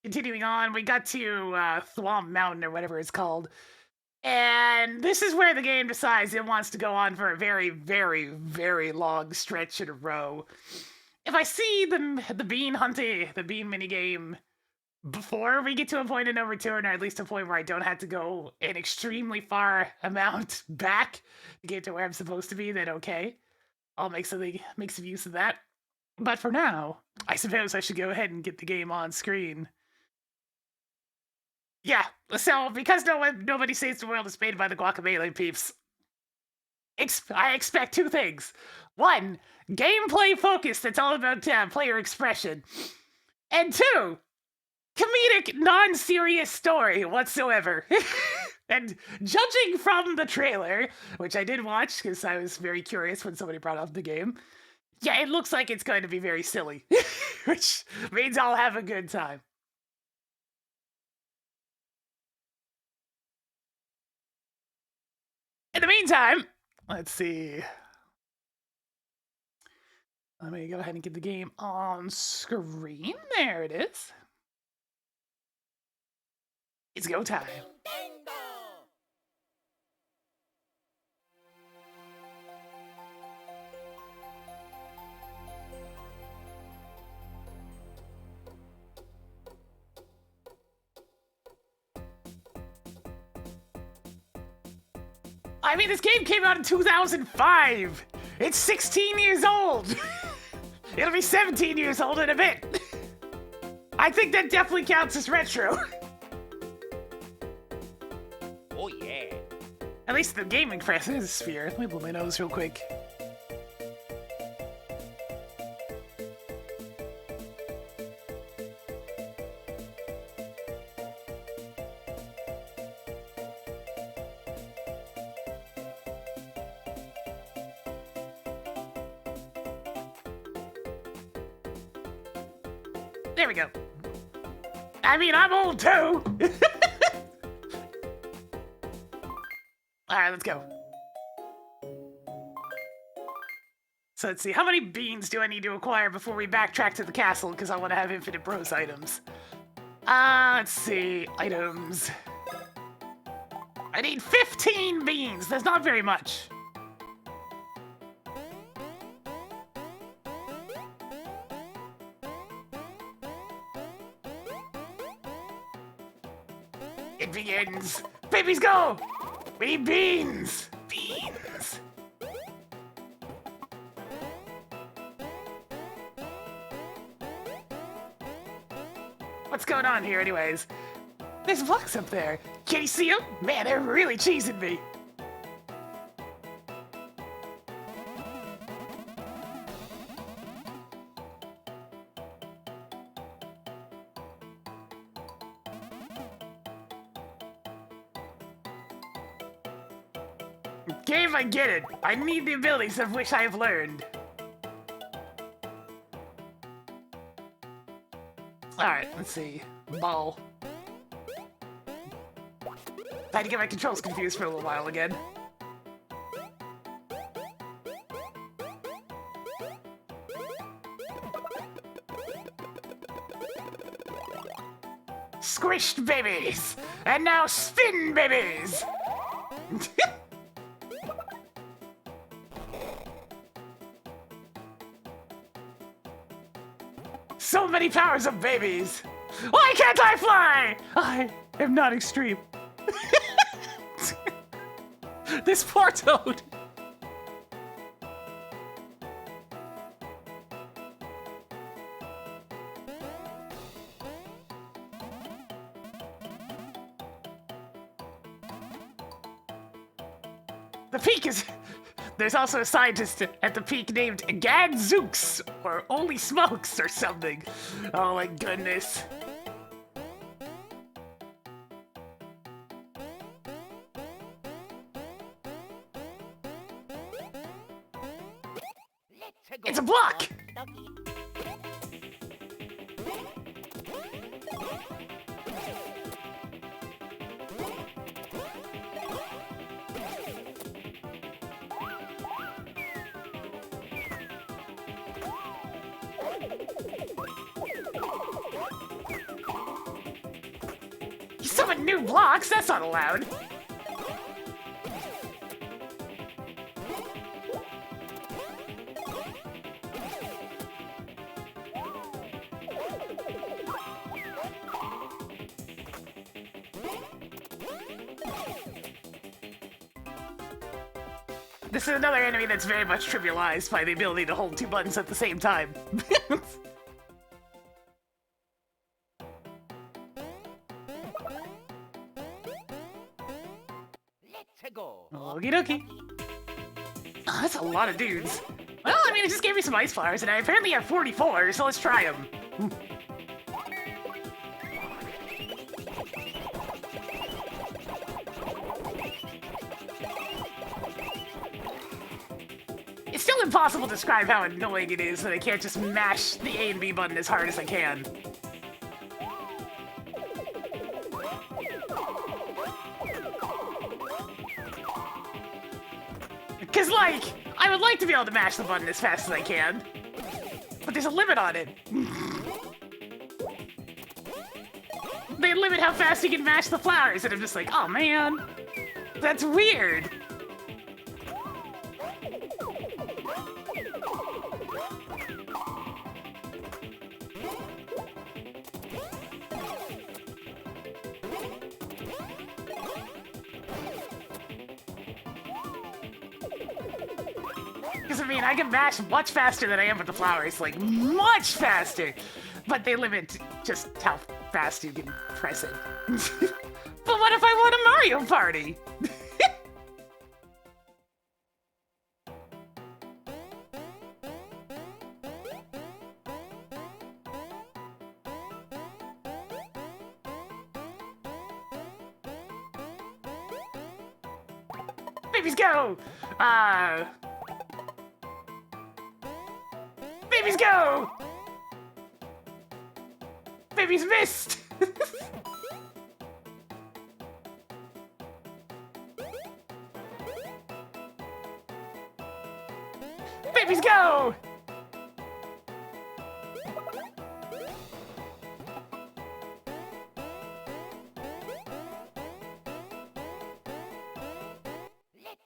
continuing on, we got to Thwomp Mountain or whatever it's called. And this is where the game decides it wants to go on for a very, very, very long stretch in a row. If I see the bean hunting, the bean minigame before we get to a point of no return, or at least a point where I don't have to go an extremely far amount back to get to where I'm supposed to be, then okay. I'll make some use of that. But for now, I suppose I should go ahead and get the game on screen. Yeah, so because nobody saves the world is made by the Guacamelee peeps, I expect two things. One, gameplay focus that's all about player expression. And two, comedic, non-serious story whatsoever. And judging from the trailer, which I did watch because I was very curious when somebody brought up the game, yeah, it looks like it's going to be very silly, which means I'll have a good time. In the meantime, let's see. Let me go ahead and get the game on screen. There it is. It's go time. I mean, this game came out in 2005. It's 16 years old. It'll be 17 years old in a bit. I think that definitely counts as retro. Oh, yeah. At least the gaming press is sphere. Let me blow my nose real quick. There we go. I mean, I'm old too. All right, let's go. So let's see, how many beans do I need to acquire before we backtrack to the castle? Because I want to have infinite bros items. Let's see, items. I need 15 beans. That's not very much. It begins. Babies, go! We need beans! Beans! What's going on here anyways? There's blocks up there. Can you see them? Man, they're really cheesing me. Game, I get it. I need the abilities of which I have learned. Alright, let's see. Ball. I had to get my controls confused for a little while again. Squished babies! And now spin babies! So many powers of babies! Why can't I fly? I am not extreme. This poor toad. The peak is... There's also a scientist at the peak named Gadzooks, or Only Smokes, or something. Oh my goodness. It's a block! You summon new blocks? That's not allowed. This is another enemy that's very much trivialized by the ability to hold two buttons at the same time. Let's go. Okie dokie. Oh, that's a lot of dudes. Well, I mean, it just gave me some ice flowers, and I apparently have 44, so let's try them. It's still impossible to describe how annoying it is that I can't just mash the A and B button as hard as I can. Because, like, I would like to be able to mash the button as fast as I can, but there's a limit on it. They limit how fast you can mash the flowers, and I'm just like, oh man, that's weird. Because, I mean, I can mash much faster than I am with the flowers, like, much faster. But they limit just how fast you can press it. But what if I want a Mario Party? Babies go! Babies go! Babies missed! Babies go!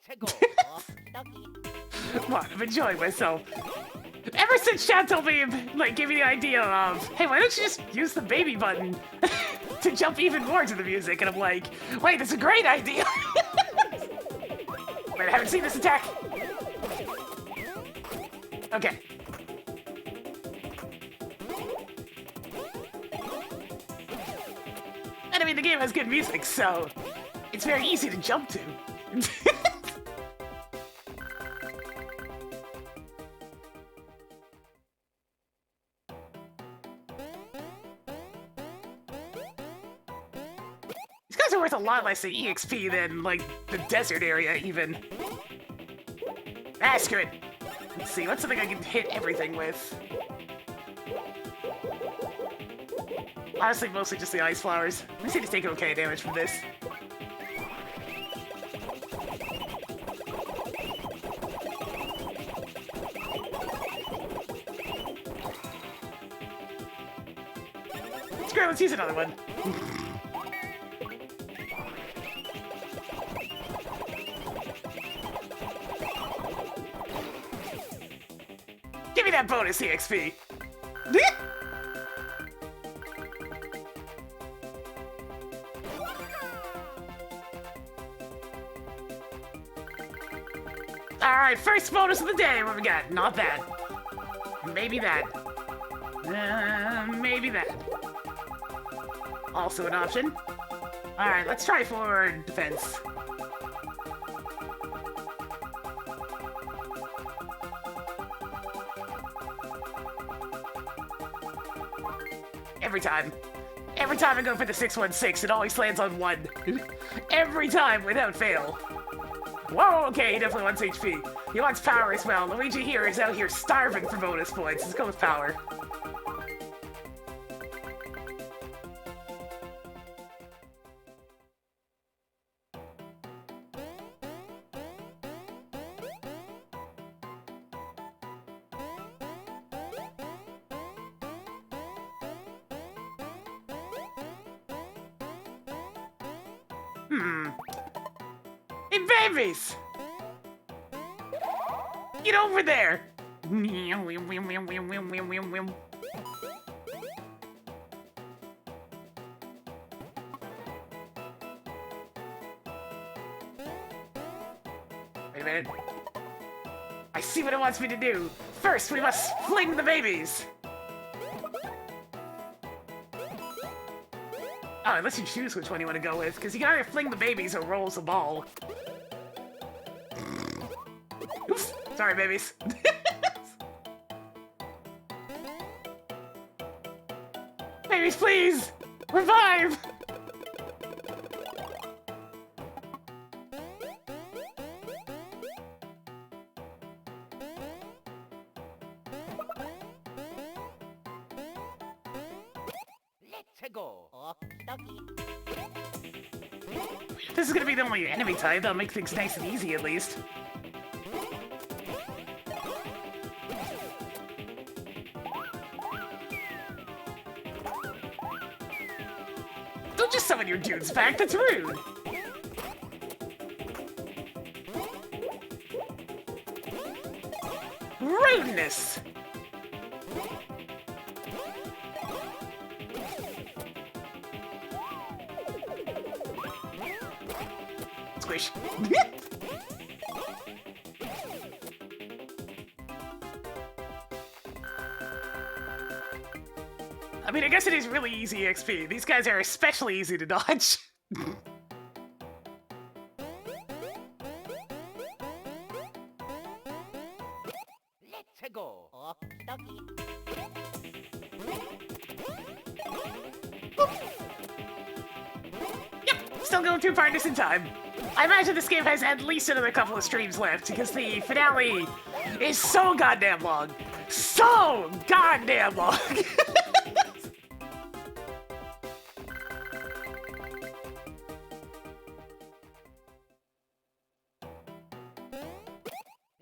Let's go. What? I'm enjoying myself. Ever since Chad told me, like, gave me the idea of, hey, why don't you just use the baby button to jump even more to the music? And I'm like, wait, that's a great idea. Wait, I haven't seen this attack. Okay. And I mean, the game has good music, so it's very easy to jump to. These guys are worth a lot less in EXP than, like, the desert area, even. Ah, screw it. Let's see, what's something I can hit everything with? Honestly, mostly just the ice flowers. I seem to take okay damage from this. Screw it, let's use another one. Give me that bonus EXP. Alright, first bonus of the day. What we got? Not that. Maybe that. Maybe that. Also an option. Alright, let's try for defense. Every time. Every time I go for the 616, it always lands on 1. Every time, without fail. Whoa, okay, he definitely wants HP. He wants power as well. Luigi here is out here starving for bonus points. Let's go with power. Hey, babies! Get over there! Wait a minute. I see what it wants me to do. First, we must fling the babies. Oh, unless you choose which one you want to go with, because you can either fling the babies or rolls the ball. Oops. Sorry, babies. Babies, please! Revive! Let's go. This is gonna be the only enemy type. That'll make things nice and easy, at least. Don't just summon your dudes back. That's rude. Rudeness. Squish. I mean, I guess it is really easy XP. These guys are especially easy to dodge. Let's go. Yep, still going through partners in time. I imagine this game has at least another couple of streams left because the finale is so goddamn long. So goddamn long.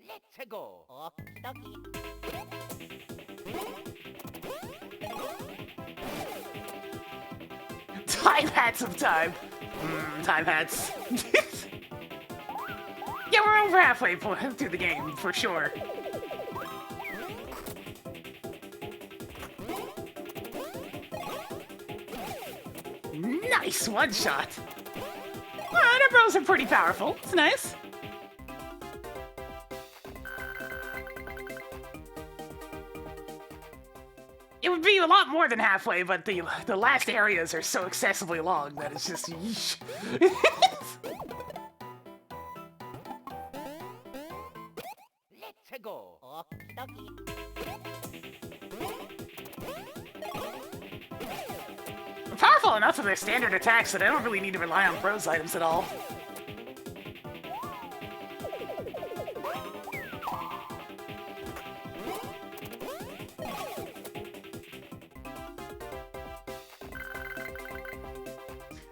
Let's go. Time hats of time. Time hats. Yeah, we're over halfway through the game, for sure. Nice one shot. Alright, our bros are pretty powerful. It's nice. It would be a lot more than halfway, but the last areas are so excessively long that it's just yeesh. Let's go. They're powerful enough for their standard attacks that I don't really need to rely on bros items at all.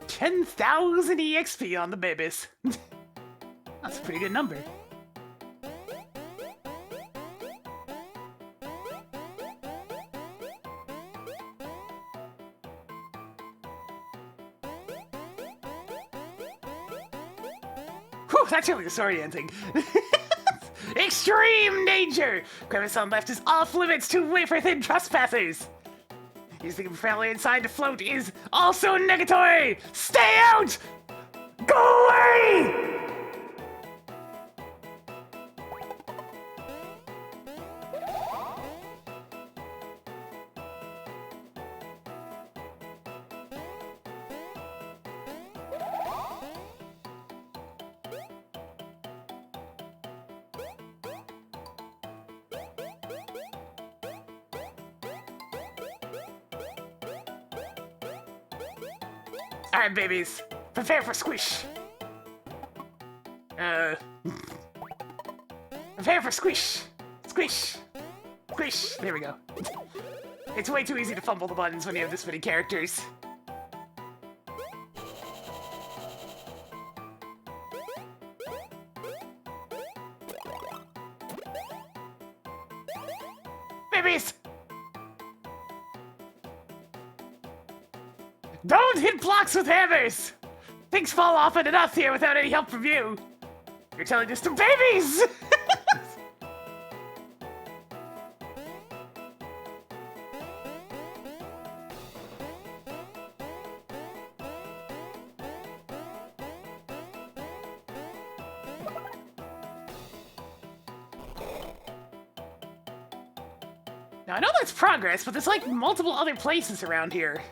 $10,000 EXP on the babies. That's a pretty good number. Whew, that's really disorienting. Extreme danger! Crevice on left is off limits to wafer-thin trespassers. Using the family inside to float is also negatory! Stay out! Go away! Alright, babies. Prepare for squish. Prepare for squish. Squish. Squish. There we go. It's way too easy to fumble the buttons when you have this many characters. Babies! Don't hit blocks with hammers! Things fall off at enough here without any help from you. You're telling this to babies! Now, I know that's progress, but there's like multiple other places around here.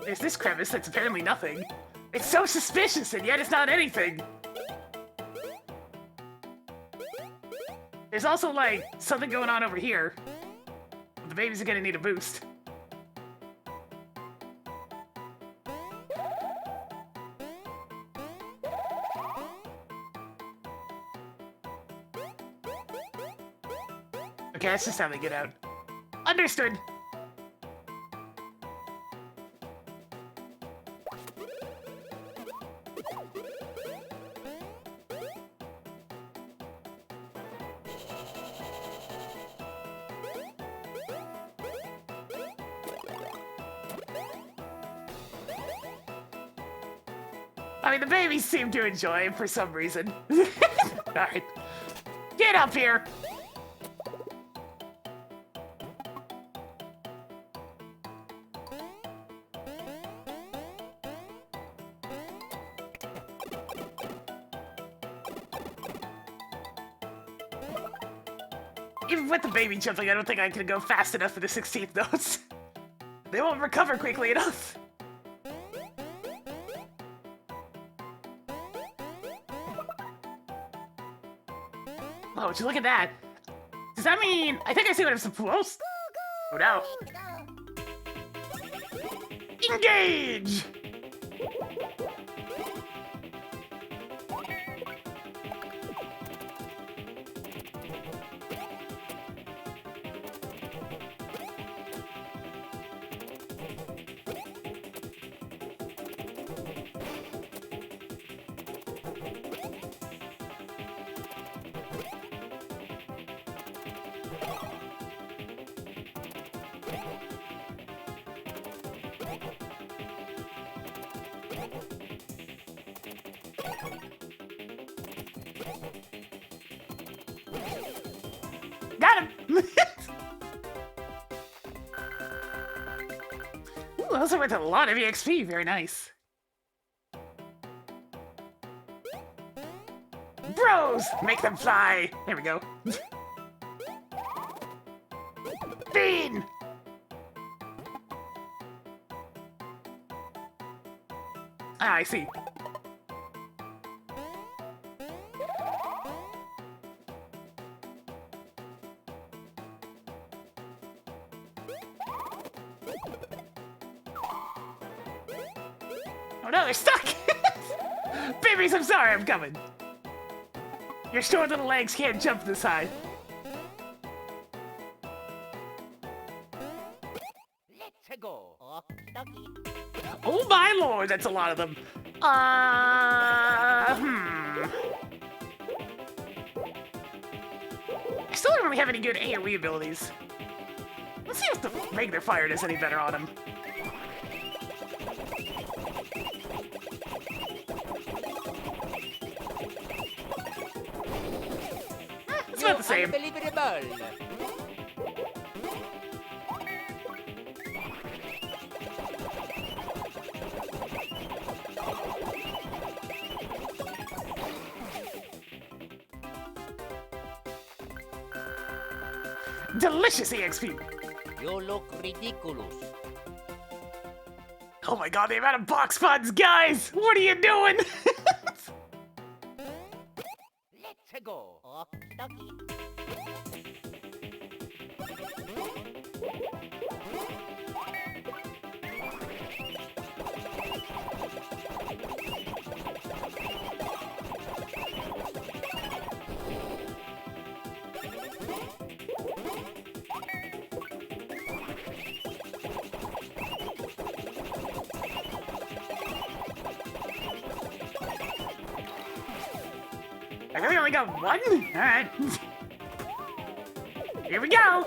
There's this crevice that's apparently nothing. It's so suspicious, and yet it's not anything. There's also, like, something going on over here. The babies are gonna need a boost. Okay, that's just how they get out. Understood. I mean, the babies seem to enjoy it for some reason. Alright. Get up here! Even with the baby jumping, I don't think I can go fast enough for the 16th notes. They won't recover quickly enough. Oh, would you look at that? Does that mean... I think I see what I'm supposed to... Oh no. Engage! Got him! Ooh, those are worth a lot of EXP. Very nice. Bros! Make them fly! There we go. Bean! Ah, I see. Oh no, they're stuck! Babies, I'm sorry, I'm coming. Your short little legs can't jump this high. Let's go. Oh my lord, that's a lot of them. I still don't really have any good AoE abilities. Let's see if the regular fire does any better on him. It's about the same. Unbelievable. Delicious EXP. You look ridiculous. Oh my god, the amount of box funds, guys! What are you doing? Let's go. I really only got one? Alright. Here we go!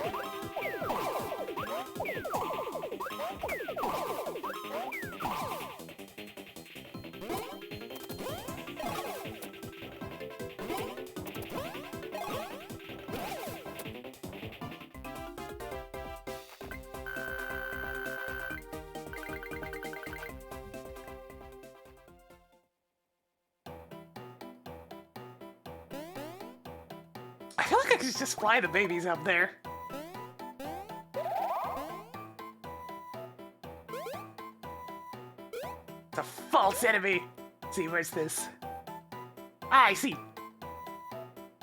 Just fly the babies up there. It's a false enemy. Let's see, where's this? Ah, I see.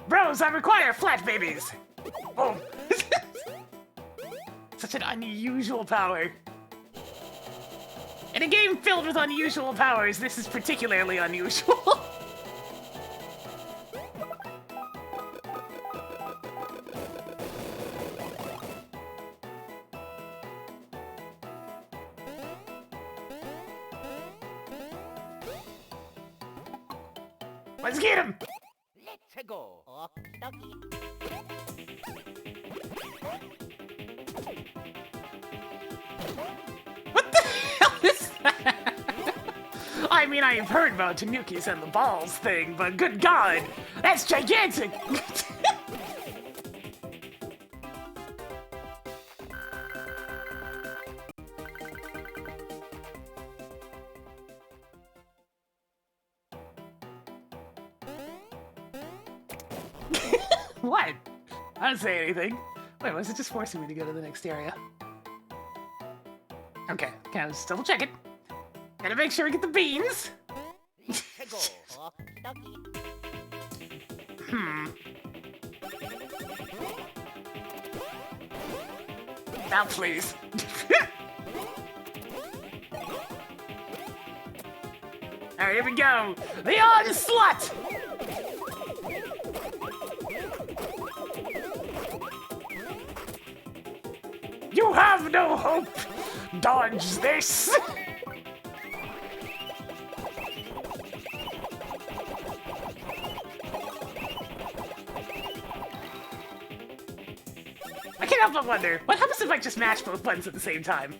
Bros, I require flat babies. Oh. Such an unusual power. In a game filled with unusual powers, this is particularly unusual. Let's get him! Let's go. What the hell is that? I mean, I've heard about Tanukis and the balls thing, but good God, that's gigantic! What? I didn't say anything. Wait, was it just forcing me to go to the next area? Okay, I was just double checking. Gotta make sure we get the beans. Let's go. Now, please. Alright, here we go. The onslaught! You have no hope! Dodge this! I can't help but wonder, what happens if I just mash both buttons at the same time?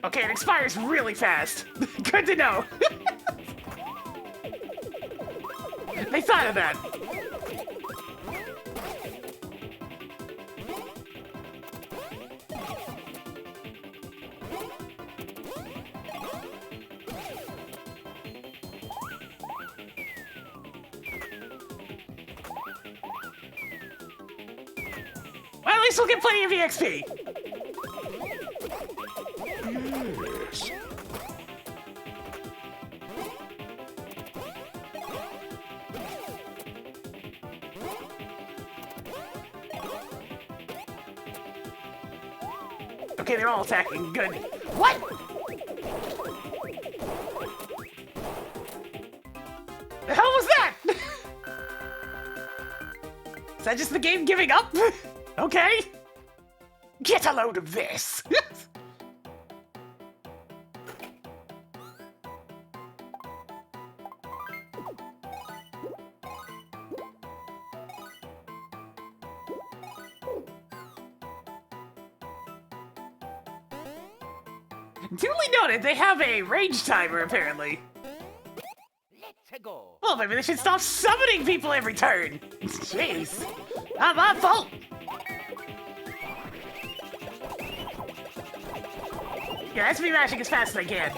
Okay, it expires really fast. Good to know. They thought of that. Well, at least we'll get plenty of EXP. Yes. Okay, they're all attacking. Good. What? The hell was that? Is that just the game giving up? Okay. Get a load of this. Duly noted, they have a range timer, apparently. Let's go. Well, maybe they should stop summoning people every turn. Jeez. Not my fault. Yeah, that's me mashing as fast as I can.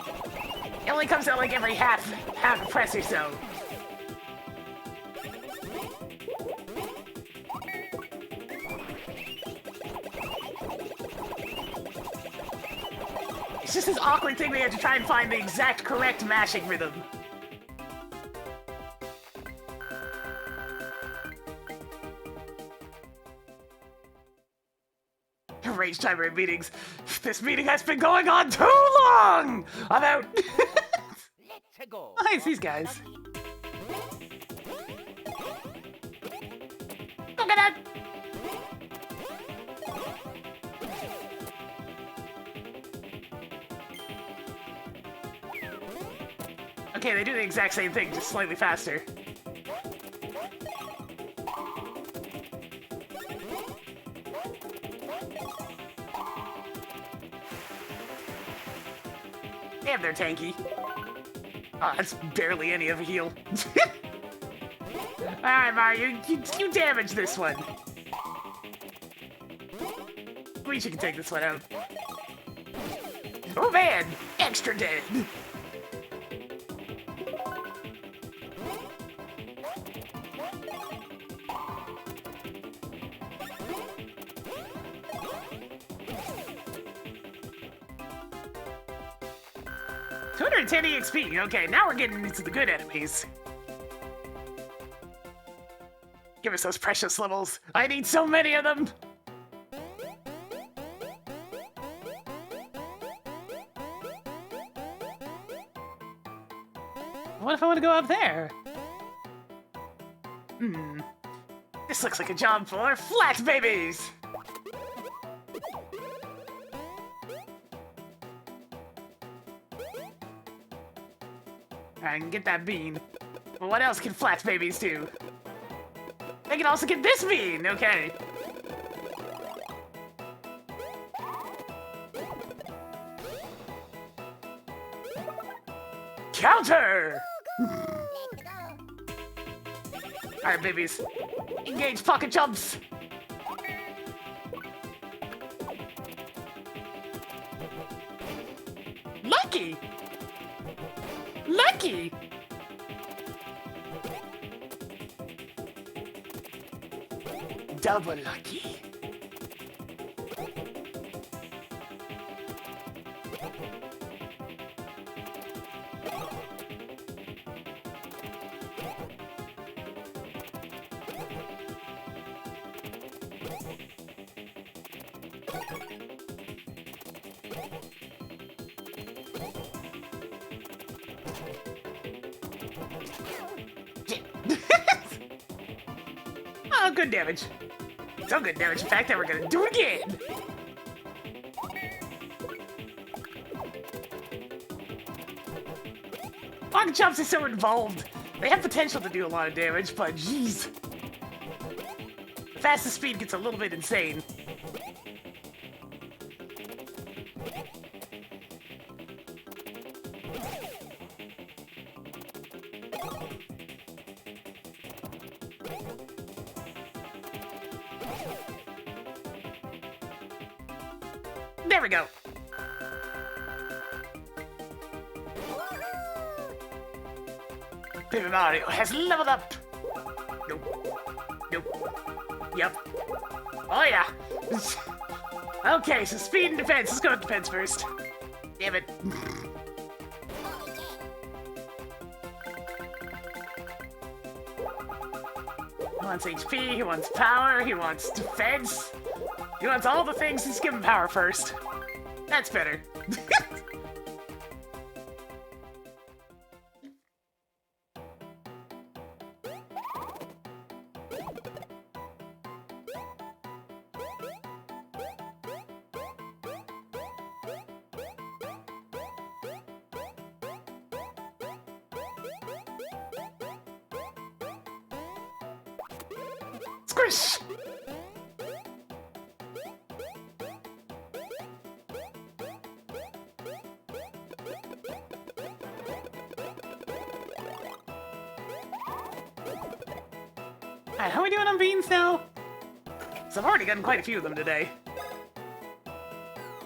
It only comes out like every half a press or so. It's just this awkward thing we have to try and find the exact correct mashing rhythm. Rage timer in meetings. This meeting has been going on too long! I'm out! Let's go. Hi, it's these guys. Look at that! Okay, they do the exact same thing, just slightly faster. Damn, they're tanky. Oh, that's barely any of a heal. Alright, Mario, you damage this one. Luigi can take this one out. Oh man, extra dead. 210 EXP. Okay, now we're getting into the good enemies. Give us those precious levels. I need so many of them. What if I want to go up there? This looks like a job for flat babies. I can get that bean. But what else can flat babies do? They can also get this bean, okay. Counter! Alright, babies. Engage pocket jumps! Lucky! Lucky! Double lucky. Oh, good damage. So good damage, in fact, that we're gonna do it again. Pocket jumps are so involved. They have potential to do a lot of damage, but jeez. The fastest speed gets a little bit insane. There we go. Baby Mario has leveled up. Nope. Nope. Yep. Oh yeah. Okay, so speed and defense. Let's go with defense first. Damn it. He wants HP, he wants power, he wants defense. He wants all the things, let's give him power first. That's better. Squish! Alright, how are we doing on beans now? So I've already gotten quite a few of them today.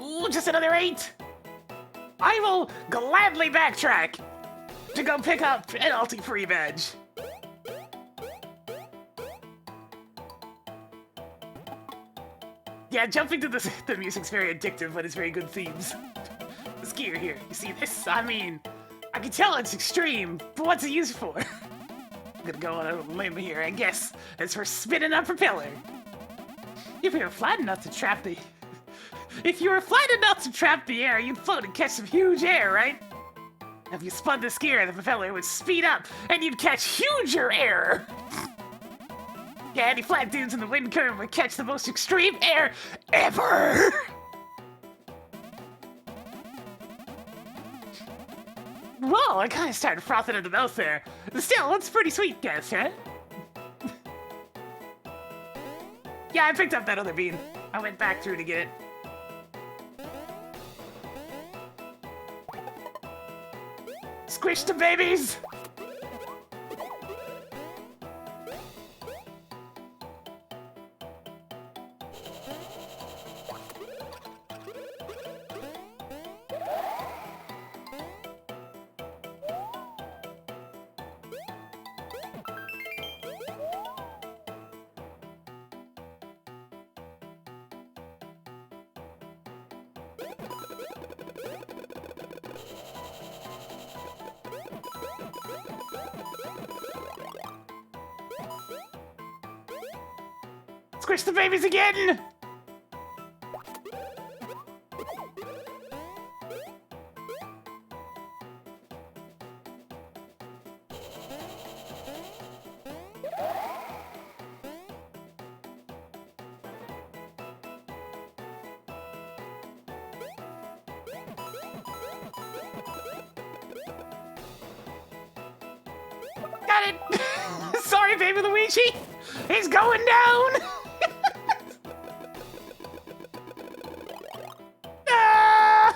Ooh, just another 8! I will gladly backtrack to go pick up an ulti-free badge. Yeah, jumping to the music's very addictive, but it's very good themes. This gear here, you see this? I mean, I can tell it's extreme, but what's it used for? I'm gonna go on a limb here, I guess. It's for spinning a propeller. If you were flat enough to trap the... If you were flat enough to trap the air, you'd float and catch some huge air, right? If you spun this gear, the propeller would speed up, and you'd catch huger air. Yeah, any flat dudes in the wind current would catch the most extreme air ever! Whoa, I kinda started frothing at the mouth there. Still, it's pretty sweet, guys, right? Yeah, I picked up that other bean. I went back through to get it. Squish the babies! Squish the babies again! Got it! Sorry, baby Luigi! He's going down! Ah!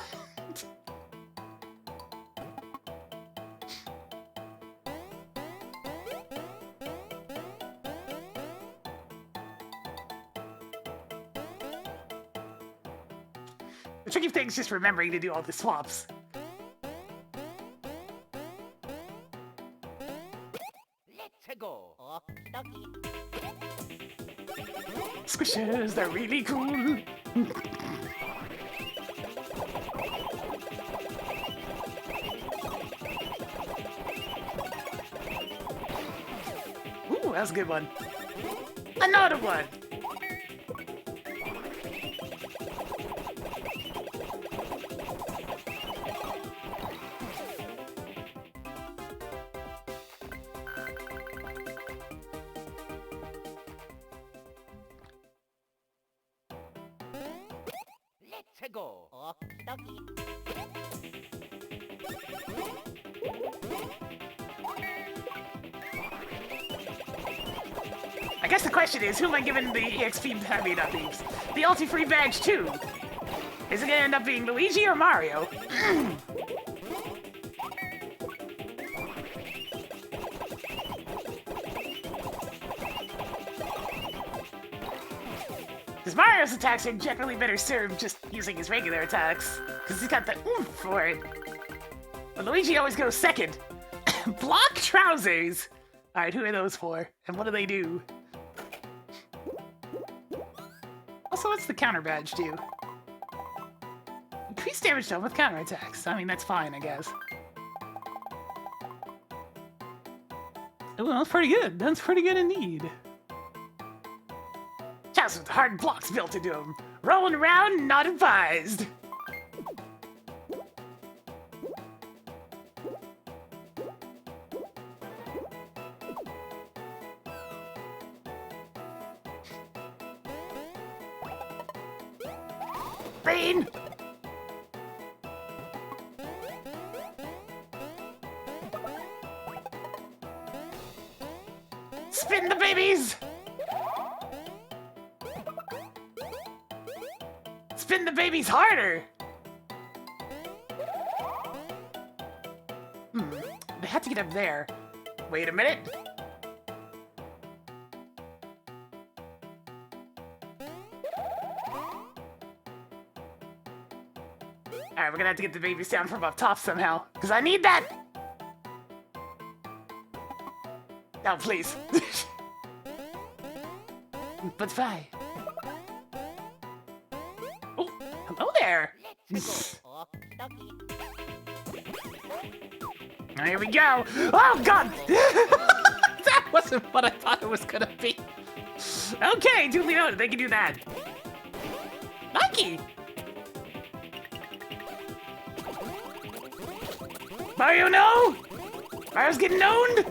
The tricky thing is just remembering to do all the swaps. Let's go. Squishes, they're really cool. Ooh, that's a good one. Another one. Let's go. I guess the question is, who am I giving the EXP, I mean, not these, the ulti-free badge to? Is it gonna end up being Luigi or Mario? Because Mario's attacks are generally better served just using his regular attacks, because he's got the oomph for it. But Luigi always goes second. Block trousers! Alright, who are those for? And what do they do? Also, what's the counter badge do? Increase damage done with counterattacks. I mean, that's fine, I guess. Oh, well, that's pretty good. That's pretty good indeed. Chows with hard blocks built into them. Rolling around, not advised. Rain! Spin the babies! Spin the babies harder! They have to get up there. Wait a minute. Alright, we're gonna have to get the babies down from up top somehow. Because I need that! Oh, please. But fine. Oh, hello there! Here we go! Oh, God! That wasn't what I thought it was gonna be. Okay, duly noted. They can do that. Nike! Mario, no! Mario's getting owned!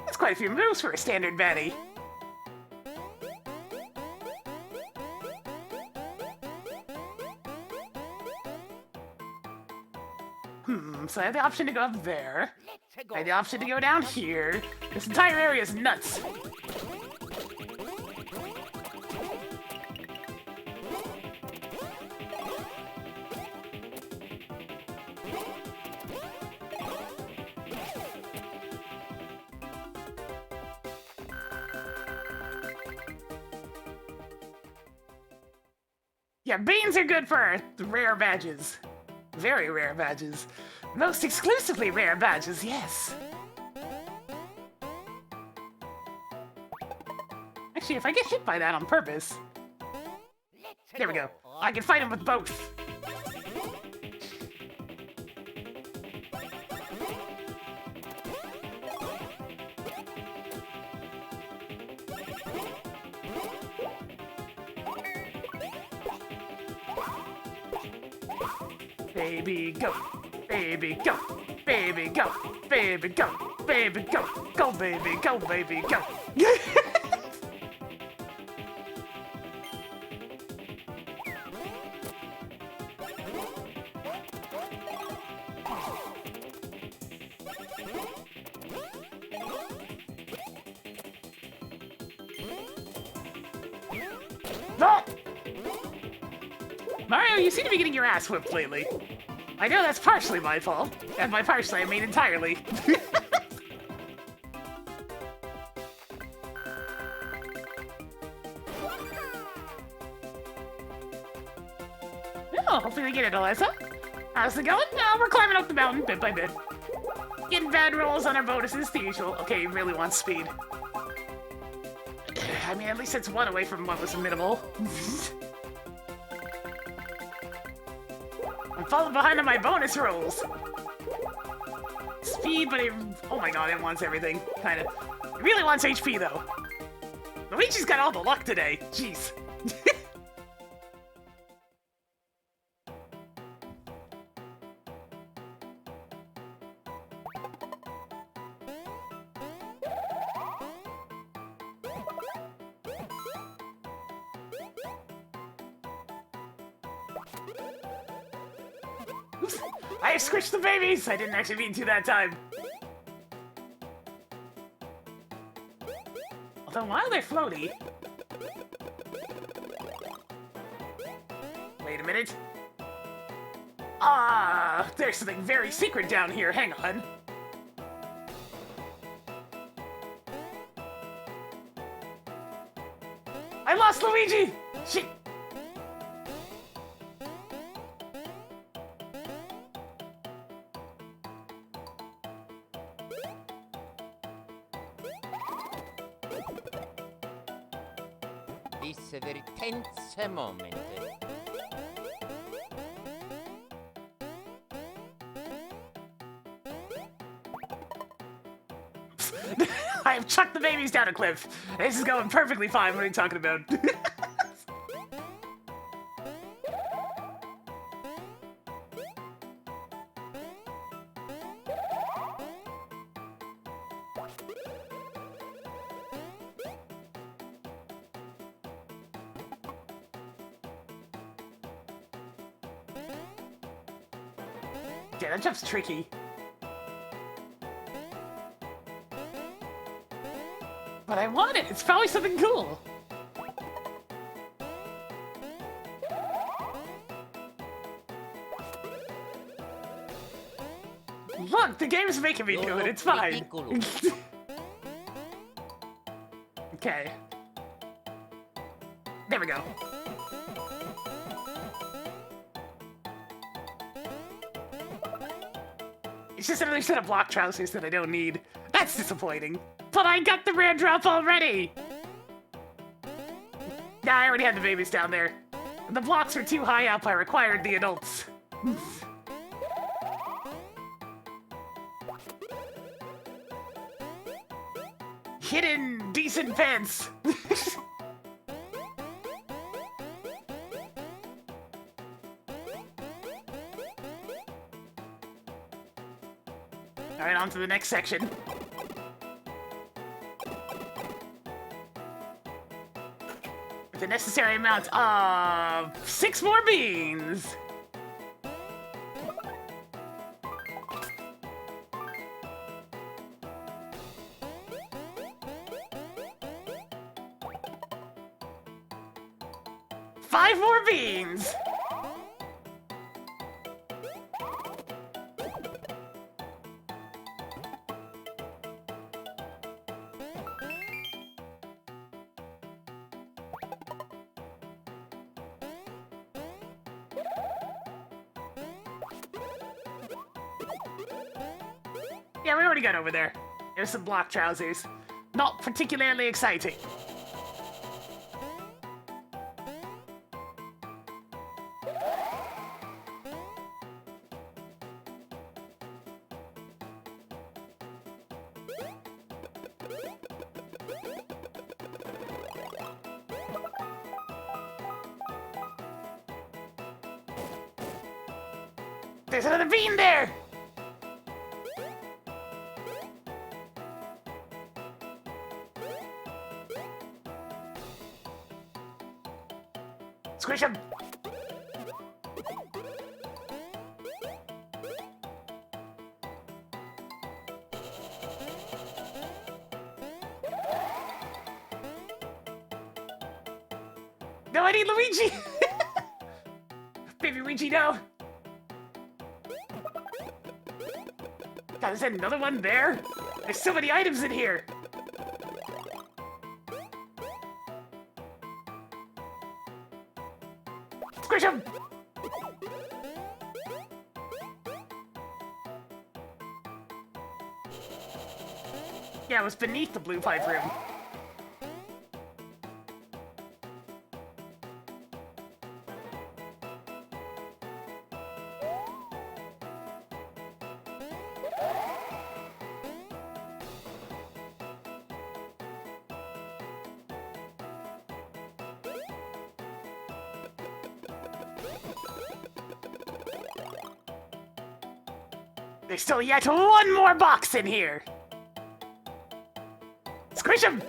That's quite a few moves for a standard baddie. So I have the option to go up there. I have the option to go down here. This entire area is nuts. Yeah, beans are good for rare badges. Very rare badges. Most exclusively rare badges, yes. Actually, if I get hit by that on purpose... There we go. I can fight him with both. Baby, go. Baby, go. Baby, go. Baby, go. Baby, go. Go, baby, go, baby, go. No! Mario, you seem to be getting your ass whipped lately. I know that's partially my fault, and by partially I mean entirely. Oh, hopefully we get it, Alyssa. How's it going? We're climbing up the mountain bit by bit. Getting bad rolls on our bonuses, the usual. Okay, he really wants speed. I mean, at least it's one away from what was minimal. I'm falling behind on my bonus rolls. Speed, but oh my god, it wants everything. Kind of. It really wants HP, though. Luigi's got all the luck today. Jeez. Oops. I squished the babies! I didn't actually mean to that time. Although while they're floaty... Wait a minute. Ah, there's something very secret down here. Hang on. I lost Luigi! Shit! This is a very tense moment. I have chucked the babies down a cliff. This is going perfectly fine. What are you talking about? Yeah, that jump's tricky. But I want it! It's probably something cool! Look, the game's making me do it, it's fine! Okay. There we go. It's just another set of block trousers that I don't need. That's disappointing. But I got the rare drop already! Nah, I already had the babies down there. The blocks were too high up, I required the adults. Hidden decent pants! Alright, on to the next section. With the necessary amount of 6 more beans! Five more beans! Yeah, we already got over there. There's some block trousers. Not particularly exciting. There's another bean there! Squish him! No, I need Luigi! Baby Luigi, no! God, is there another one there? There's so many items in here! Squish him! Yeah, it was beneath the blue pipe room. There's still yet one more box in here! Squish him!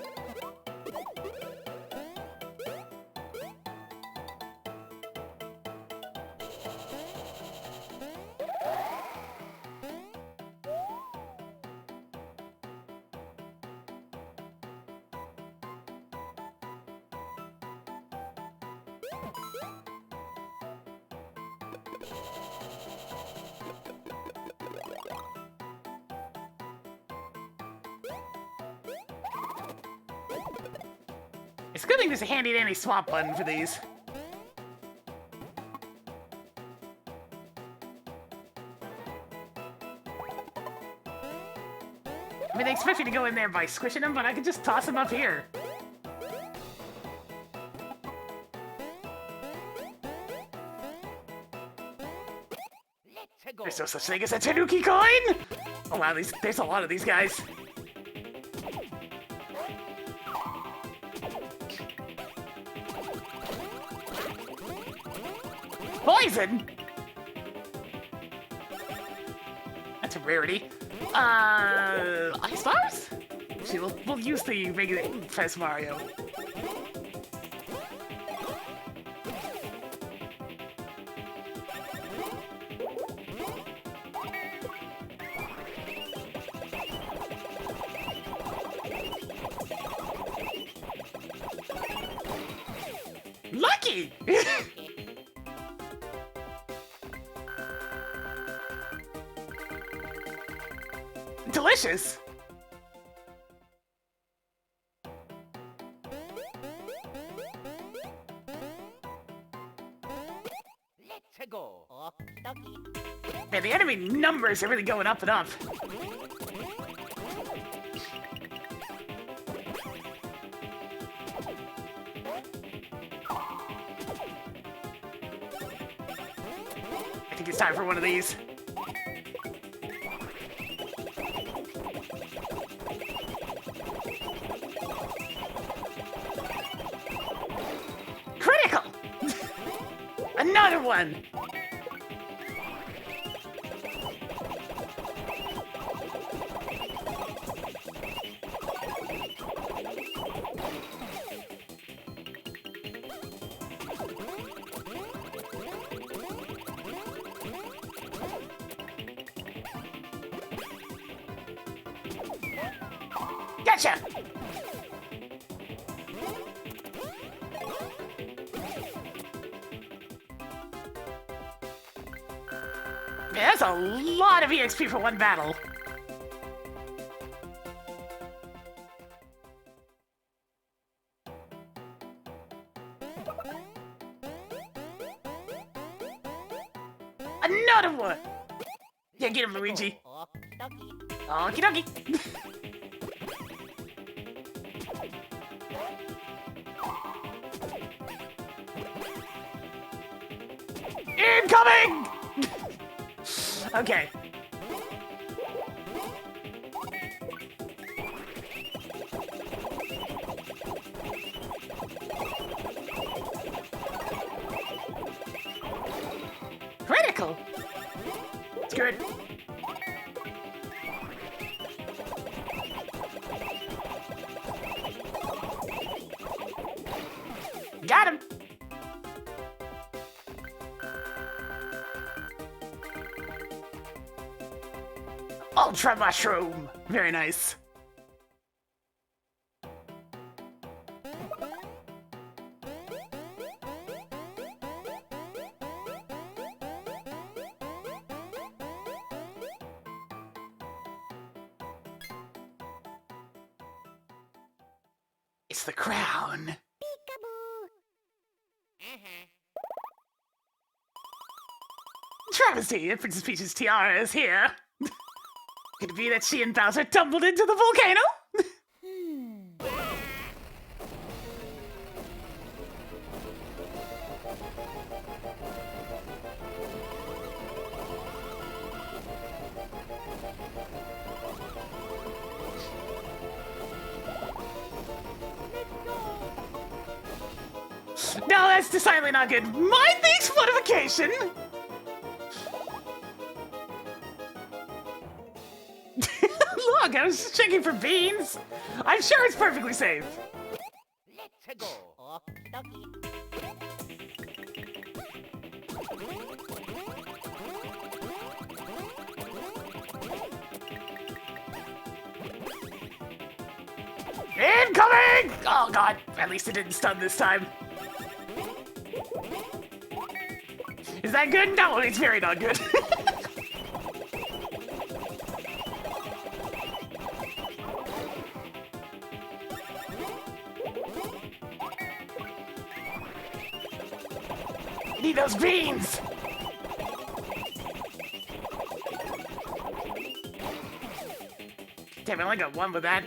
It's a good thing there's a handy-dandy swap button for these. I mean, they expect me to go in there by squishing them, but I could just toss them up here. There's no such thing as a Tanuki coin! Oh wow, there's a lot of these guys. Poison? That's a rarity. Ice stars? See, we'll use the regular Fez Mario. Lucky! Delicious! Let's go. Okie dokie. Man, the enemy numbers are really going up and up. I think it's time for one of these. Critical! Another one! Gotcha! Yeah, that's a lot of EXP for one battle. Another one! Yeah, get him, Luigi. Okie dokie. Incoming! Okay. Critical. It's good. Got him. Ultra mushroom. Very nice. It's the crown. Travesty, Princess Peach's tiara is here. Could it be that she and Bowser tumbled into the volcano? No, that's decidedly not good. Mind the explodification! Look, I was just checking for beans. I'm sure it's perfectly safe. Let's go. Incoming! Oh god, at least it didn't stun this time. Is that good? No, it's very not good. Need those beans! Damn, I only got one with that.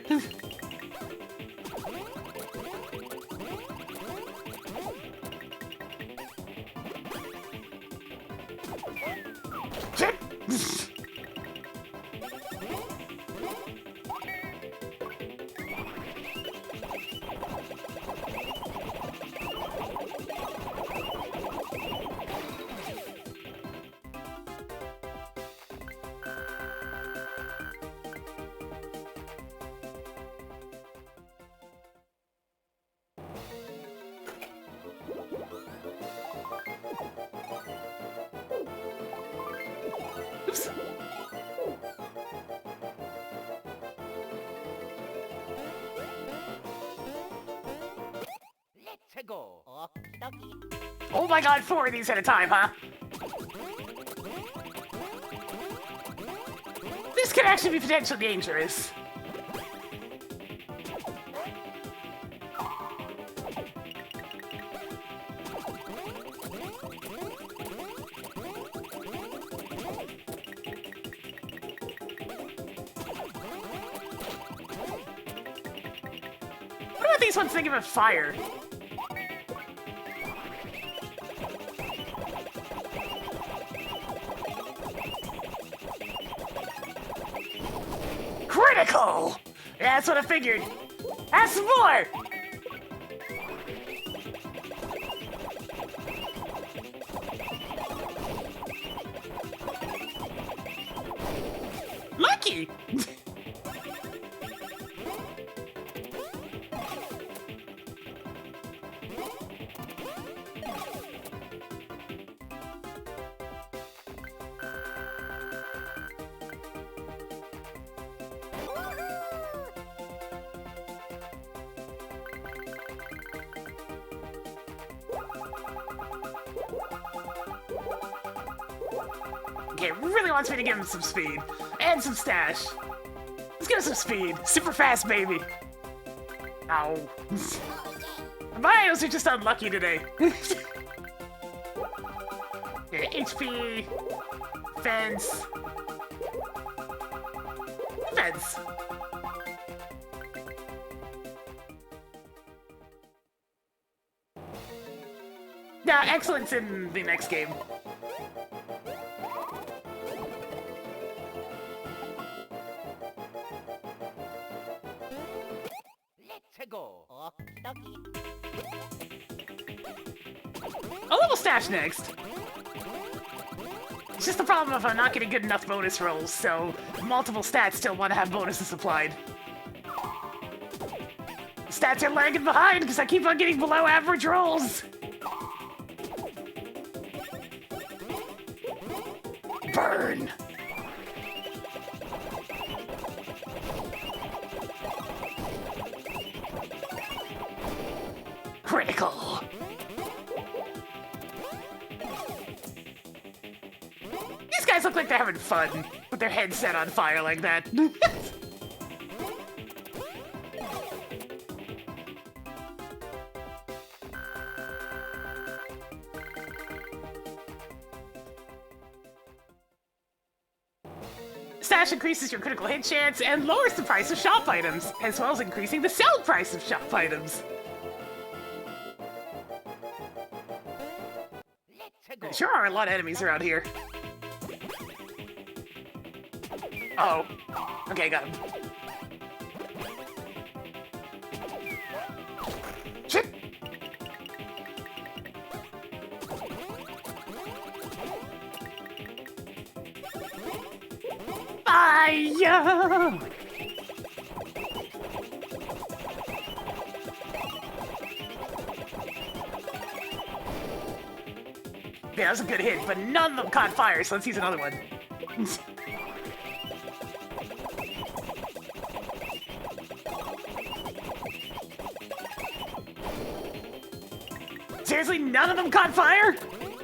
Shit! Oops. Let's go. Oh my god, 4 of these at a time, huh? This could actually be potentially dangerous. What about these ones thinking of fire? Critical! Yeah, that's what I figured. Ask some more! Lucky! Okay, really wants me to give him some speed. And some stash. Let's give him some speed. Super fast, baby. Ow. Bios are just unlucky today. Okay, HP. Fence. defense. Now, excellence in the next game. Let's go. Okie dokie. A little stash next. It's just the problem if I'm not getting good enough bonus rolls, so multiple stats still want to have bonuses applied. Stats are lagging behind because I keep on getting below average rolls. Burn! Critical! These guys look like they're having fun with their heads set on fire like that. Stash increases your critical hit chance and lowers the price of shop items, as well as increasing the sell price of shop items. There sure are a lot of enemies around here. Oh. Okay, got him. Shit! Fire! Yeah, that was a good hit, but none of them caught fire, so let's use another one. Seriously, none of them caught fire?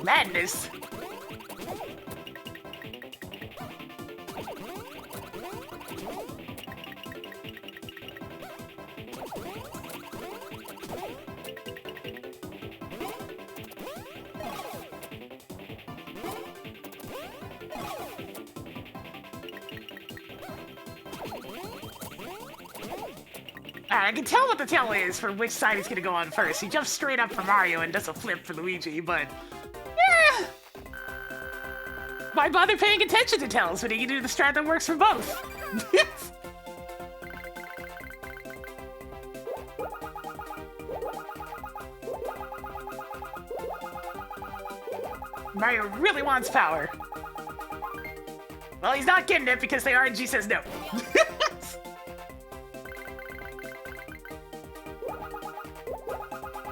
Madness. I can tell what the tell is for which side he's gonna go on first. He jumps straight up for Mario and does a flip for Luigi, but... yeah. Why bother paying attention to tells when he can do the strat that works for both? Mario really wants power. Well, he's not getting it because the RNG says no.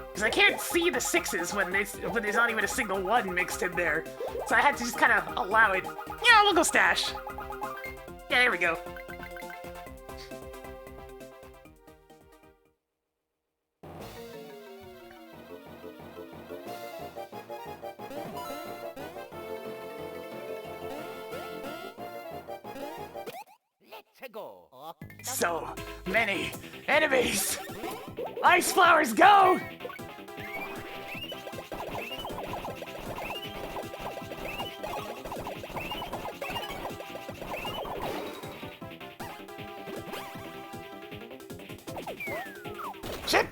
Because I can't see the sixes when there's not even a single one mixed in there. So I had to just kind of allow it. Yeah, we'll go stash. Yeah, there we go. Let's go. So many enemies. Ice flowers, go! Shit!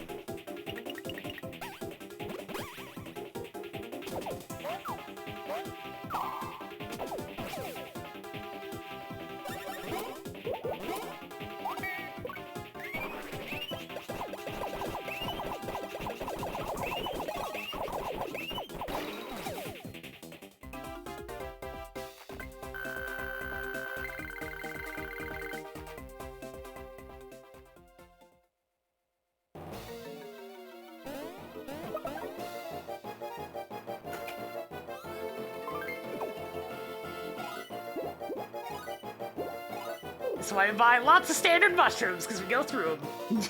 That's why I buy lots of standard mushrooms, because we go through them.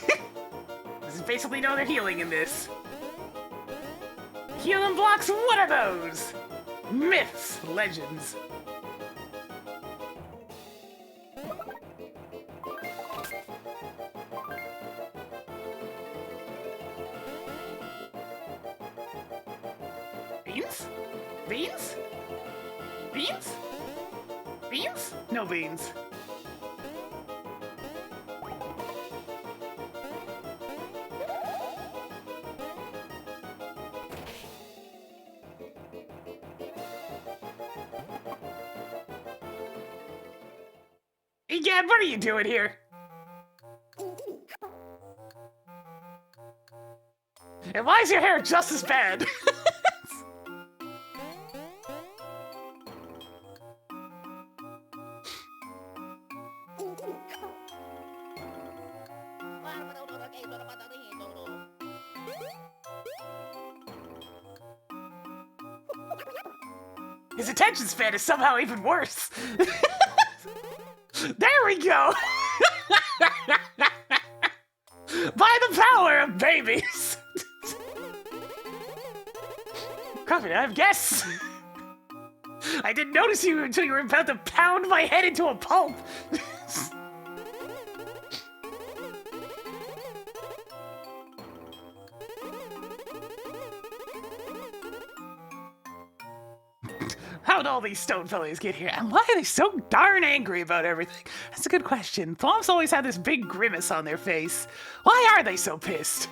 There's basically no other healing in this. Healing blocks, what are those? Myths, legends. Beans? Beans? Beans? Beans? No beans. Egad, what are you doing here? And why is your hair just as bad? His attention span is somehow even worse. There we go! By the power of babies! Coffee, I have guests! I didn't notice you until you were about to pound my head into a pulp! How'd all these stone fellas get here? And why are they so darn angry about everything? That's a good question. Thwomp's always had this big grimace on their face. Why are they so pissed?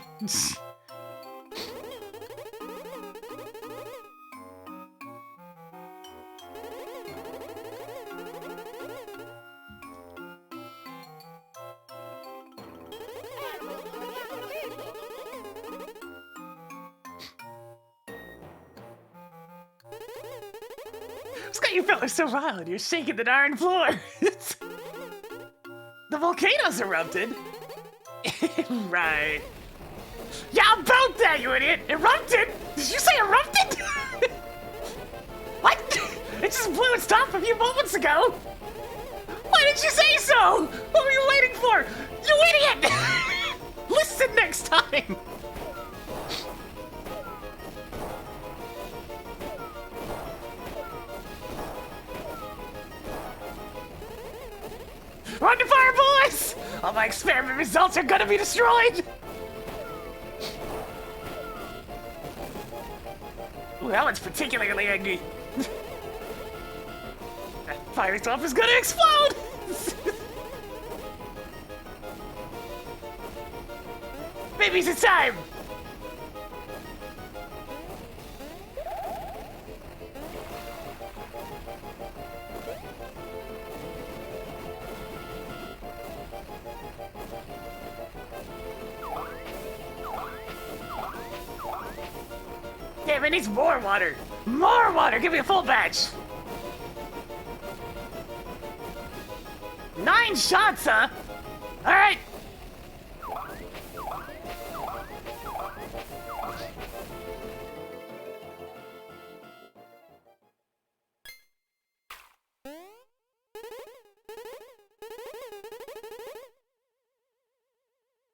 What's got you fellas so riled? You're shaking the darn floor. The volcano's erupted. Right. Yeah, about that, you idiot! Erupted? Did you say erupted? What? It just blew its top a few moments ago. Why didn't you say so? What were you waiting for? You idiot! Listen next time. Run to fire, boys! All my experiment results are gonna be destroyed! Ooh, that one's particularly angry. That fire swamp is gonna explode! Babies, it's time! Damn, it needs more water! More water! Give me a full batch! 9 shots, huh? Alright!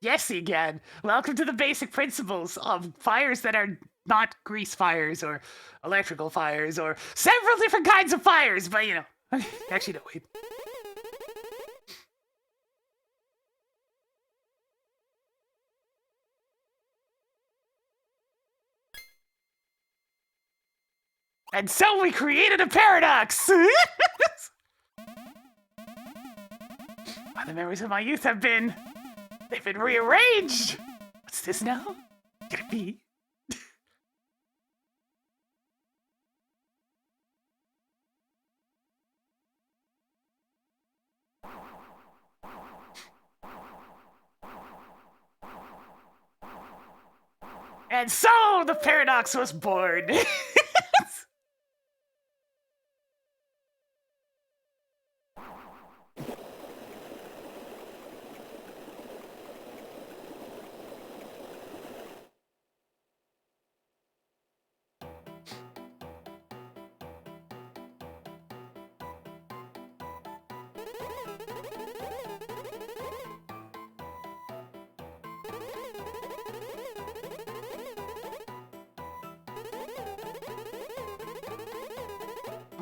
Yes, again. Welcome to the basic principles of fires that are not grease fires or electrical fires or several different kinds of fires, but you know. Actually, no, wait. And so we created a paradox! The memories of my youth have been... they've been rearranged! What's this now? Could it be? And so the paradox was born!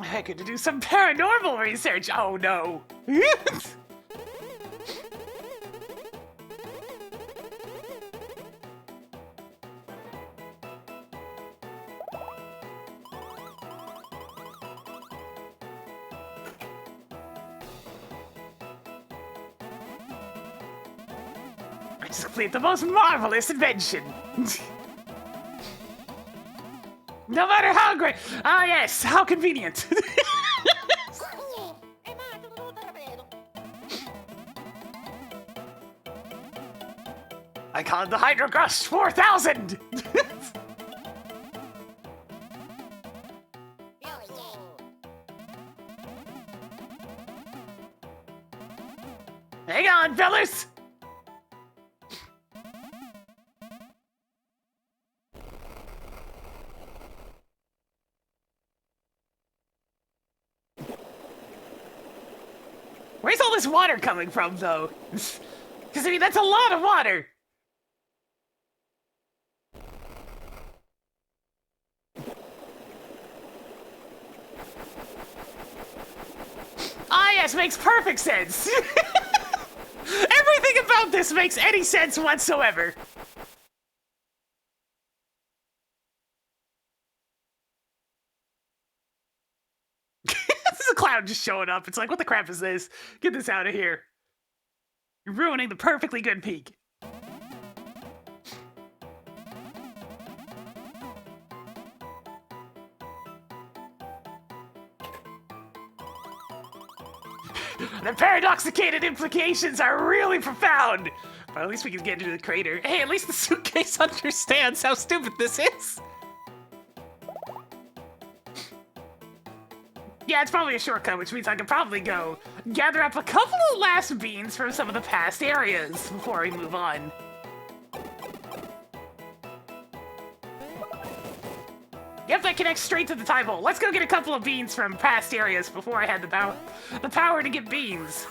I got to do some paranormal research. Oh no. I just completed the most marvelous invention. No matter how great. Ah, yes, how convenient. I call it the Hydro Crush 4000! Hang on, fellas! Where's all this water coming from, though? Because, I mean, that's a lot of water! Ah, yes, makes perfect sense! Everything about this makes any sense whatsoever! This is a clown just showing up. It's like, what the crap is this? Get this out of here. You're ruining the perfectly good peak. The paradoxicated implications are really profound! But at least we can get into the crater. Hey, at least the suitcase understands how stupid this is! Yeah, it's probably a shortcut, which means I can probably go gather up a couple of last beans from some of the past areas before we move on. Yep, that connects straight to the time hole. Let's go get a couple of beans from past areas before I had the power to get beans.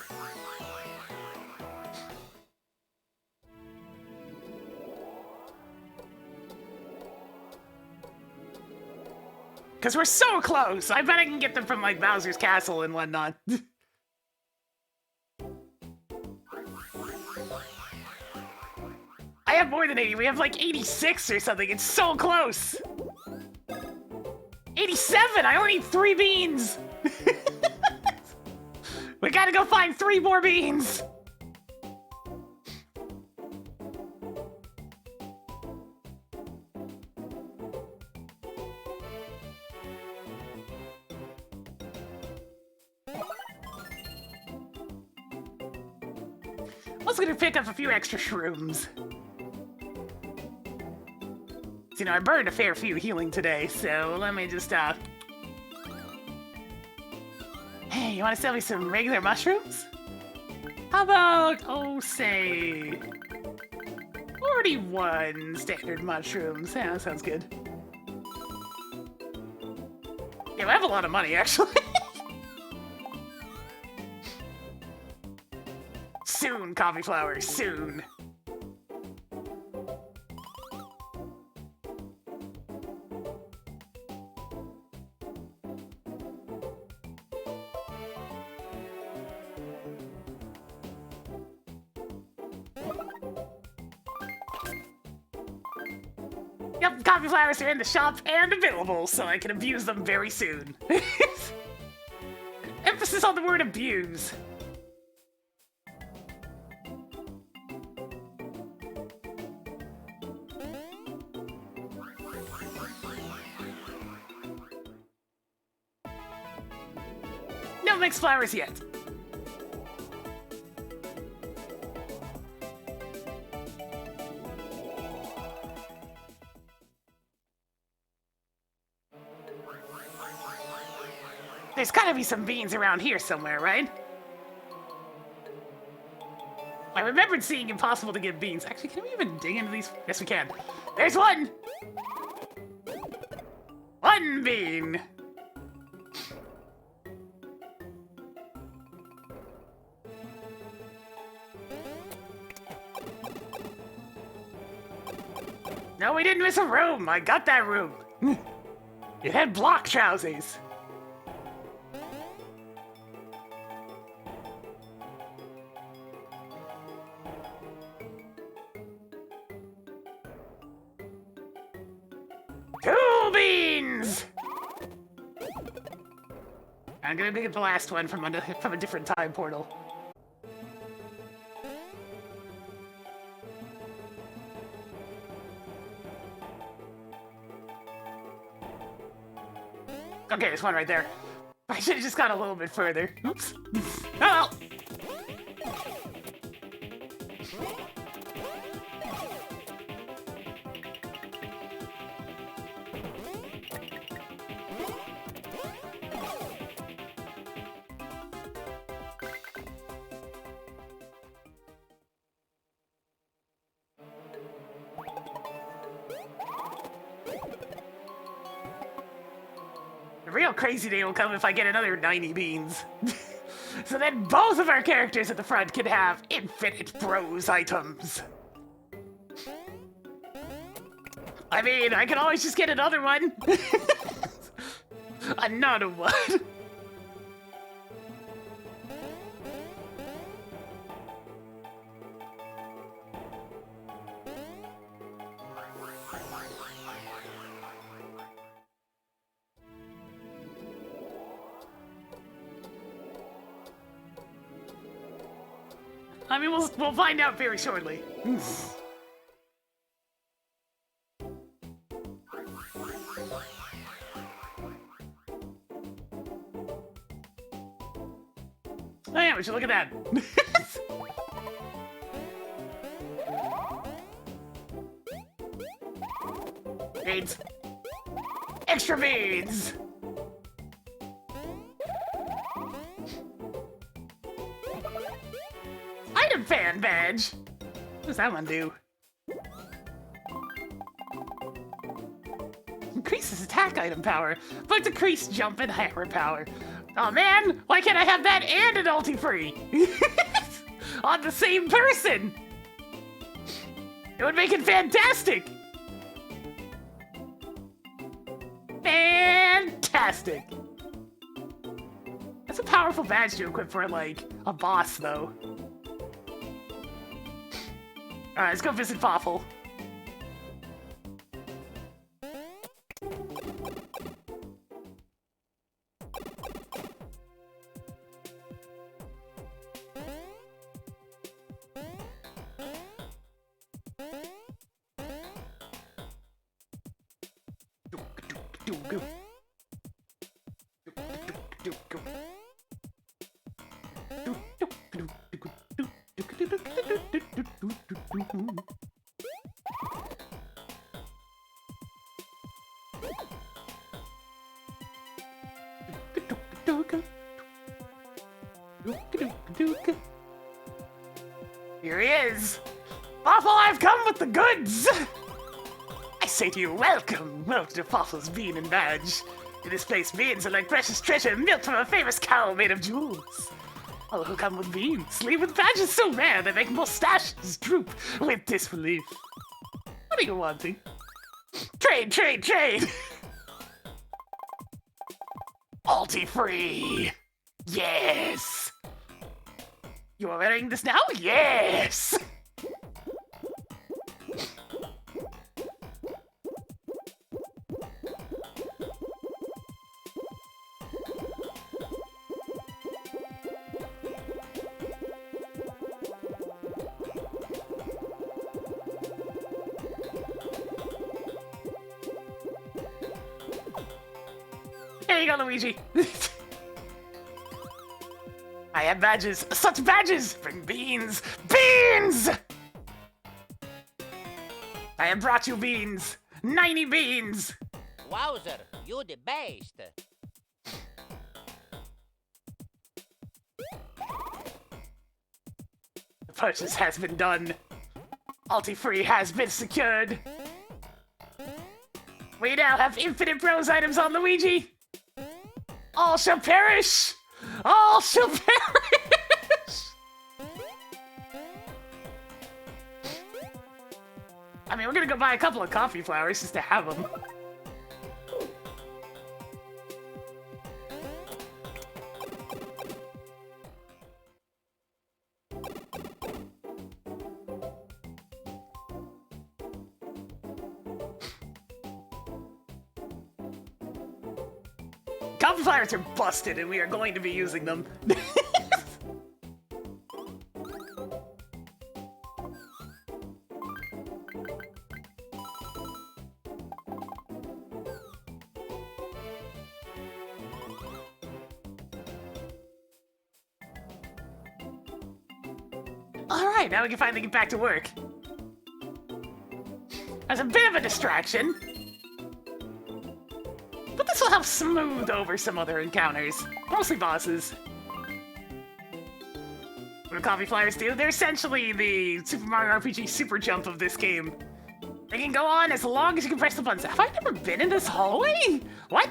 Because we're so close! I bet I can get them from, like, Bowser's Castle and whatnot. I have more than 80. We have, like, 86 or something. It's so close! 87! I only need 3 beans! We gotta go find 3 more beans! Also gonna pick up a few extra shrooms. You know, I burned a fair few healing today, so let me just, Hey, you wanna sell me some regular mushrooms? How about, oh, say... 41 standard mushrooms. Yeah, that sounds good. Yeah, I have a lot of money, actually. Soon, coffee flower, soon. Yep, coffee flowers are in the shop and available, so I can abuse them very soon. Emphasis on the word abuse. No mixed flowers yet. There's gotta be some beans around here somewhere, right? I remembered seeing impossible to get beans. Actually, can we even dig into these? Yes, we can. There's one! One bean! No, we didn't miss a room. I got that room. It had block trousers. Two beans! I'm gonna get the last one from a different time portal. Okay, there's one right there. I should have just gone a little bit further. Oops. Oh! crazy day will come if I get another 90 beans. So then both of our characters at the front can have infinite bros items. I mean, I can always just get another one. Another one. I mean, we'll find out very shortly. Oh yeah, we should look at that. Beads. Extra beads! Item fan badge! What does that one do? Increases attack item power, but decrease jump and hammer power. Oh man, why can't I have that and an ulti free? On the same person! It would make it fantastic! Fantastic! That's a powerful badge to equip for, like, a boss, though. Alright, let's go visit Fawful. Here he is! Fawful, I've come with the goods! I say to you, welcome! Welcome to Fawful's Bean and Badge. In this place, beans are like precious treasure milked from a famous cow made of jewels. All who come with beans leave with badges so rare they make mustaches droop with disbelief. What are you wanting? Trade, trade, trade! Ulti free! Yes! You are wearing this now? Yes! There you go, Luigi. I have badges. Such badges! Bring beans! Beans! I have brought you beans. 90 beans! Wowzer, you the best. The purchase has been done. Ulti-free has been secured. We now have infinite bros items on Luigi. All shall perish! All shall perish! I mean, we're gonna go buy a couple of coffee flowers just to have them. Coffee flowers are busted and we are going to be using them. Alright, now we can finally get back to work. That's a bit of a distraction. But this will help smooth over some other encounters. Mostly bosses. What do coffee flyers do? They're essentially the Super Mario RPG super jump of this game. They can go on as long as you can press the buttons. Have I never been in this hallway? What?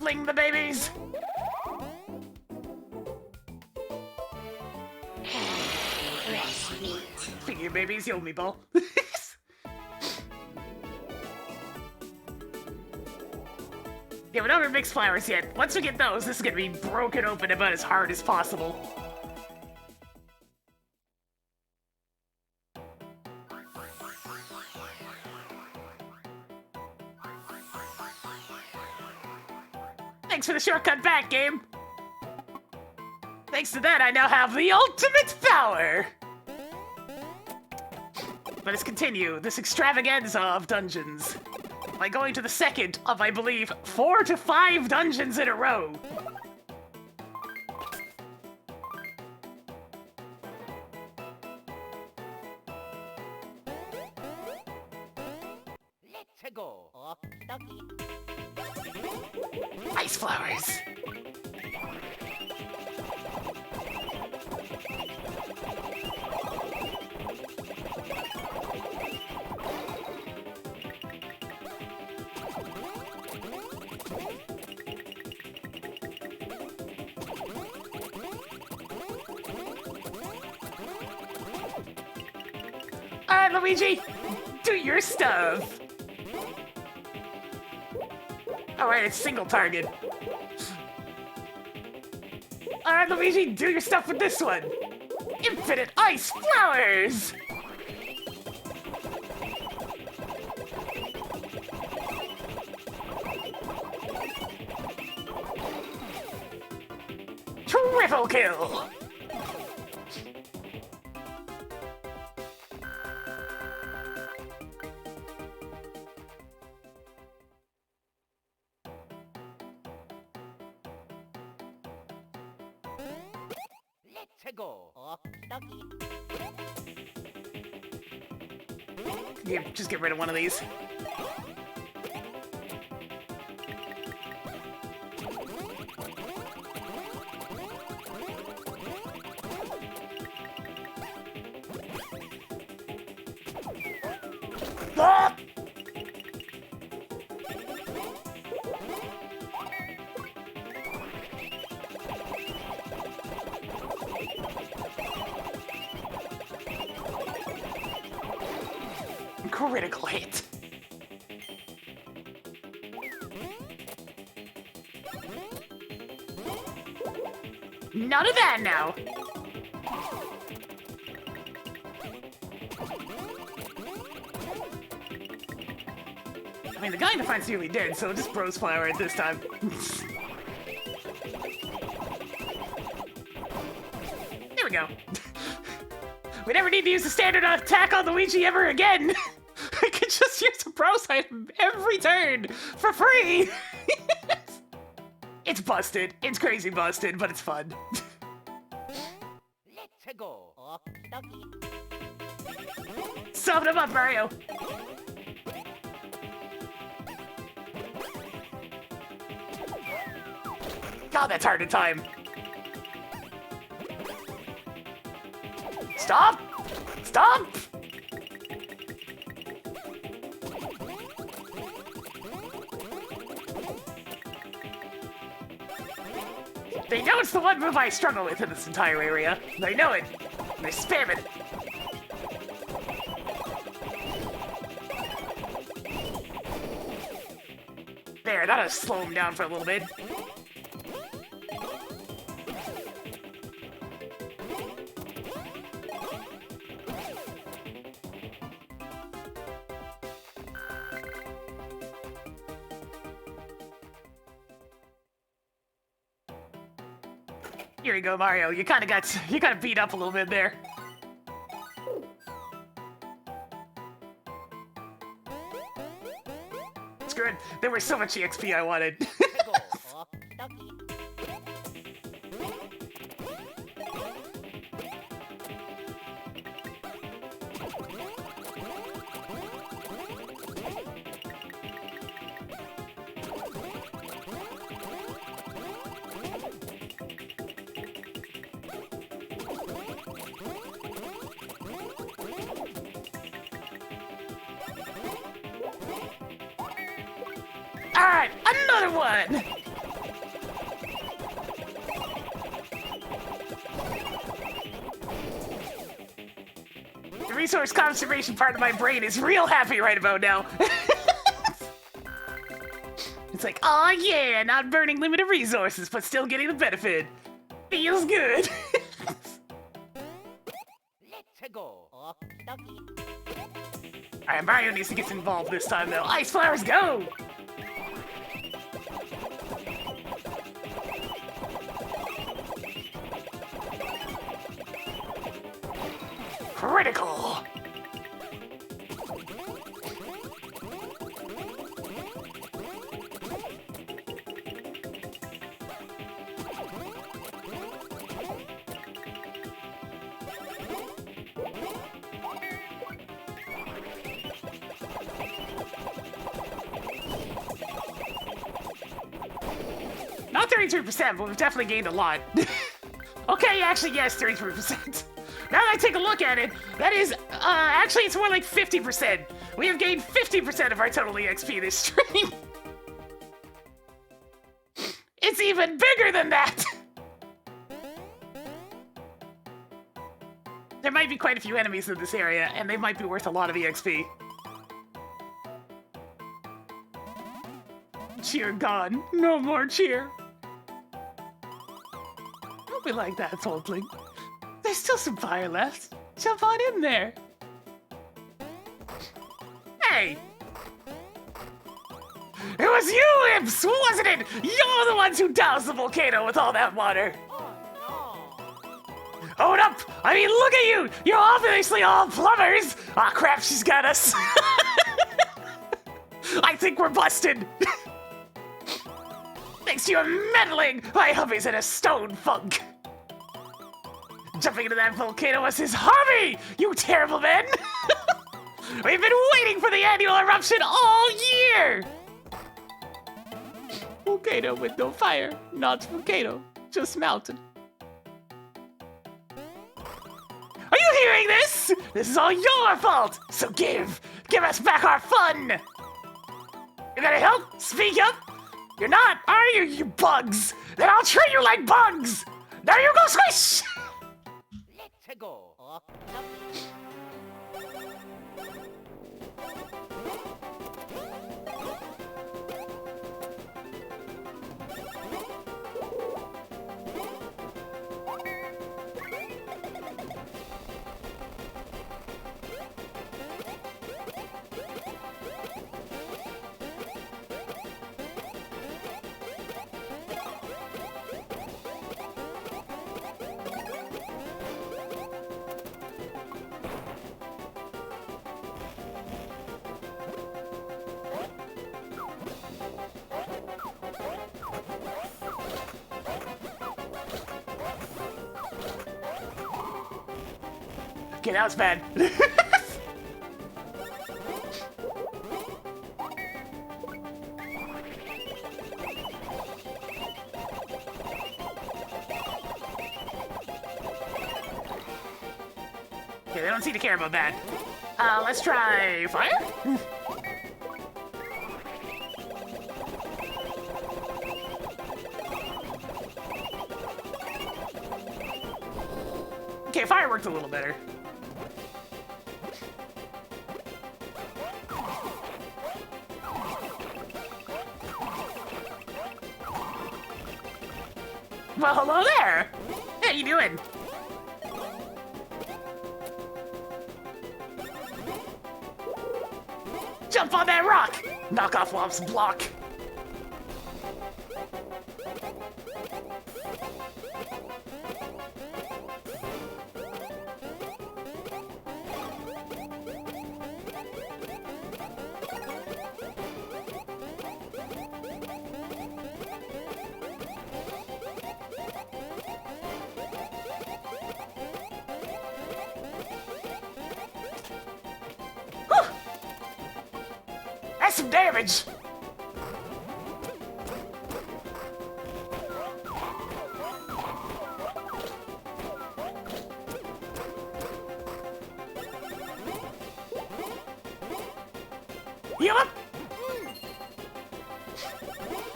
Fling the babies. Speaking of babies, yo, meatball. Yeah, we don't have mixed flowers yet. Once we get those, this is gonna be broken open about as hard as possible. Thanks for the shortcut back, game. Thanks to that, I now have the ultimate power. Let us continue this extravaganza of dungeons by going to the second of, I believe, 4 to 5 dungeons in a row. Let's go. Ice flowers. Alright, Luigi, do your stuff. Alright, it's single target. Alright, Luigi, do your stuff with this one. Infinite ice flowers! Triple kill! Let's go. Yeah, just get rid of one of these. Ah! Critical hit. None of that now. I mean, the guy in the front's nearly dead, so just Bros Flower at this time. There we go. We never need to use the standard attack on Luigi ever again. I could just use a Bros item every turn for free. It's busted. It's crazy busted, but it's fun. Let's go. Soften him up, Mario. God, that's hard to time. Stop! Stop! They know it's the one move I struggle with in this entire area. They know it. They spam it. There, that'll slow him down for a little bit. Here you go, Mario. You kind of beat up a little bit there. It's good. There was so much EXP I wanted. Alright, another one! The resource conservation part of my brain is real happy right about now. It's like, oh yeah, not burning limited resources, but still getting the benefit. Feels good. Let's go. Alright, Mario needs to get involved this time though. Ice flowers, go! Critical! Not 33%, but we've definitely gained a lot. Okay, actually, yes, 33%. Now that I take a look at it, that is, actually, it's more like 50%. We have gained 50% of our total EXP this stream. It's even bigger than that! There might be quite a few enemies in this area, and they might be worth a lot of EXP. Cheer gone. No more cheer. Don't be like that, Toadling. There's still some fire left. Jump on in there. Hey! It was you, Imps, wasn't it? You're the ones who doused the volcano with all that water. Hold up! I mean, look at you! You're obviously all plumbers! Aw, crap, she's got us. I think we're busted. Thanks to your meddling, my hubby's in a stone funk. Jumping into that volcano was his hobby, you terrible men! We've been waiting for the annual eruption all year! Volcano with no fire, not volcano, just mountain. Are you hearing this? This is all your fault, so give us back our fun! You gotta help? Speak up? You're not, are you, you bugs? Then I'll treat you like bugs! There you go, squish! Let's go. Okay, that was bad. Okay, they don't seem to care about that. Let's try fire? Okay, fire worked a little better. Well, hello there! How you doing? Jump on that rock! Knock off Womp's block! That's some damage! Heal up!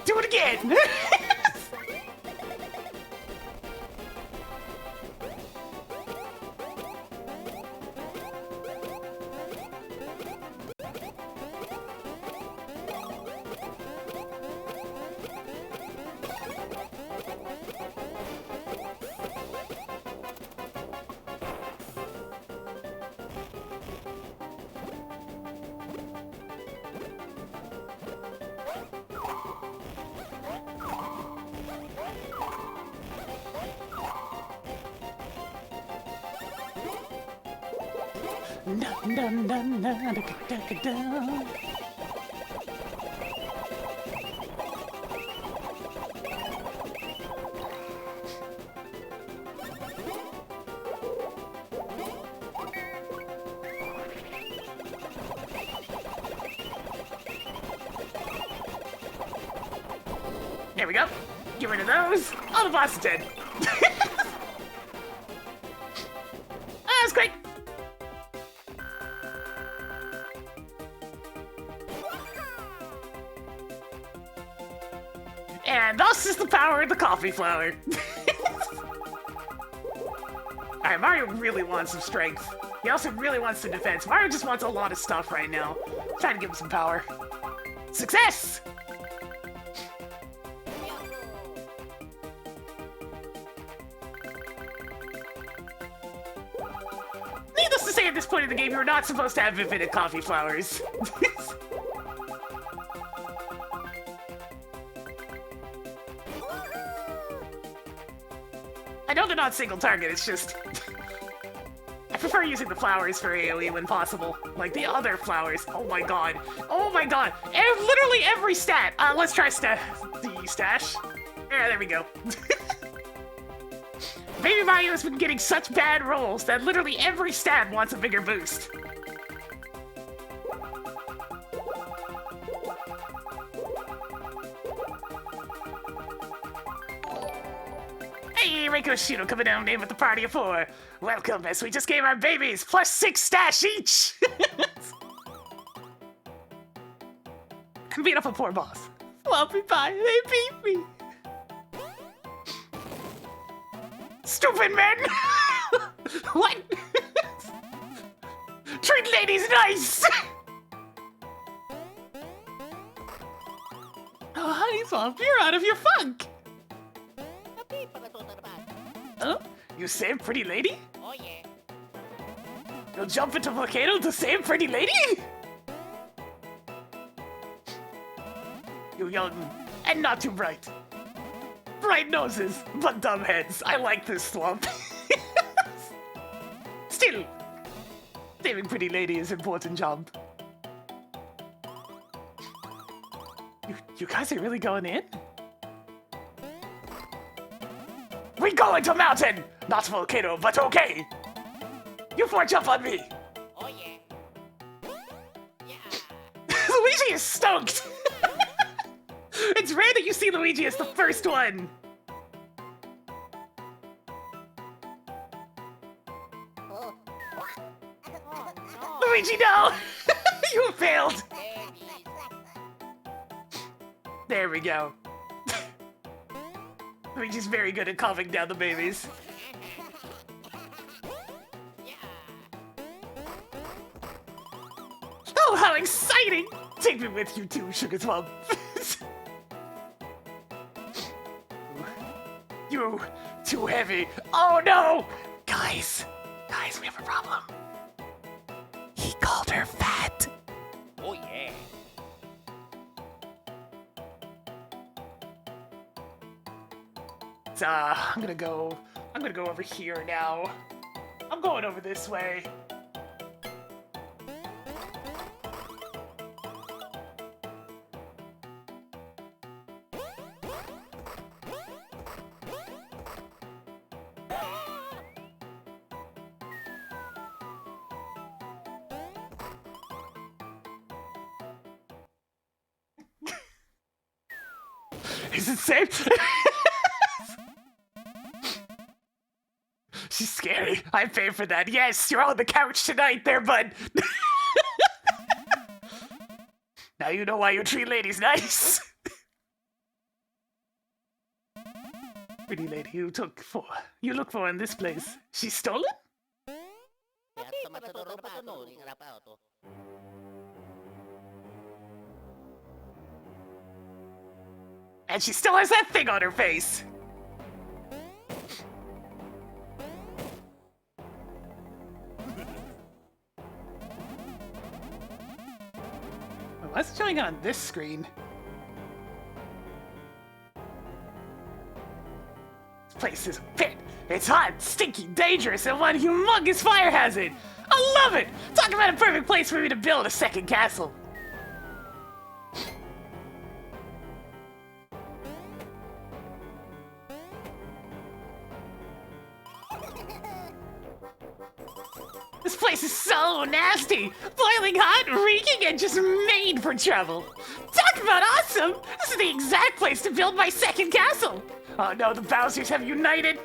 Do it again! Dun, dun, dun, dun, dun, dun, dun. There we go. Get rid of those. All the boss is dead. That's great. And thus is the power of the coffee flower. Alright, Mario really wants some strength. He also really wants some defense. Mario just wants a lot of stuff right now. I'm trying to give him some power. Success! Needless to say, at this point in the game, you're not supposed to have infinite coffee flowers. I know they're not single target, it's just... I prefer using the flowers for AoE when possible. Like the other flowers. Oh my god. Oh my god. And literally every stat. Let's try the stash. Yeah, there we go. Baby Mario has been getting such bad rolls that literally every stat wants a bigger boost. Hey, Reiko Shino coming down name with the party of 4. Welcome, as we just gave our babies +6 stash each. And beat up a poor boss. Floppy pie, they beat me. Stupid men! What? Treat ladies nice! Oh, honey, Swamp, you're out of your funk! Huh? You saved pretty lady? Oh yeah. You'll jump into volcano to save pretty lady? You young and not too bright. Bright noses, but dumb heads. I like this slump. Still, saving pretty lady is important job. You guys are really going in? We go into mountain! Not volcano, but okay! You 4 jump on me! Oh yeah. Yeah. Luigi is stoked! It's rare that you see Luigi as the first one! Oh. Oh no. Luigi, no! You failed! Babies. There we go. Luigi's very good at calming down the babies. Yeah. Oh, how exciting! Take me with you too, Sugar Swamp. You too heavy. Oh no! Guys, we have a problem. He called her fat. Oh yeah. I'm gonna go over here now. I'm going over this way. Is it safe? She's scary. I paid for that. Yes, you're on the couch tonight there, bud. Now you know why you treat ladies nice. Pretty lady you look for in this place. She's stolen? And she still has that thing on her face. What's showing on this screen? This place is a pit. It's hot, stinky, dangerous, and one humongous fire hazard. I love it! Talk about a perfect place for me to build a second castle. This place is so nasty! Boiling hot, reeking, and just made for trouble. Talk about awesome! This is the exact place to build my second castle! Oh no, the Bowsers have united!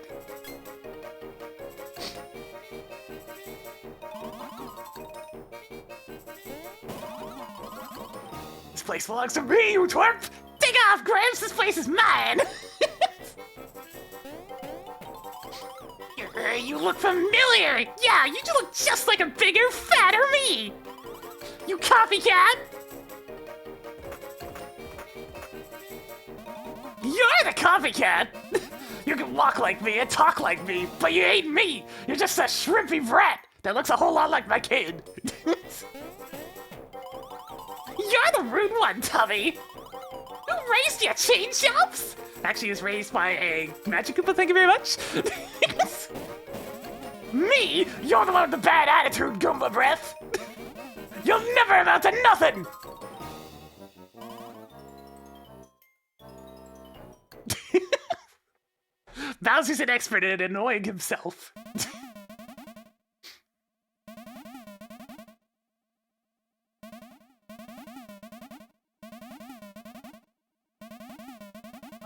This place belongs to me, you twerp! Take off, Gramps! This place is mine! You look familiar! Yeah, you look just like a bigger, fatter me! You copycat! You're the copycat! You can walk like me and talk like me, but you ain't me! You're just a shrimpy brat that looks a whole lot like my kid! You're the rude one, Tubby! Who raised you, Chain Chops? Actually, he was raised by a Magic Koopa, thank you very much! Me? You're the one with the bad attitude, Goomba Breath! You'll never amount to nothing! Bowser's an expert at annoying himself.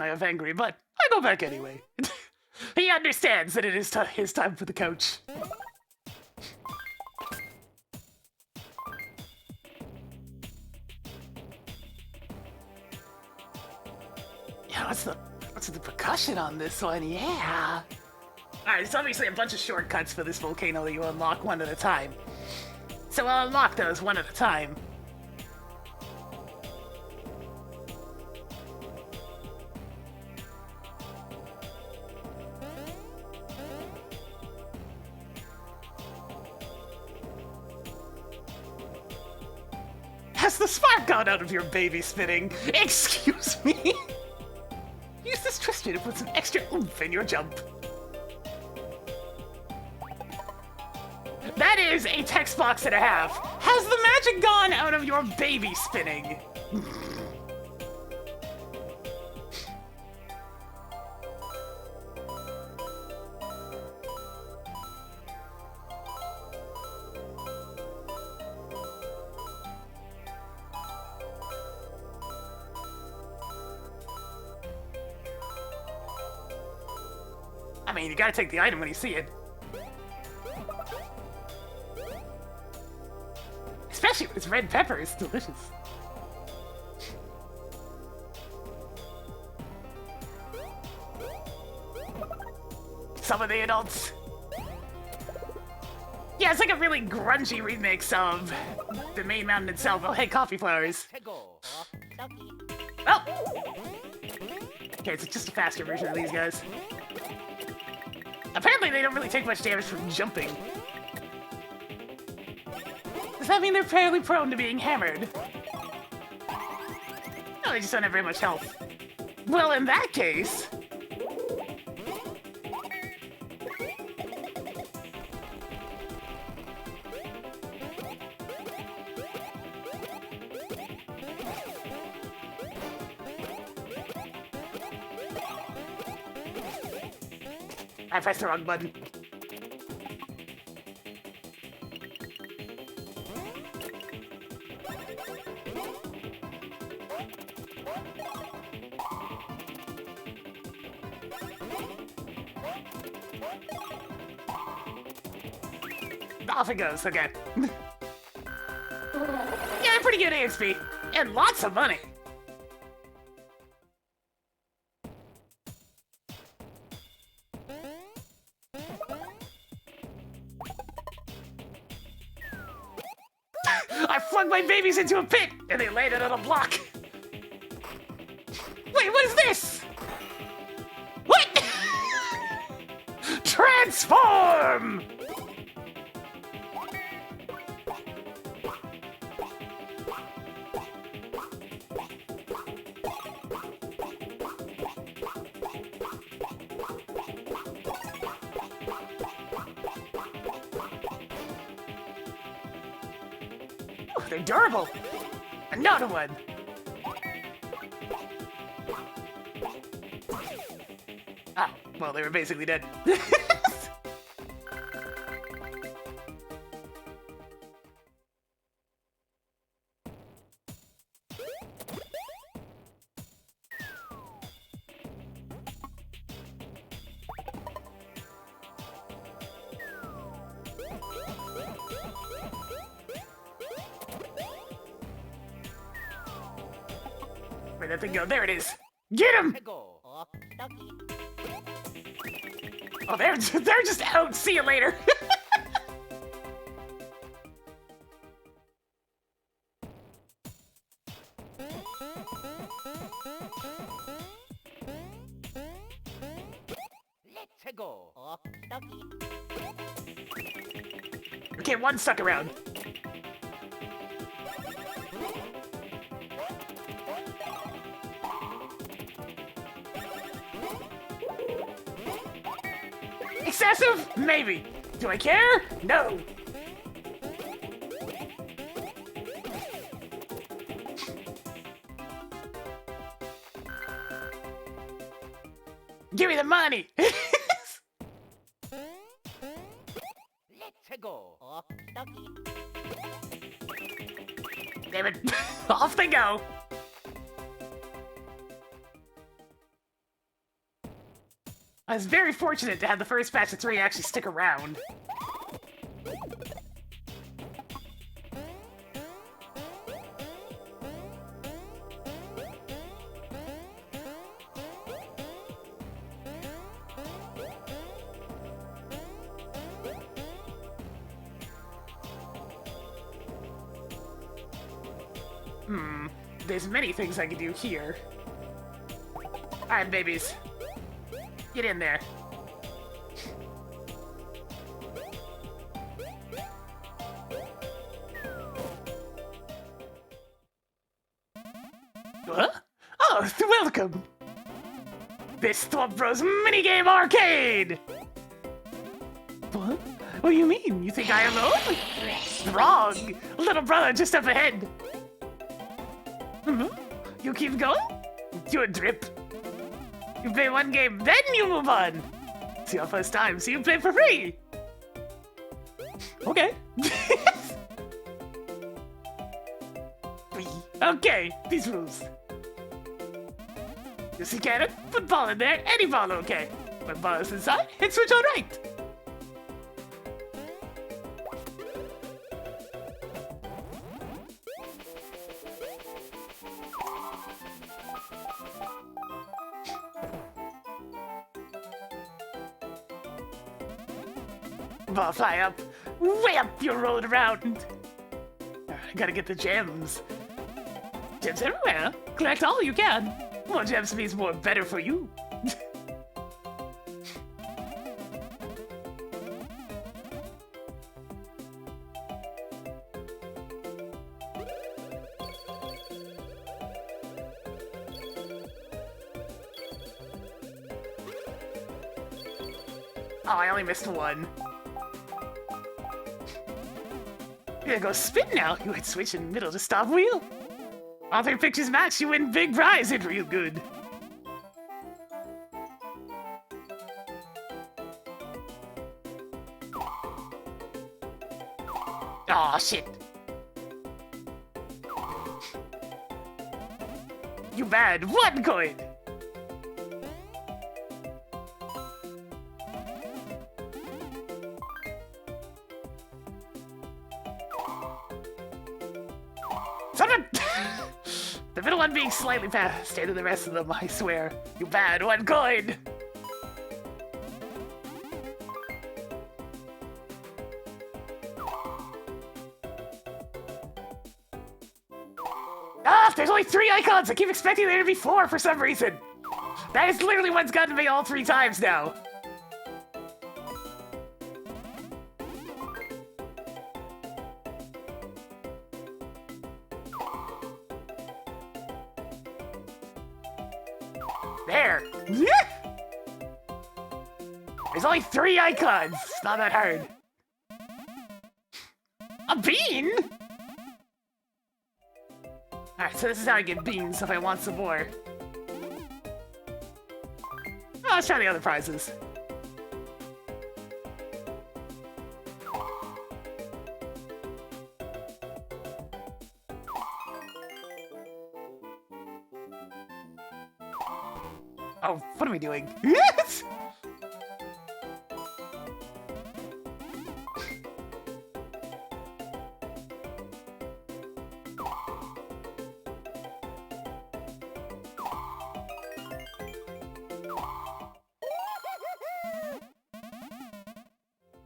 I have angry, but I go back anyway. He understands that it is his time for the coach. Yeah, what's the percussion on this one? Yeah. Alright, it's obviously a bunch of shortcuts for this volcano that you unlock one at a time. So I'll unlock those one at a time. Has the spark gone out of your baby spinning? Excuse me? Use this twister to put some extra oomph in your jump. That is a text box and a half. Has the magic gone out of your baby spinning? I mean, you gotta take the item when you see it. Especially when it's red pepper, it's delicious. Some of the adults. Yeah, it's like a really grungy remix of the main mountain itself. Oh, hey, coffee flowers. Oh! Okay, it's just a faster version of these guys. Apparently they don't really take much damage from jumping. Does that mean they're fairly prone to being hammered? No, they just don't have very much health. Well, in that case... I pressed the wrong button. Off it goes, okay. Yeah, pretty good AXP. And lots of money. I flung my babies into a pit, and they landed on a block. Wait, what is this? What? Transform! Ooh, they're durable. Another one. Ah, well, they were basically dead. Where'd that thing go? There it is. Get him! Oh, they're just out. See you later. Let's go. Okay, one stuck around. Excessive? Maybe. Do I care? No. Give me the money. Let's go. Damn it. Off they go. I was very fortunate to have the first batch of 3 actually stick around. There's many things I can do here. Alright, babies. Get in there. Huh? Oh, welcome! This Thwomp Bros minigame arcade! What? What do you mean? You think I am alone? Wrong! Little brother just up ahead. You keep going? Do a drip. You play one game, then you move on. It's your first time, so you play for free. Okay. Okay, these rules. You see cannon? Put ball in there, any ball okay. When ball is inside, hit switch on right. Ball fly up, way up you rolled around. I gotta get the gems. Gems everywhere. Collect all you can. More gems means more better for you. Oh, I only missed one. You're gonna go spin now. You hit switch in the middle to stop wheel. All 3 pictures match, you win big prize. It's real good. Aw, shit. You bad. 1 coin. The middle one being slightly faster than the rest of them, I swear. You bad. 1 coin. Ah, there's only 3 icons. I keep expecting there to be 4 for some reason. That is literally what's gotten me all 3 times now. There! There's only 3 icons! It's not that hard. A bean? Alright, so this is how I get beans if I want some more. Oh, let's try the other prizes. Oh, what are we doing? Yes!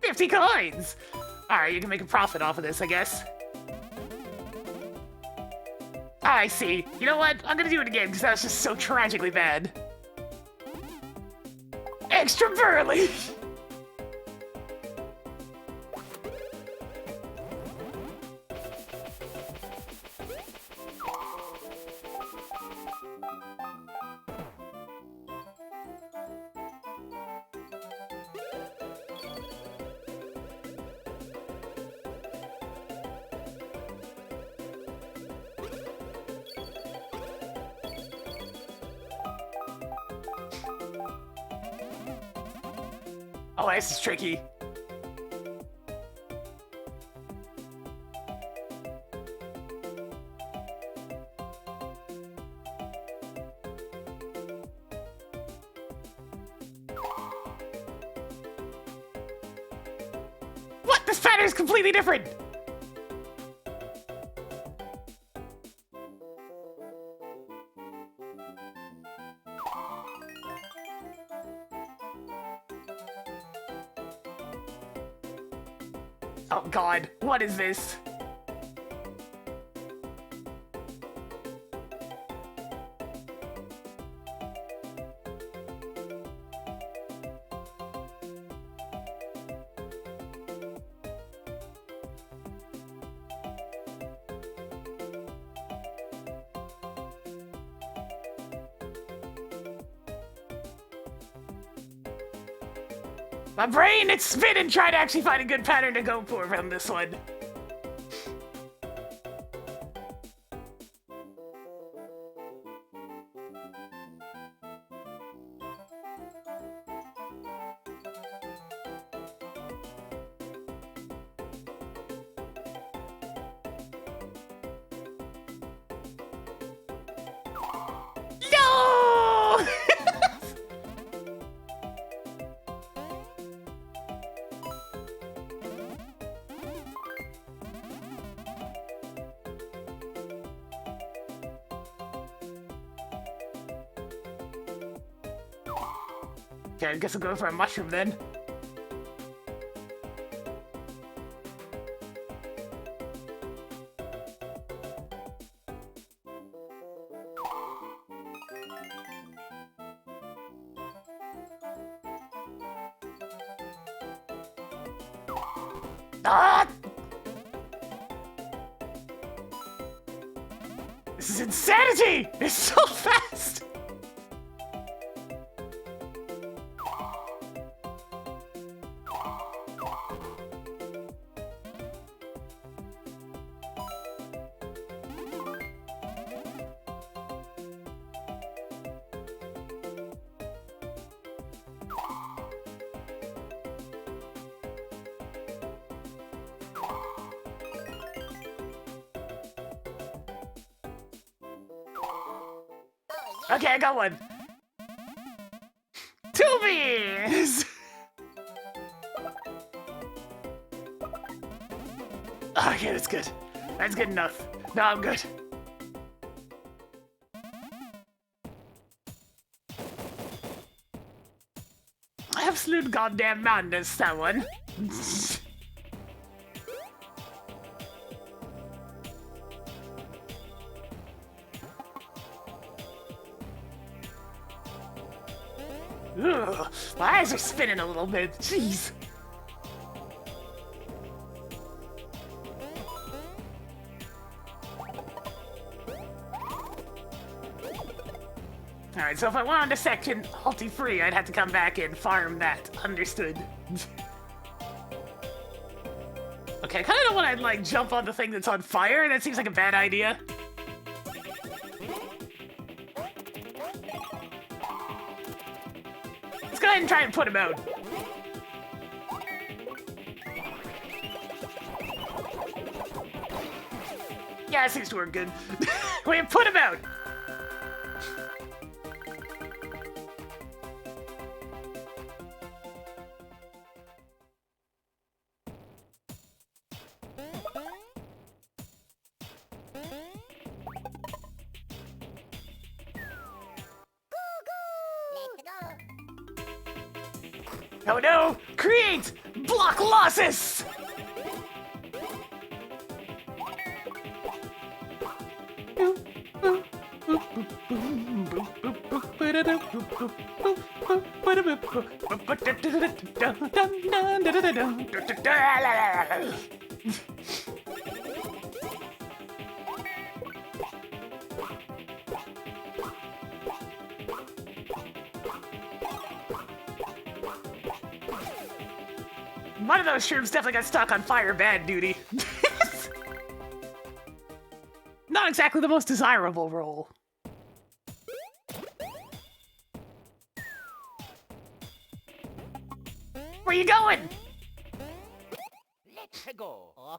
$50 coins! Alright, you can make a profit off of this, I guess. I see. You know what? I'm gonna do it again, because that was just so tragically bad. Extra burly! Oh, this is tricky. What? This pattern is completely different! Oh god, what is this? My brain, it's spinning trying to actually find a good pattern to go for from this one. No! Okay, I guess I'll go for a mushroom then. Ah! This is insanity! It's so fast! Okay, I got one. 2 beans! Okay, that's good. That's good enough. No, I'm good. Absolute goddamn madness, that one. Ugh, my eyes are spinning a little bit. Jeez. Alright, so if I wanted a section halty-free, I'd have to come back and farm that. Understood. Okay, I kinda don't wanna, like, jump on the thing that's on fire. That seems like a bad idea. ahead and try and put him out. Yeah, it seems to work good. We have put him out. Oh no! Create block losses! One of those shrooms definitely got stuck on fire bad duty. Not exactly the most desirable role. Where you going? Let's go.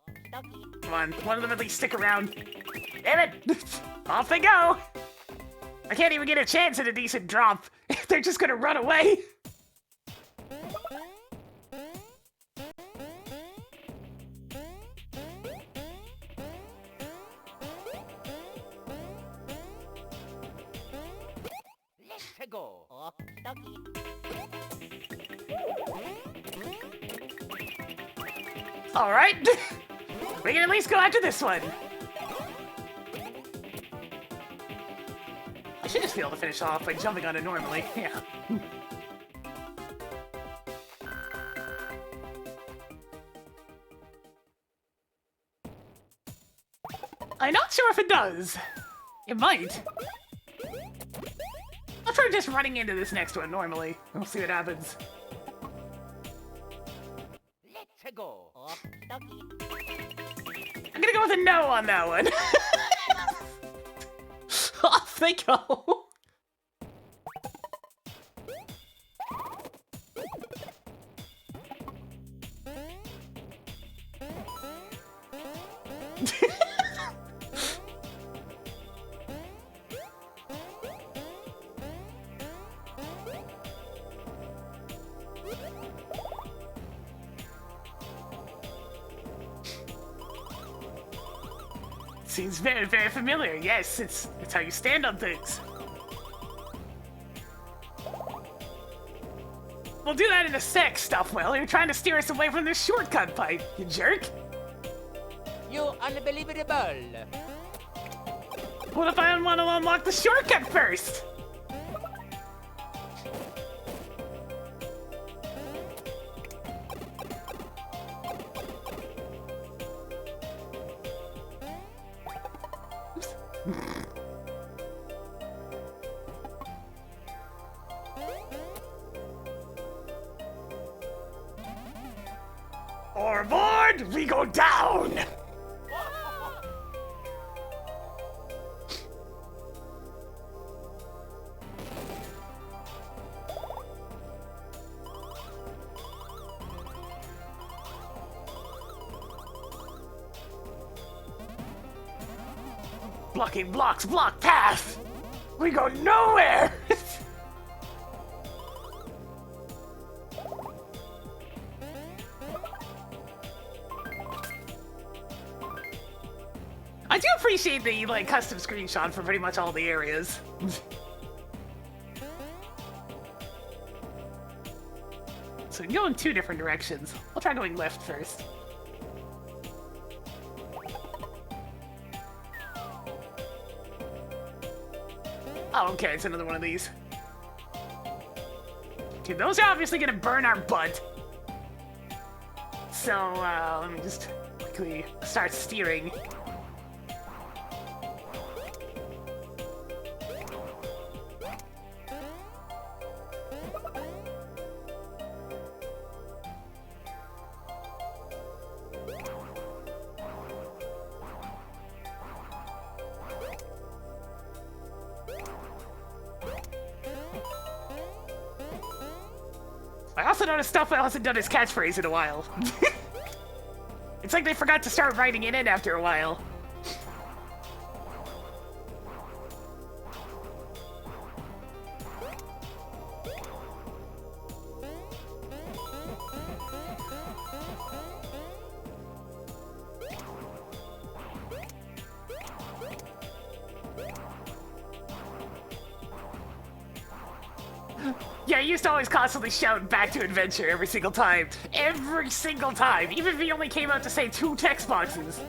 Come on, one of them at least stick around. Damn it! Off they go! I can't even get a chance at a decent drop. They're just gonna run away. Let's go. Alright. We can at least go after this one. I should just be able to finish off by jumping on it normally. Yeah. I'm not sure if it does. It might. I'll try just running into this next one normally. We'll see what happens. Let's go. I'm gonna go with a no on that one. Off they go. Seems very, very familiar. Yes, it's how you stand on things. We'll do that in a sec, Stuffwell. You're trying to steer us away from this shortcut pipe, you jerk. You unbelievable. What if I want to unlock the shortcut first? Overboard, we go down! Blocking blocks, block path! We go nowhere! I do appreciate the custom screenshot for pretty much all the areas. So we can go in two different directions. I'll try going left first. Oh, okay, it's another one of these. Okay, those are obviously gonna burn our butt. So, let me just quickly start steering. also noticed Stuffwell hasn't done his catchphrase in a while. It's like they forgot to start writing it in after a while. Yeah, he used to always constantly shout back to adventure every single time. Every single time. Even if he only came out to say 2 text boxes.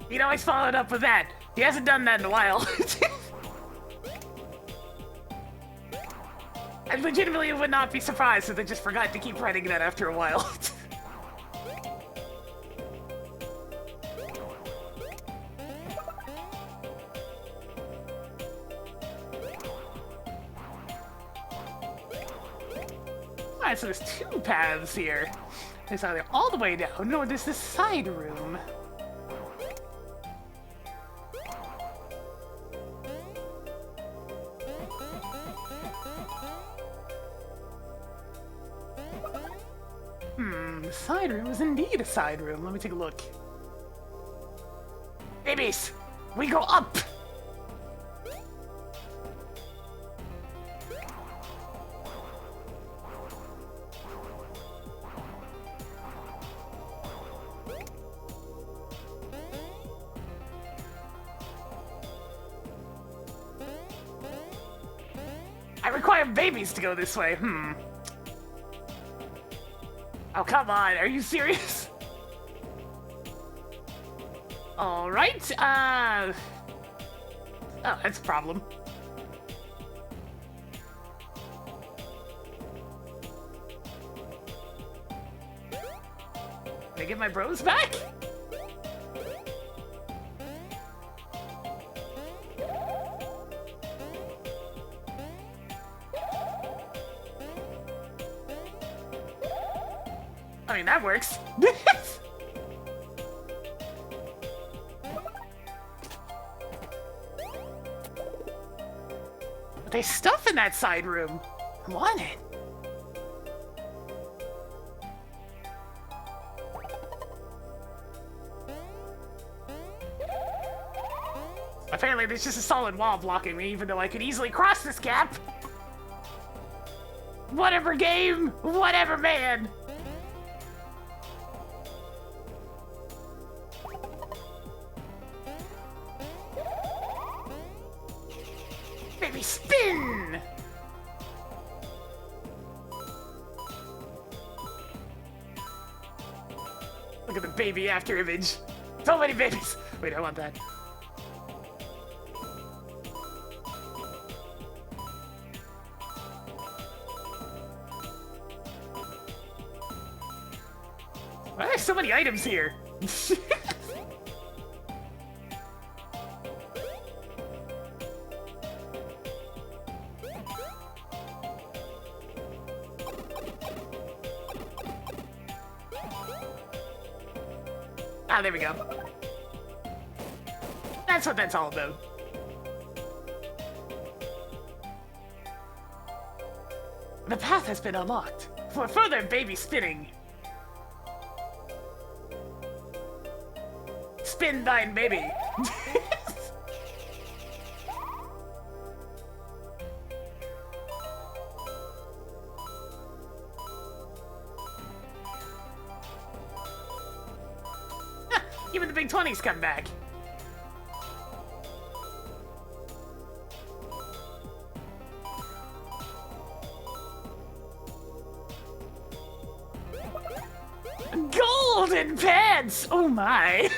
He'd always follow it up with that. He hasn't done that in a while. I legitimately would not be surprised if they just forgot to keep writing that after a while. Alright, so there's 2 paths here. There's either all the way down, or there's this side room. The side room is indeed a side room. Let me take a look. Babies! We go up! I require babies to go this way. Oh, come on. Are you serious? Alright, oh, that's a problem. Can I get my bros back? I mean, that works. But there's stuff in that side room. I want it. Apparently, there's just a solid wall blocking me, even though I could easily cross this gap. Whatever game, whatever man. Baby, spin! Look at the baby after image. So many babies. Wait, I want that. Why are there so many items here? Ah, there we go. That's what that's all about. The path has been unlocked for further baby spinning. Spin thine baby. Even the big 20s come back. Golden pants! Oh my!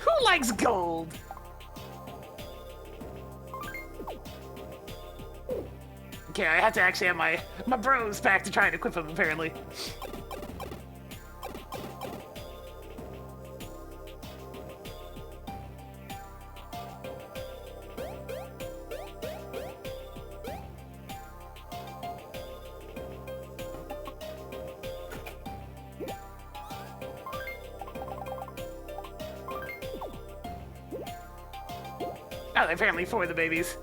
Who likes gold? Okay, I have to actually have my bros back to try and equip them, apparently. Oh, apparently for the babies.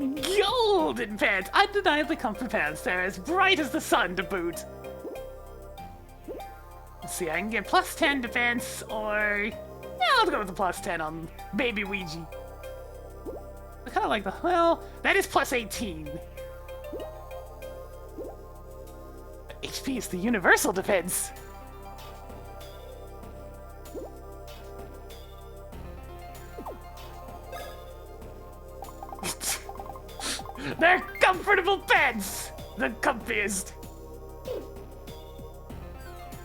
golden pants. Undeniably comfy pants. They're as bright as the sun to boot. Let's see, I can get plus 10 defense, or... Yeah, I'll go with the plus 10 on Baby Luigi. I kind of like the... Well, that is plus 18. HP is the universal defense. They're comfortable pants! The comfiest.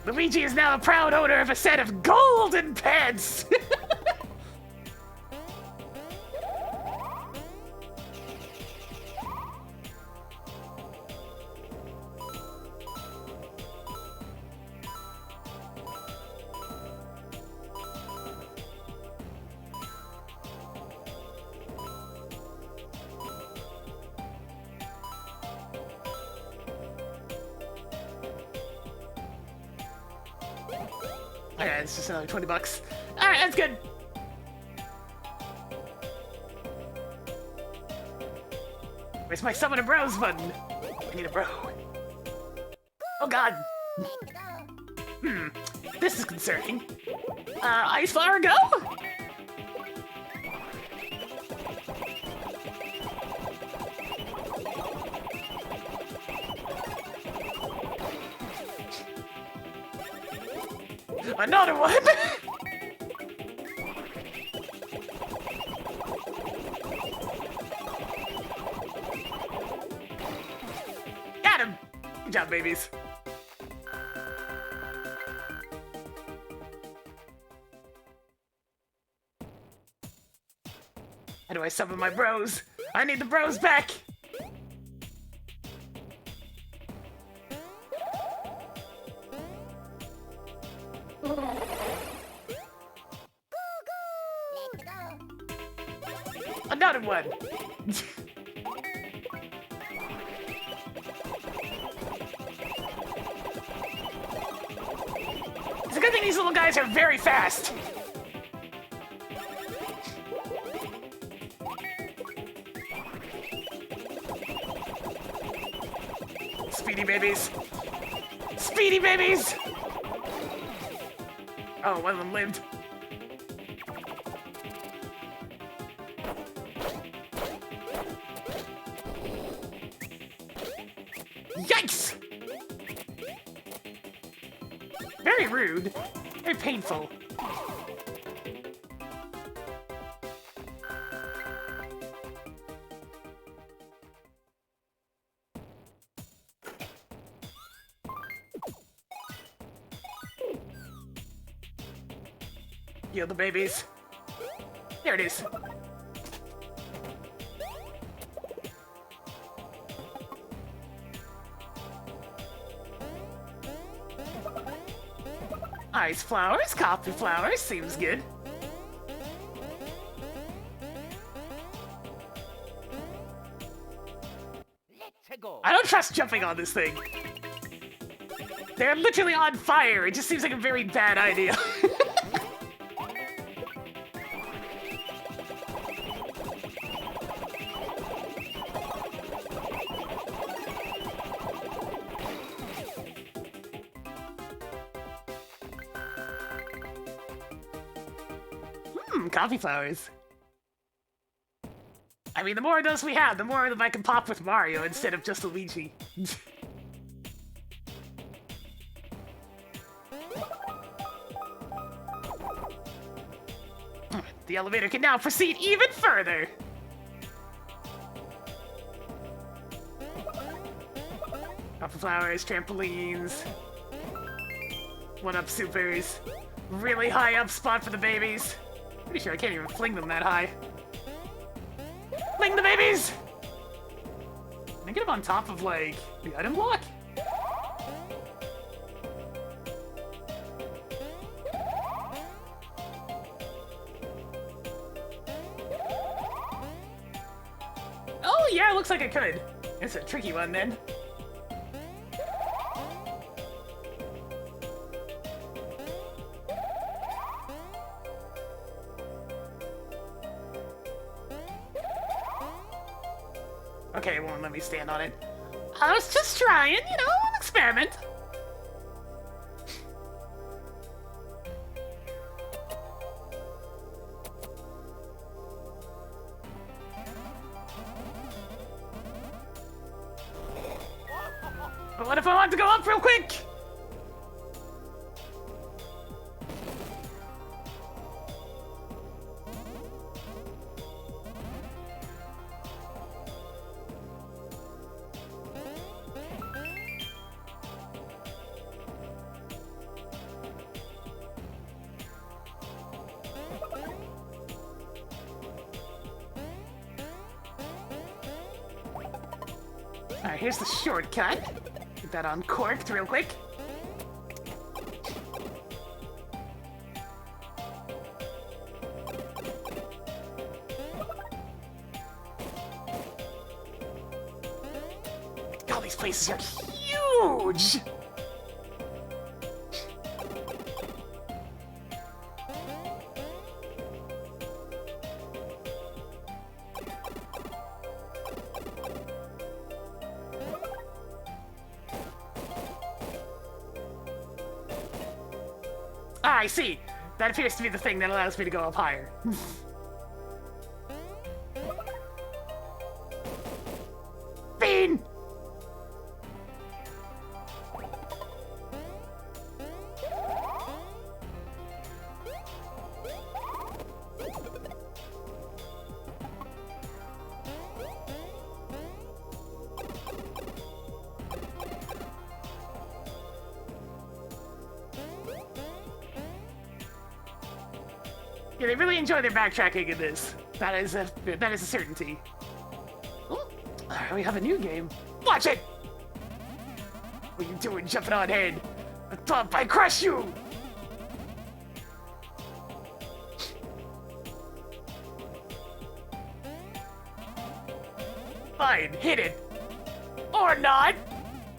Luigi is now the proud owner of a set of golden pants! Alright, it's just another 20 bucks. Alright, that's good. Where's my summon a bros button? I need a bro. Oh god. This is concerning. Ice Flower, go? Another one! Got him! Good job, babies. How do I summon my bros? I need the bros back! Another one! It's a good thing these little guys are very fast! Speedy babies! Speedy babies! Oh, one of them lived. Yikes! Very rude. Very painful. Heal the babies. There it is. Ice flowers, coffee flowers, seems good. Let's go. I don't trust jumping on this thing. They're literally on fire. It just seems like a very bad idea. Coffee flowers. I mean, the more of those we have, the more of them I can pop with Mario instead of just Luigi. The elevator can now proceed even further. Coffee flowers, trampolines, one-up supers, really high up spot for the babies. Pretty sure I can't even fling them that high. Fling the babies! Can I get them on top of, like, the item block? Oh, yeah, looks like I could. It's a tricky one, then. Okay, it won't let me stand on it. I was just trying, you know, an experiment. But what if I want to go up real quick? Alright, here's the shortcut. Get that uncorked real quick. God, these places are huge! Ah, I see. That appears to be the thing that allows me to go up higher. Bean! Yeah, they really enjoy their backtracking in this. That is a certainty. Oh, we have a new game. Watch it! What are you doing jumping on head? I thought I crush you! Fine, hit it. Or not!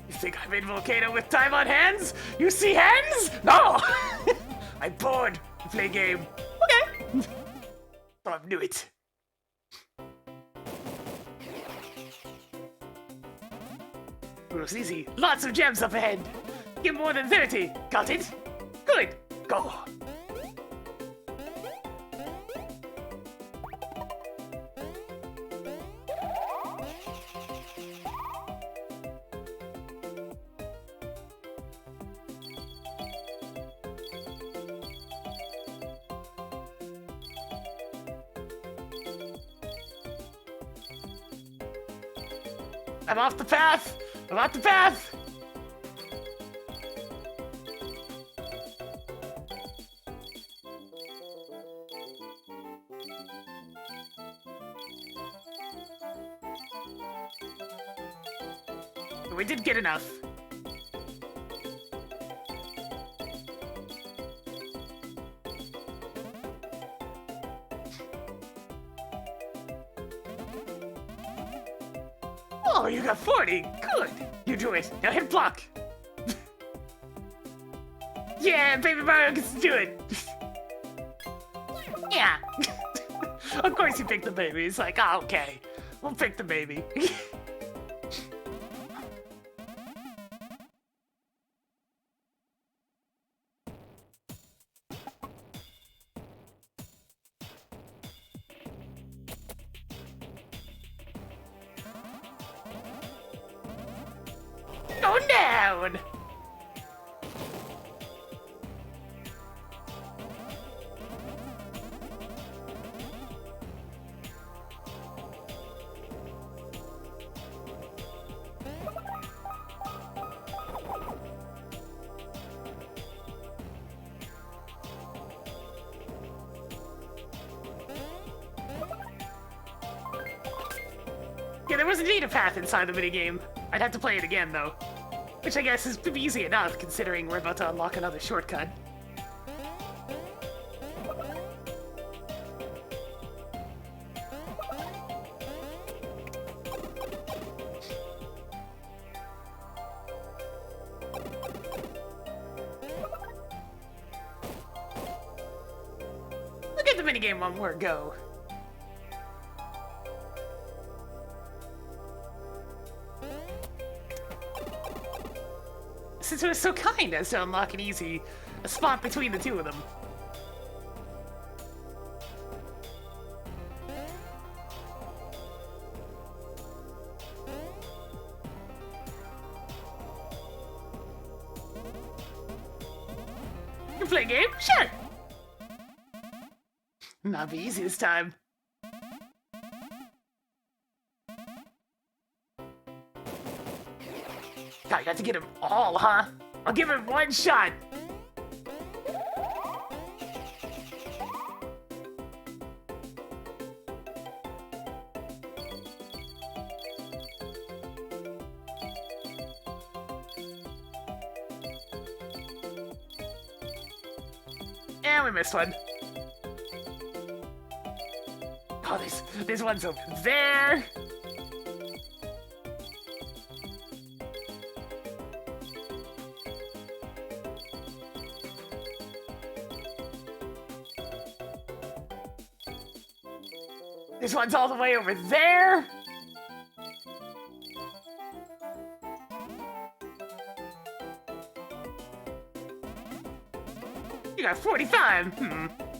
You think I'm in Volcano with time on hands? You see hands? No! I'm bored to play game. Okay. I knew it. It was easy. Lots of gems up ahead. Get more than 30. Got it? Good. Go. I'm off the path! I'm off the path! We did get enough. Oh, you got 40. Good. You do it. Now hit block. Yeah, Baby Mario gets to do it. Yeah. Of course you picked the baby. It's like, oh, okay. We'll pick the baby. Go down! Yeah, there was indeed a path inside the minigame. I'd have to play it again, though. Which I guess is easy enough, considering we're about to unlock another shortcut. Look at the minigame one more go. since it was so kind as to unlock a spot between the two of them. You play a game? Sure! Not be easy this time. God, you got to get them all, huh? I'll give it one shot. And we missed one. Oh, there's one's over there. This one's all the way over there. You got 45.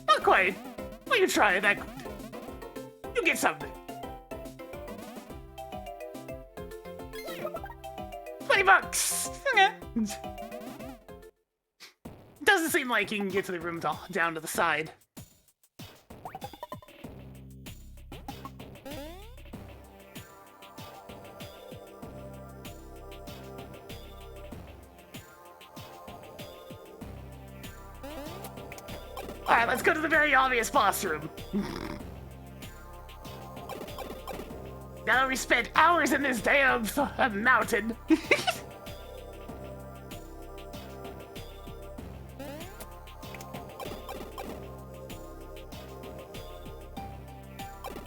Not quite. Well, you try that. You get something. 20 bucks. Okay. Doesn't seem like you can get to the room down to the side. Alright, let's go to the very obvious boss room. Now that we spent hours in this damn mountain. You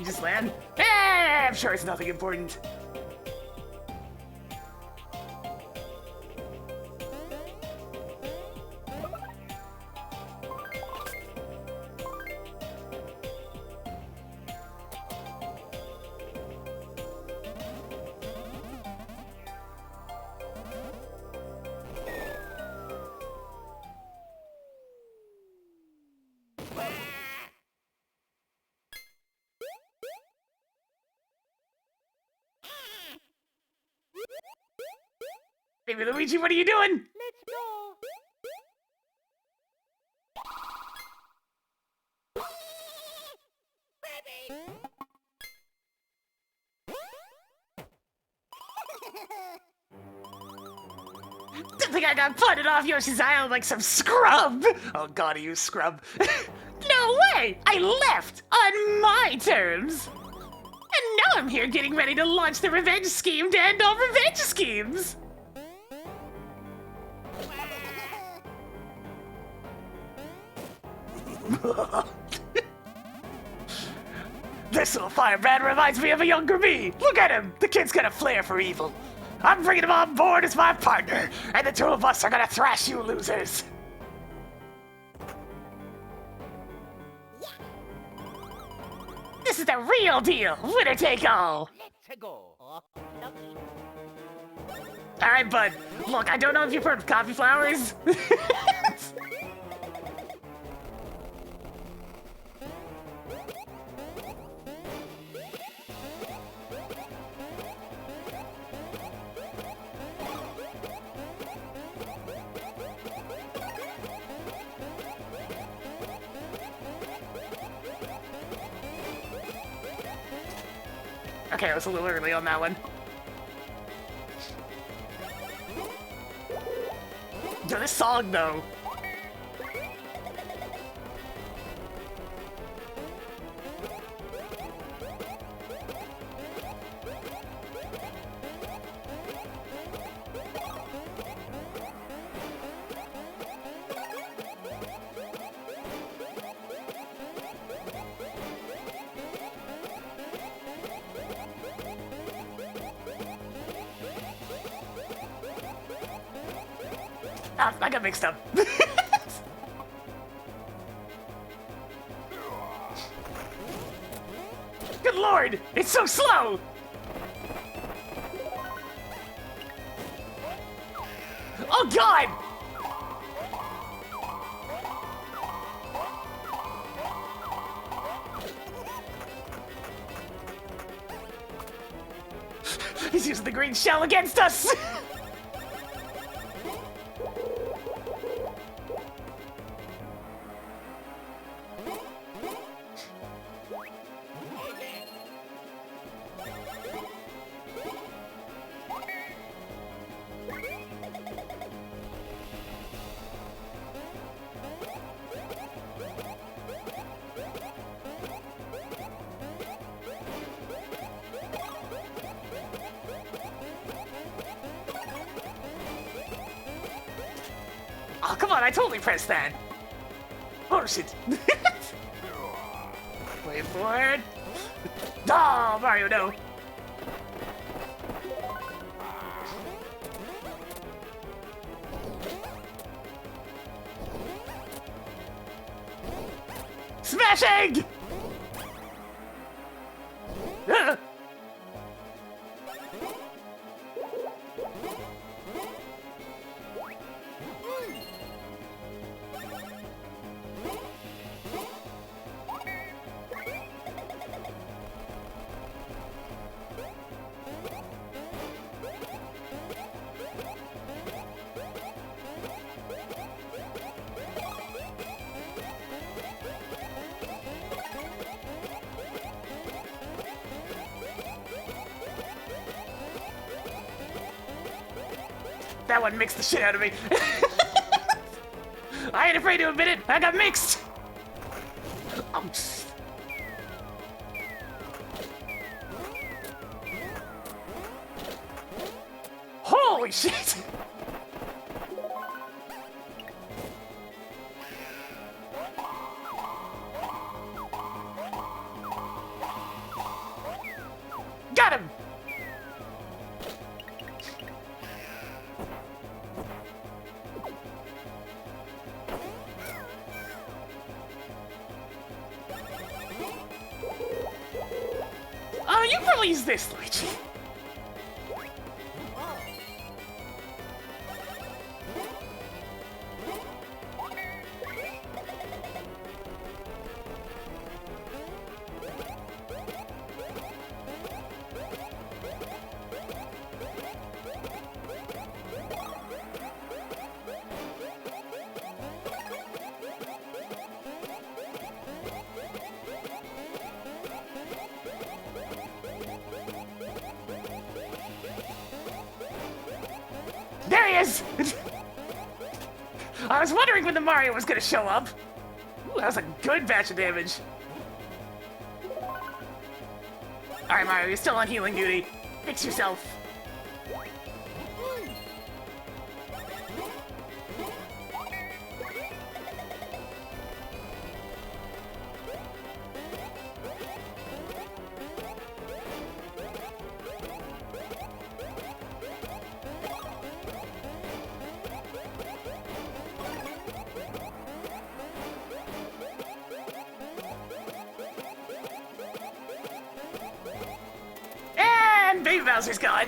just land? Eh, I'm sure it's nothing important. Baby Luigi, what are you doing? Let's go. Didn't think I got punted off Yoshi's Island like some scrub. Oh god, you scrub. No way! I left on my terms. And now I'm here getting ready to launch the revenge scheme to end all revenge schemes. This little firebrand reminds me of a younger me. Look at him. The kid's got a flair for evil. I'm bringing him on board as my partner, and the two of us are gonna thrash you losers. This is the real deal. Winner take all. Let's go. Alright, bud. Look, I don't know if you've heard of coffee flowers. Okay, I was a little early on that one. Yo, this song, though. Ah, I got mixed up. Good lord, it's so slow! Oh god! He's using the green shell against us! Oh, come on, I totally pressed that. Oh, shit. Wait for it. Oh, Mario, no. Smashing! That one mixed the shit out of me. I ain't afraid to admit it. I got mixed. Oh. Holy shit. Got him. Oh, you probably use this, Luigi. There he is! I was wondering when the Mario was gonna show up. Ooh, that was a good batch of damage. Alright, Mario, you're still on healing duty. Fix yourself. And Baby Bowser's gone.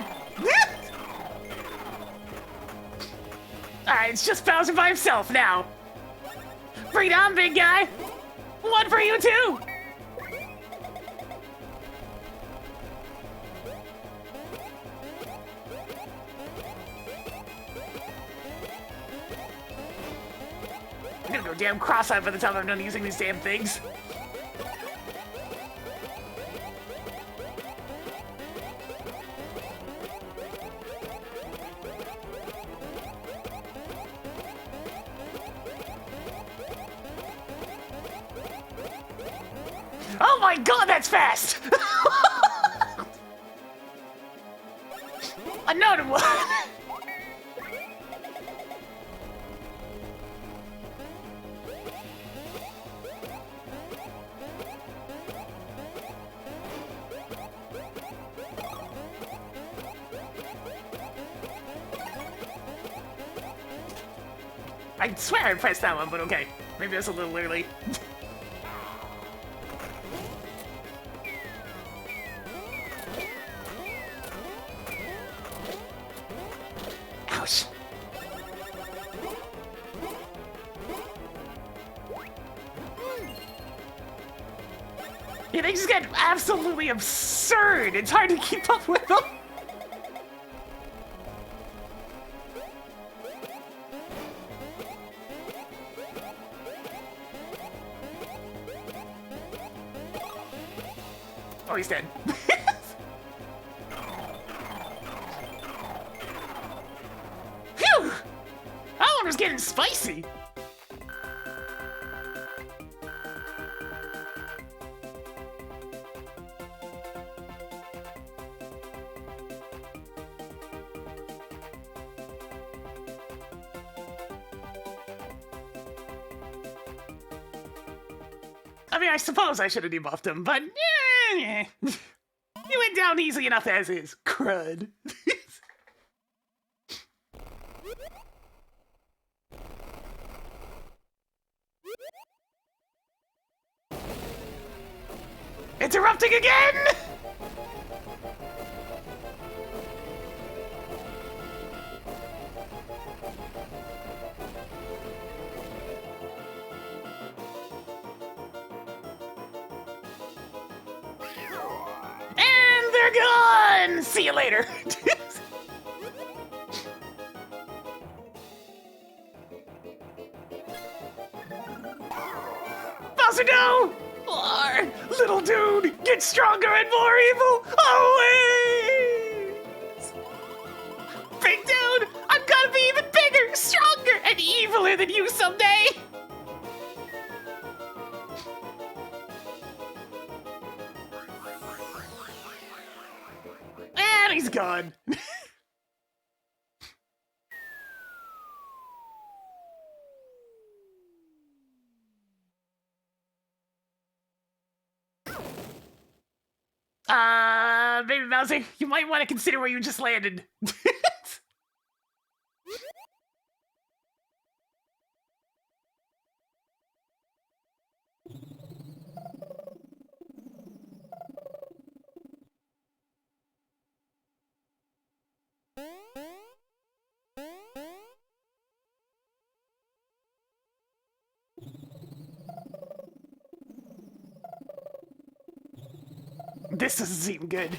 Alright, it's just Bowser by himself now. Bring it on, big guy. One for you, too. I'm gonna go damn cross-eyed by the time I'm done using these damn things. Oh my god, that's fast! Another one! I swear I pressed that one, but okay. Maybe that's a little early. Ouch. Yeah, they just get absolutely absurd. It's hard to keep up with them. Oh, he's dead. Phew! That one was getting spicy. I mean, I suppose I should have debuffed him, but he went down easy enough as is. Crud. Interrupting again! And they're gone! See you later. Bowser, no! Little dude, get stronger and more evil! Always! Big dude, I'm gonna be even bigger, stronger, and eviler than you someday! And he's gone. Baby Bowser, you might want to consider where you just landed. This doesn't seem good.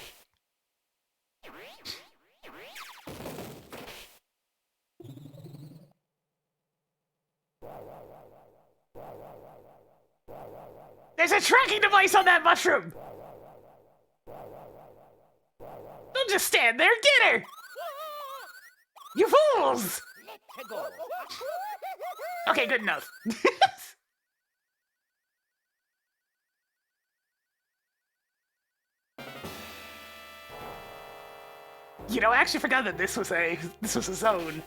There's a tracking device on that mushroom! Don't just stand there, get her! You fools! Okay, good enough. You know, I actually forgot that this was a zone.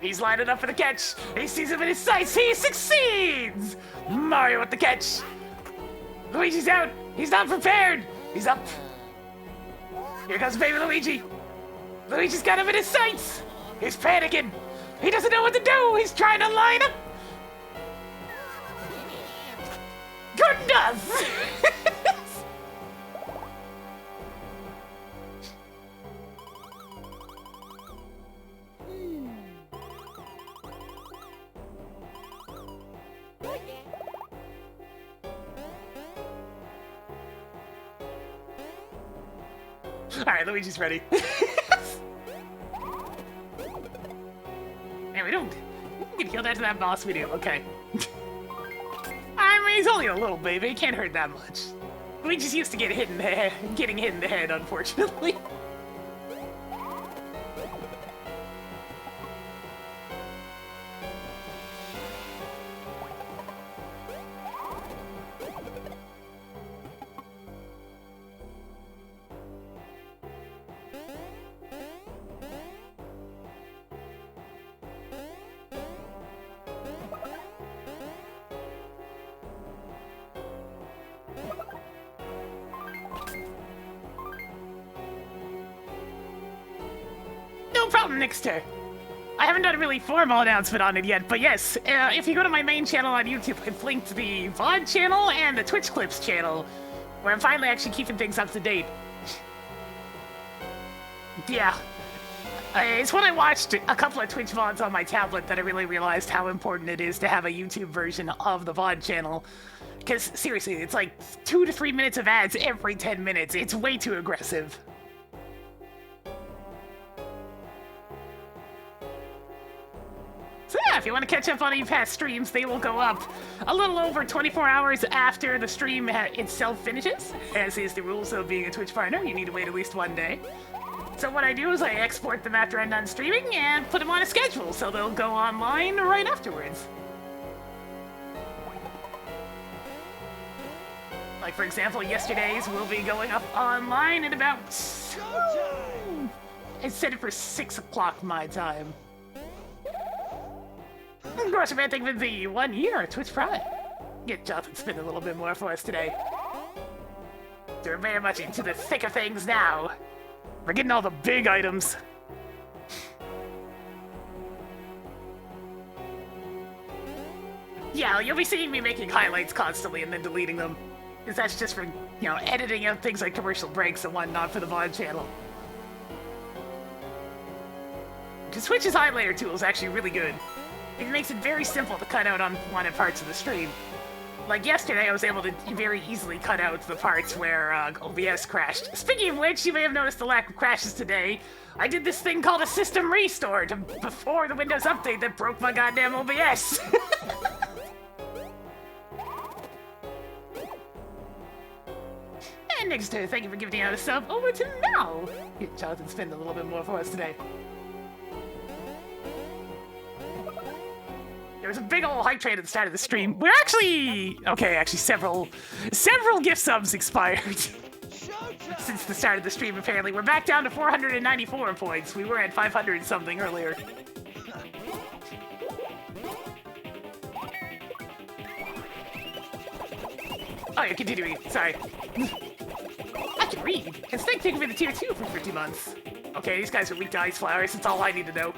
He's lining up for the catch. He sees him in his sights. He succeeds! Mario with the catch. Luigi's out. He's not prepared. He's up. Here comes baby Luigi. Luigi's got him in his sights. He's panicking. He doesn't know what to do. He's trying to line up. Good enough! Alright, Luigi's ready. And we don't get healed after that boss video, okay. I mean, he's only a little baby, he can't hurt that much. Luigi's used to getting hit in the head, unfortunately. No problem, Nixter. I haven't done a really formal announcement on it yet, but yes, if you go to my main channel on YouTube, I've linked the VOD channel and the Twitch Clips channel, where I'm finally actually keeping things up to date. Yeah. It's when I watched a couple of Twitch VODs on my tablet that I really realized how important it is to have a YouTube version of the VOD channel. Because, seriously, it's like 2 to 3 minutes of ads every 10 minutes. It's way too aggressive. So yeah, if you want to catch up on any past streams, they will go up a little over 24 hours after the stream itself finishes. As is the rules of being a Twitch partner, you need to wait at least 1 day. So what I do is I export them after I'm done streaming and put them on a schedule, so they'll go online right afterwards. Like, for example, yesterday's will be going up online at about... I set it for 6 o'clock my time. Of course, man, thank you for the 1 year Twitch Prime. Get Jonathan spin a little bit more for us today. So we're very much into the thick of things now. We're getting all the big items. Yeah, you'll be seeing me making highlights constantly and then deleting them. Because that's just for, you know, editing out things like commercial breaks and whatnot for the VOD channel. Because Twitch's highlighter tool is actually really good. It makes it very simple to cut out unwanted parts of the stream. Like yesterday, I was able to very easily cut out the parts where OBS crashed. Speaking of which, you may have noticed the lack of crashes today. I did this thing called a system restore before the Windows update that broke my goddamn OBS. And next, thank you for giving out a sub over to Mel. Get Jonathan spend a little bit more for us today. There was a big old hype train at the start of the stream. We're actually... Okay, actually several gift subs expired. Since the start of the stream, apparently. We're back down to 494 points. We were at 500 something earlier. Oh, you're continuing. Sorry. I can read. Instead, take me to tier 2 for 50 months. Okay, these guys are weak to ice flowers. That's all I need to know.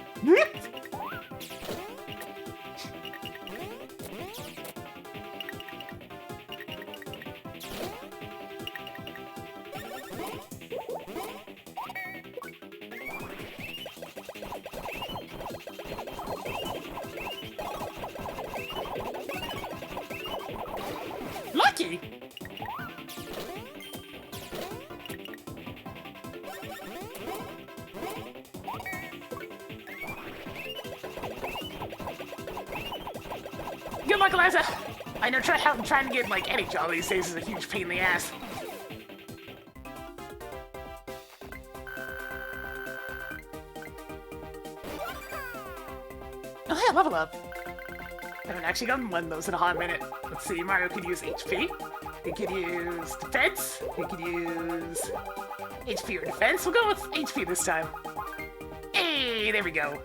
Lucky! Good luck, Eliza! I know trying to get, like, any job these days is a huge pain in the ass. Oh, yeah, level up. I haven't actually gotten one of those in a hot minute. Let's see, Mario could use HP. He could use defense. He could use HP or defense. We'll go with HP this time. Hey, there we go.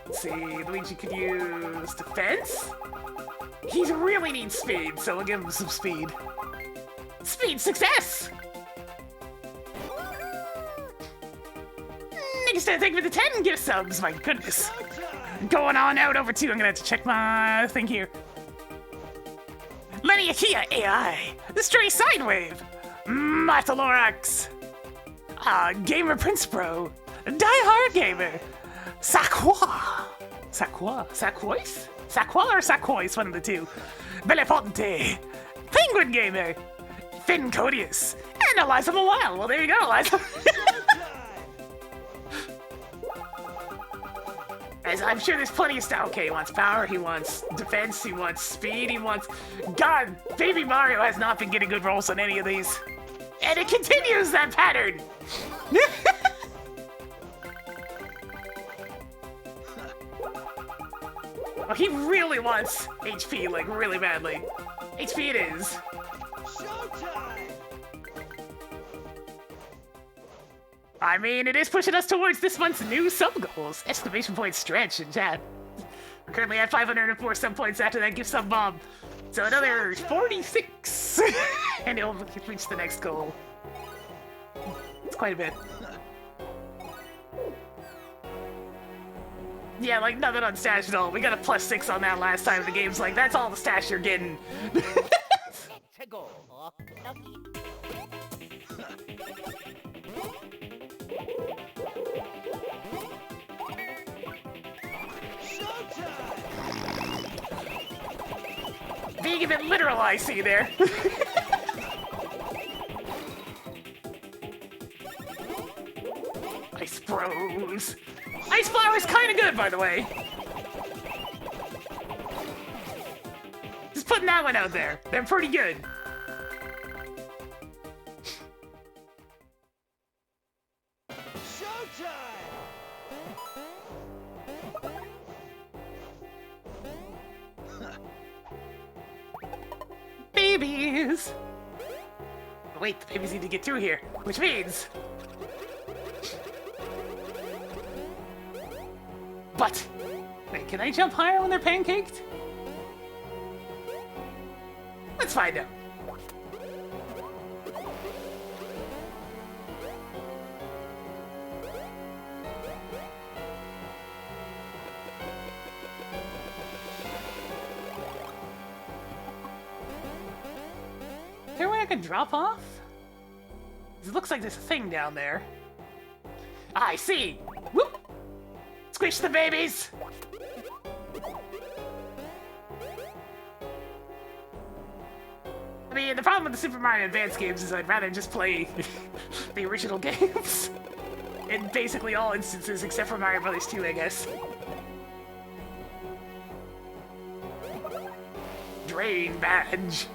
Let's see, Luigi could use defense. He really needs speed, so we'll give him some speed. Speed success! Thank you for the 10 gift subs, my goodness. Going on out over 2, I'm gonna have to check my thing here. Lenny Akia AI, Stray Sidewave, Martha Lorax, Gamer Prince Pro, Die Hard Gamer, Sakwa, or Sakwois, one of the two, Belefonte, Penguin Gamer, Finn Codius, and Eliza Mawile. Well, there you go, Eliza. As I'm sure there's plenty of stuff. Okay, he wants power, he wants defense, he wants speed, he wants... God, Baby Mario has not been getting good rolls on any of these. And it continues that pattern! Well, he really wants HP, like, really badly. HP it is. Showtime! I mean, it is pushing us towards this month's new sub goals! Exclamation point stretch in chat. We're currently at 504 sub points after that gift sub bomb. So another 46! And it'll reach the next goal. It's quite a bit. Yeah, like, nothing on stash at all. We got a +6 on that last time. The game's like, that's all the stash you're getting. go. Okie dokie. Being a bit literal, I see there. Ice Bros. Ice Flower's kind of good, by the way. Just putting that one out there. They're pretty good. Babies! Wait, the babies need to get through here, which means... But! Wait, can I jump higher when they're pancaked? Let's find out. Is there a way I can drop off? It looks like there's a thing down there. I see! Whoop! Squish the babies! I mean, the problem with the Super Mario Advance games is I'd rather just play the original games. In basically all instances, except for Mario Bros. 2, I guess. Drain badge.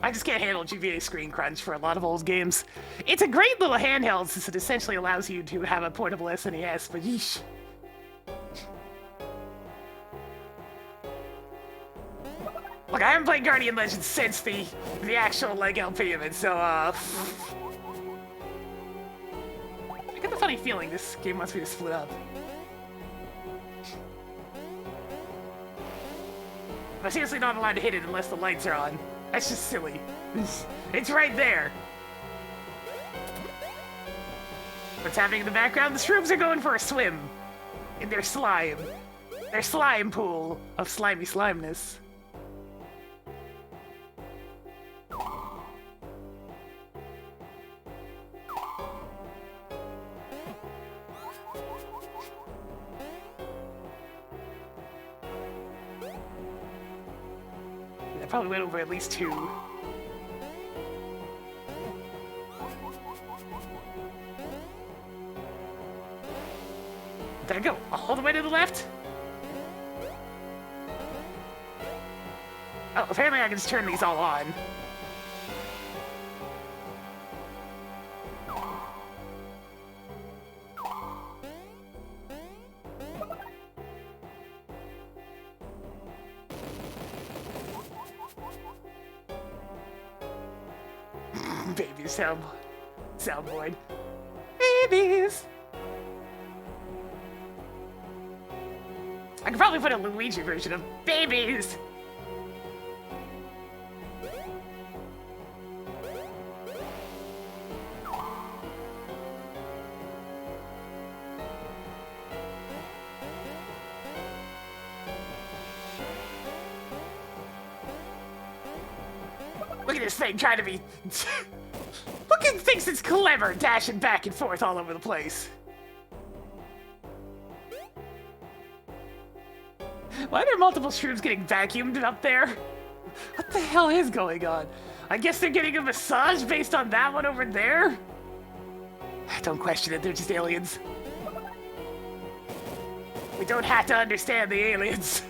I just can't handle GBA screen crunch for a lot of old games. It's a great little handheld since it essentially allows you to have a portable SNES, but yeesh. Look, I haven't played Guardian Legends since the actual, like, LP of it, so, I get the funny feeling this game wants me to split up. I'm seriously not allowed to hit it unless the lights are on. That's just silly. It's right there. What's happening in the background? The shrooms are going for a swim. In their slime. Their slime pool of slimy slimeness. Probably went over at least 2. Did I go all the way to the left? Oh, apparently I can just turn these all on. Baby soundboard. Babies! I could probably put a Luigi version of babies! Look at this thing trying to be... Look at thinks it's clever, dashing back and forth all over the place. Why are there multiple shrooms getting vacuumed up there? What the hell is going on? I guess they're getting a massage based on that one over there? Don't question it, they're just aliens. We don't have to understand the aliens.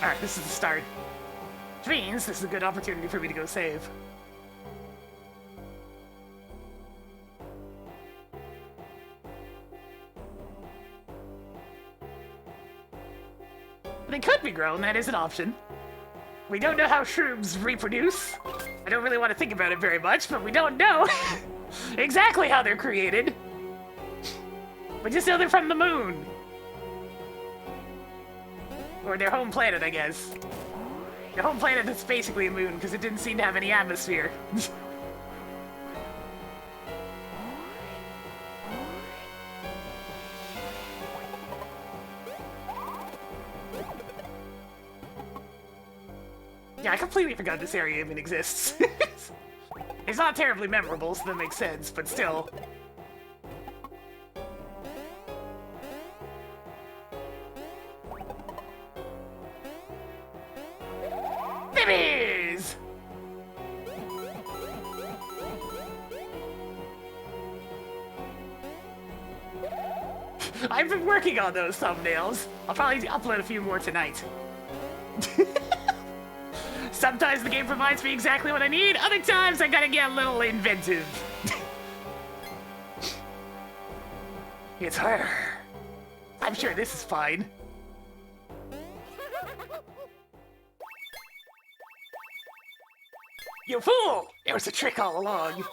Alright, this is the start. Which means this is a good opportunity for me to go save. They could be grown, that is an option. We don't know how shrooms reproduce. I don't really want to think about it very much, but we don't know exactly how they're created. We just know they're from the moon. Or their home planet, I guess. Their home planet is basically a moon, because it didn't seem to have any atmosphere. Yeah, I completely forgot this area even exists. It's not terribly memorable, so that makes sense, but still. Babies! I've been working on those thumbnails. I'll probably upload a few more tonight. Sometimes the game provides me exactly what I need, other times I gotta get a little inventive. It's her. I'm sure this is fine. You fool! It was a trick all along.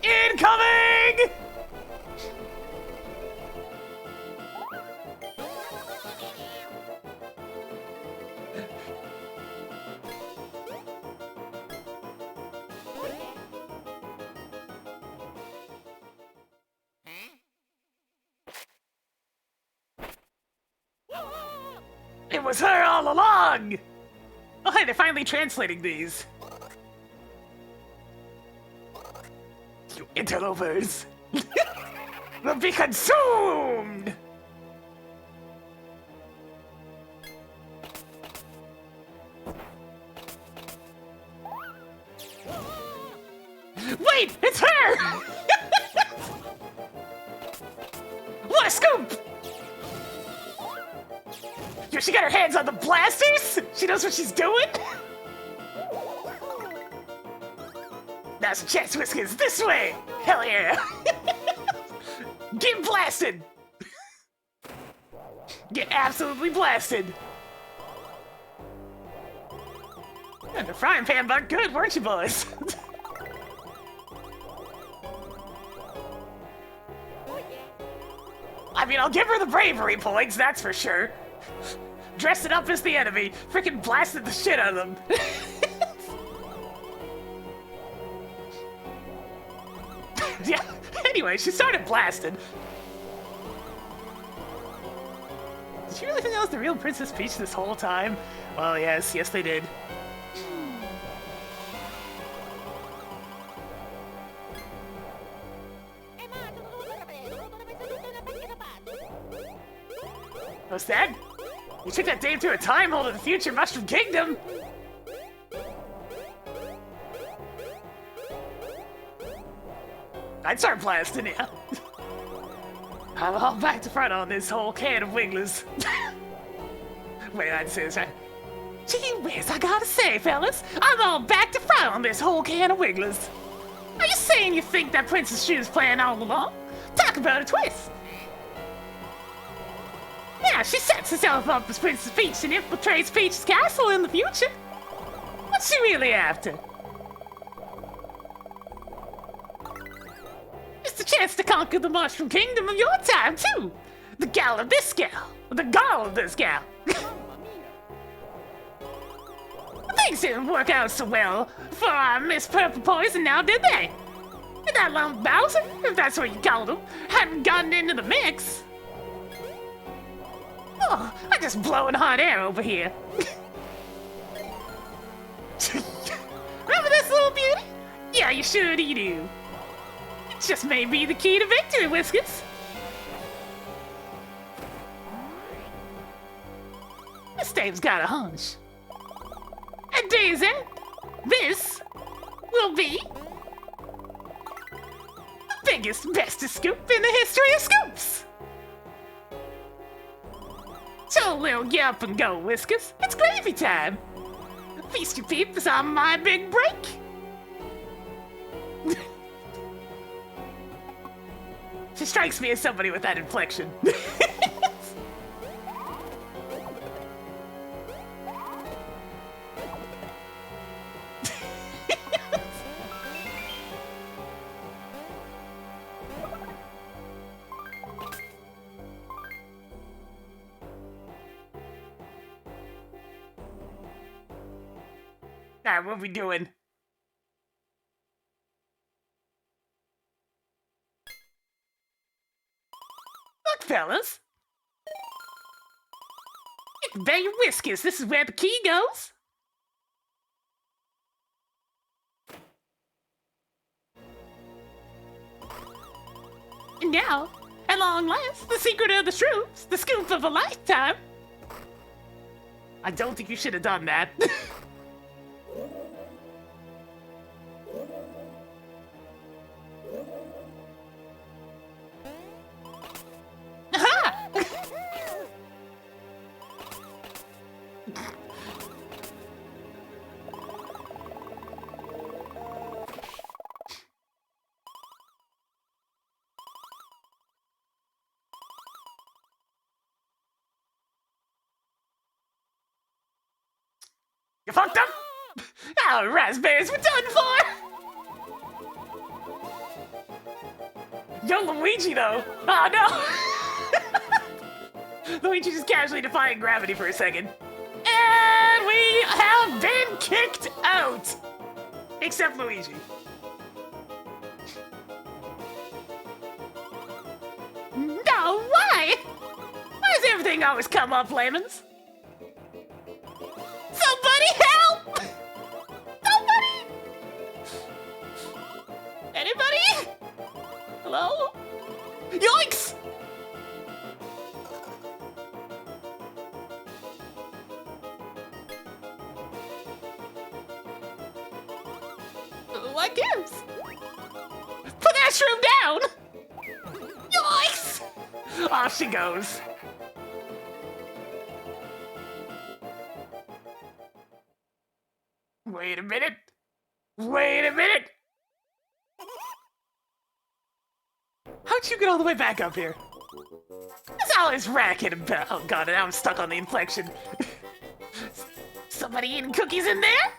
Incoming! It was her all along! Oh hey, they're finally translating these. You interlopers will be consumed! Wait, it's her! What a scoop! Yo, she got her hands on the blasters? She knows what she's doing? Now's a chance, Whiskers, this way! Hell yeah! Get blasted! Get absolutely blasted! And the frying pan butt good, weren't you, boys? I mean, I'll give her the bravery points, that's for sure. Dressed it up as the enemy, freaking blasted the shit out of them. Yeah, anyway, she started blasting. Did you really think that was the real Princess Peach this whole time? Well, yes, they did. What's that? You took that dame to a time hole to the future Mushroom Kingdom! I'd start blasting, yeah. I'm all back to front on this whole can of wigglers. Wait, I'd say this right. Gee whiz, I gotta say, fellas, I'm all back to front on this whole can of wigglers. Are you saying you think that Princess Shoe's plan all along? Talk about a twist. Yeah, she sets herself up as Princess Peach and infiltrates Peach's castle in the future. What's she really after? It's a chance to conquer the Mushroom Kingdom of your time, too! The gal of this gal! The gall of this gal! Things didn't work out so well for our Miss Purple Poison now, did they? And that lump Bowser, if that's what you called him, hadn't gotten into the mix. Oh, I'm just blowing hot air over here. Remember this little beauty? Yeah, you sure do. It just may be the key to victory, Whiskers. This dame's got a hunch. And Daisy, this will be the biggest, bestest scoop in the history of scoops. So, little get up and go, Whiskers. It's gravy time. Feast your peeps on my big break. strikes me as somebody with that inflection. Alright, what are we doing? Look, fellas. You can bet your whiskers this is where the key goes. And now, at long last, the secret of the shrooms, the scoop of a lifetime. I don't think you should have done that. You fucked up? Oh, raspberries, we're done for! Yo, Luigi, though. Oh, no! Luigi just casually defying gravity for a second. And we have been kicked out! Except Luigi. No, why? Why does everything always come up lemons? Somebody help! Somebody! Anybody? Hello? Yoinks! What gives? Put that shroom down! Yoinks! Off she goes. Wait a minute. Wait a minute. How'd you get all the way back up here? That's all this racket about. Oh god, now I'm stuck on the inflection. Somebody eating cookies in there?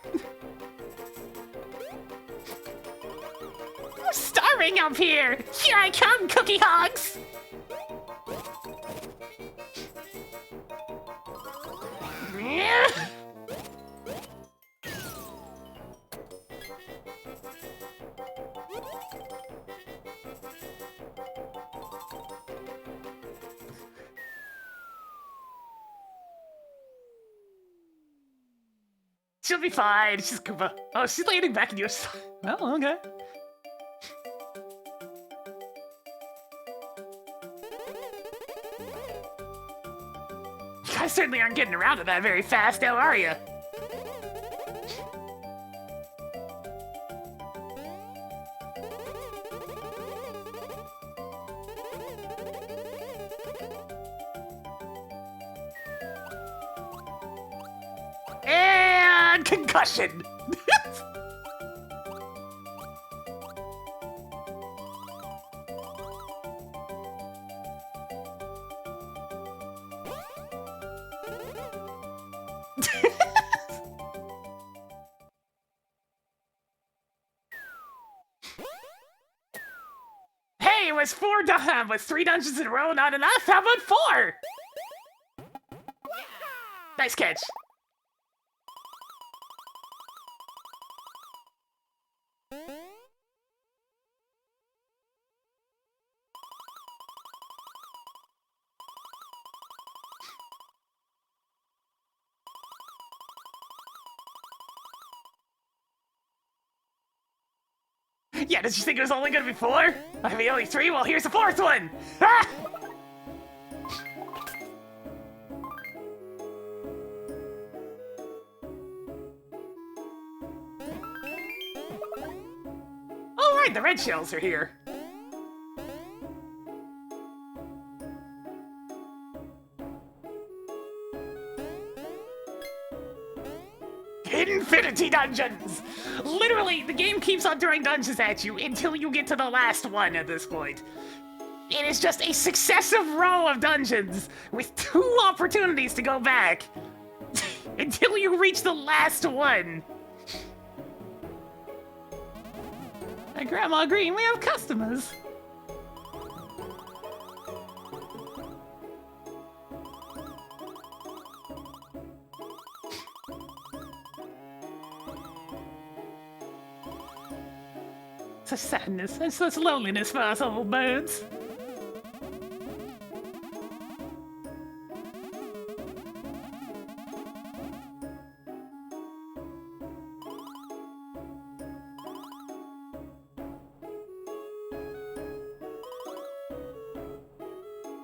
I'm starving up here. Here I come, cookie hogs. She'll be fine. She's Koopa. Oh, she's landing back in your side. Oh, okay. You guys certainly aren't getting around to that very fast, now are you? And concussion. Hey, it was was 3 dungeons in a row not enough? How about 4? Nice catch. Yeah, did you think it was only gonna be 4? I mean, only 3? Well, here's the 4th one! Ah! Alright, the red shells are here. Infinity dungeons! Literally, the game keeps on throwing dungeons at you until you get to the last one at this point. It is just a successive row of dungeons with 2 opportunities to go back until you reach the last one. Hey, Grandma Green, we have customers. Such sadness and such loneliness for us old birds.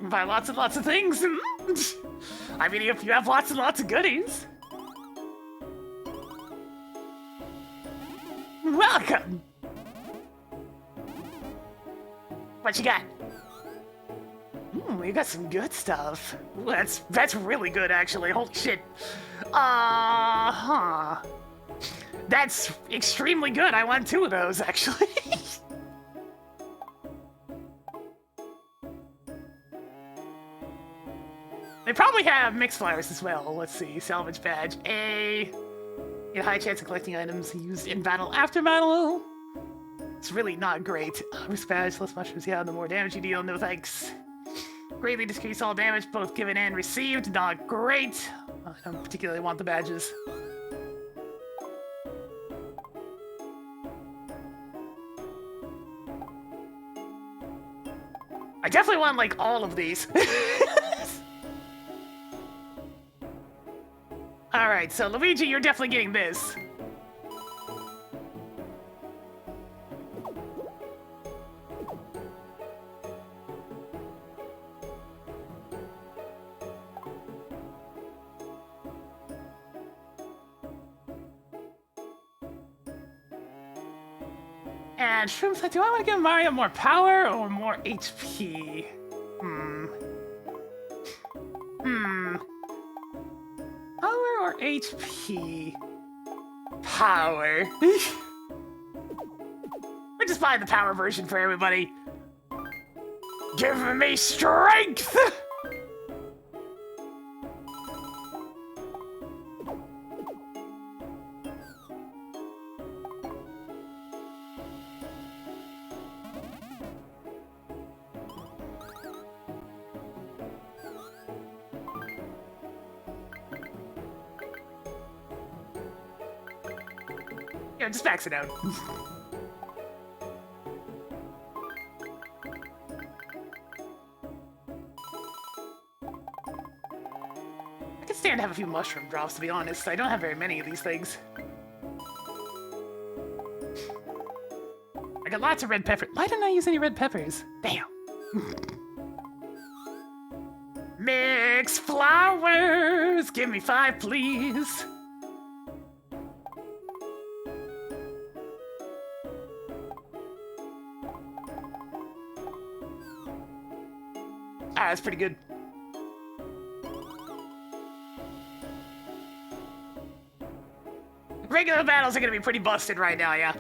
Buy lots and lots of things. I mean, if you have lots and lots of goodies. Welcome. What you got? You got some good stuff. Ooh, that's really good, actually. Holy shit. That's extremely good. I want 2 of those, actually. They probably have mixed flowers as well. Let's see. Salvage badge. A high chance of collecting items used in battle after battle. It's really not great. Risk badge, less mushrooms. Yeah, the more damage you deal, no thanks. Greatly decrease all damage, both given and received. Not great. I don't particularly want the badges. I definitely want, like, all of these. Alright, so Luigi, you're definitely getting this. And Shroom's, do I want to give Mario more power or more HP? Power or HP? Power. We're just buying the power version for everybody. Give me strength! Yeah, just max it out. I could stand to have a few mushroom drops, to be honest. I don't have very many of these things. I got lots of red pepper. Why didn't I use any red peppers? Damn. Mix flowers! Give me 5, please. Ah, that's pretty good. Regular battles are gonna be pretty busted right now, yeah.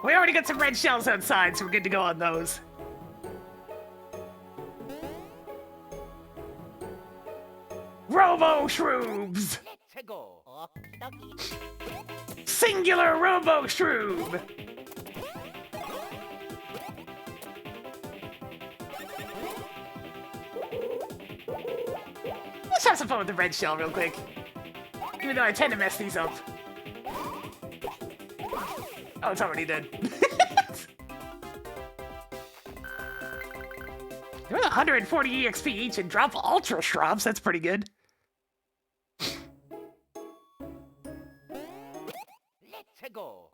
We already got some red shells outside, so we're good to go on those. Robo Shrooms! Let's go. Singular Robo Shroom! Let's have some fun with the red shell real quick. Even though I tend to mess these up. Oh, it's already dead. They're 140 EXP each and drop Ultra Shrubs. That's pretty good. Let's go.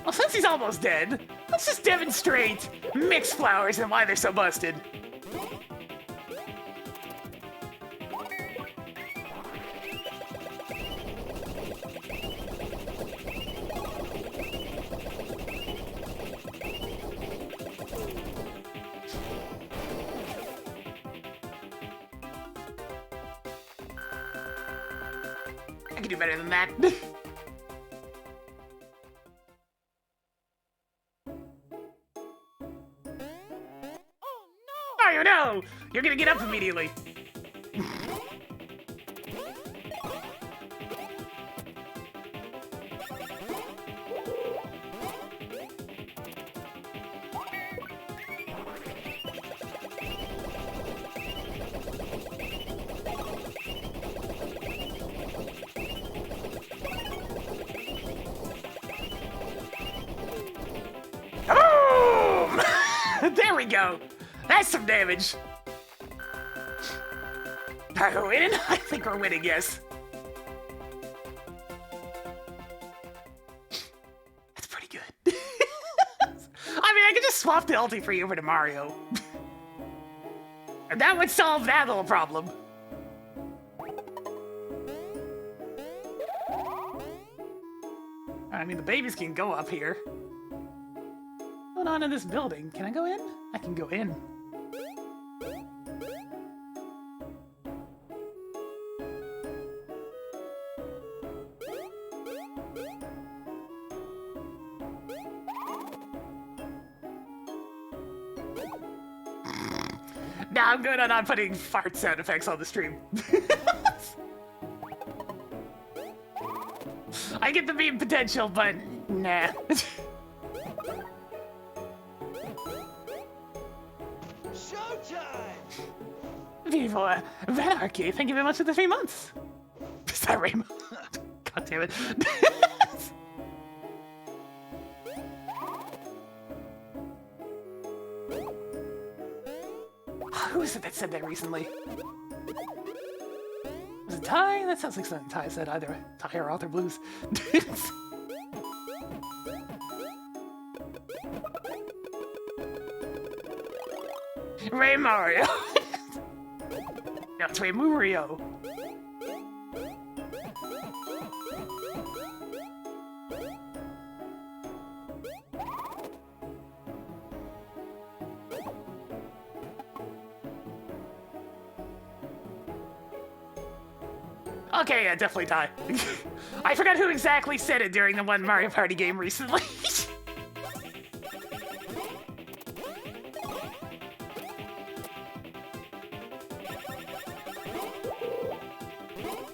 Well, since he's almost dead, let's just demonstrate mixed flowers and why they're so busted. I can do better than that. You're gonna get up immediately. Boom! There we go. That's some damage. Are we winning? I think we're winning, yes. That's pretty good. I mean, I could just swap the ulti for you over to Mario. And that would solve that little problem. I mean, the babies can go up here. What's going on in this building? Can I go in? I can go in. Nah, I'm good on not putting fart sound effects on the stream. I get the meme potential, but nah. Showtime! Viva Anarchy, thank you very much for the 3 months. Is that Rainbow? God damn it. Who is it that said that recently? Was it Ty? That sounds like something Ty said, either Ty or Arthur Blues. Ray Mario. No, it's Ray Mario. Okay, yeah, definitely Ty. I forgot who exactly said it during the one Mario Party game recently.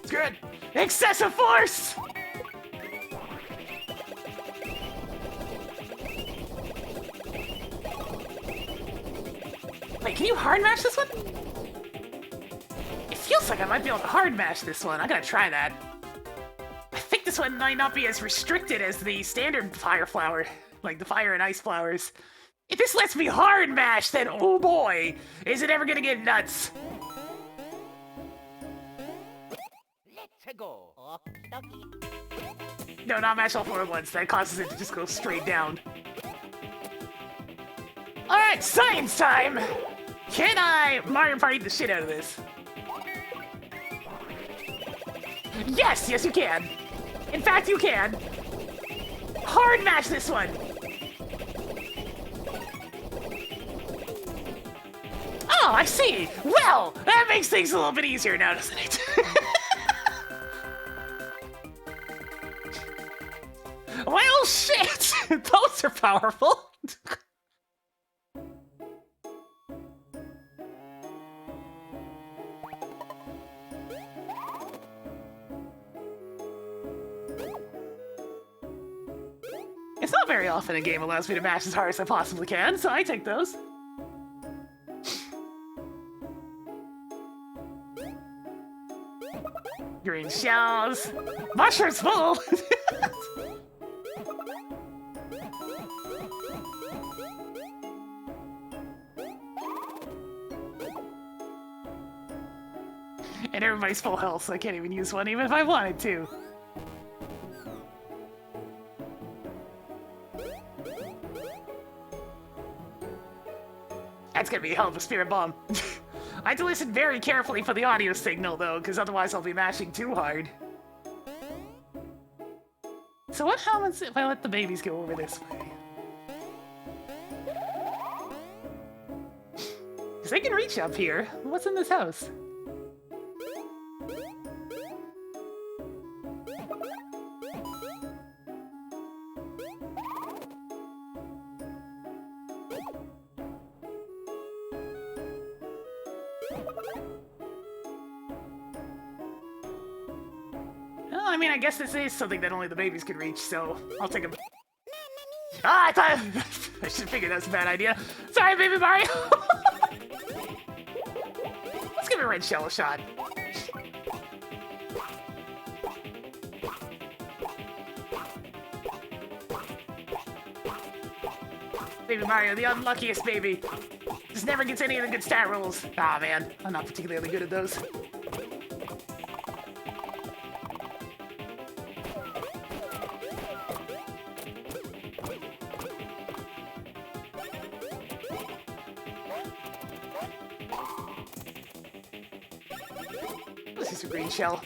Good. Excessive force! Wait, can you hard match this one? It feels like I might be able to hard match this one. I gotta try that. I think this one might not be as restricted as the standard fire flower, like the fire and ice flowers. If this lets me hard mash, then oh boy, is it ever gonna get nuts. Let's go. No, not mash all 4 at once. That causes it to just go straight down. Alright, science time! Can I Mario Party the shit out of this? Yes, yes you can. In fact, you can. Hard match this one. Oh, I see. Well, that makes things a little bit easier now, doesn't it? Well, shit! Those are powerful. It's not very often a game allows me to mash as hard as I possibly can, so I take those. Green shells. Mushrooms full! And everybody's full health, so I can't even use one, even if I wanted to. That's gonna be a hell of a spirit bomb. I have to listen very carefully for the audio signal, though, because otherwise I'll be mashing too hard. So what happens if I let the babies go over this way? Because they can reach up here. What's in this house? I mean, I guess this is something that only the babies can reach, so I'll take a... Ah, I thought... I should have figured that was a bad idea. Sorry, baby Mario! Let's give a red shell a shot. Baby Mario, the unluckiest baby. Just never gets any of the good stat rolls. Ah, man. I'm not particularly good at those. This is a green shell.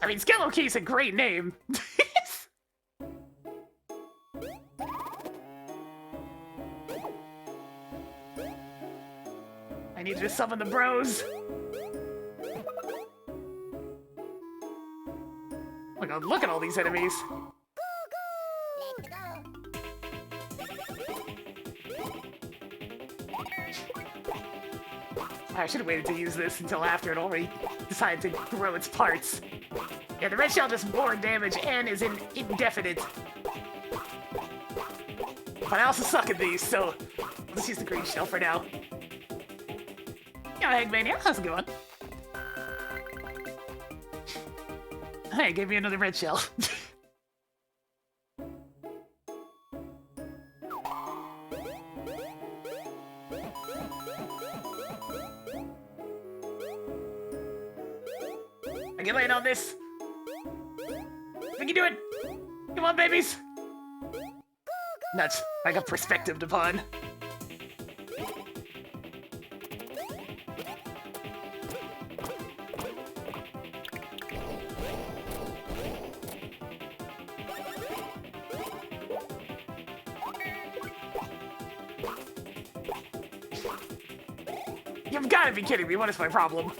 I mean, Skello Key's a great name. I need to summon the bros. Oh my god, look at all these enemies. I should have waited to use this until after it already decided to grow its parts. Yeah, the red shell does more damage and is indefinite. But I also suck at these, so let's use the green shell for now. Yeah, Eggmania, how's it going? Hey, gave me another red shell. I can land on this. We can do it. Come on, babies. Nuts. I got perspective upon. You've got to be kidding me. What is my problem?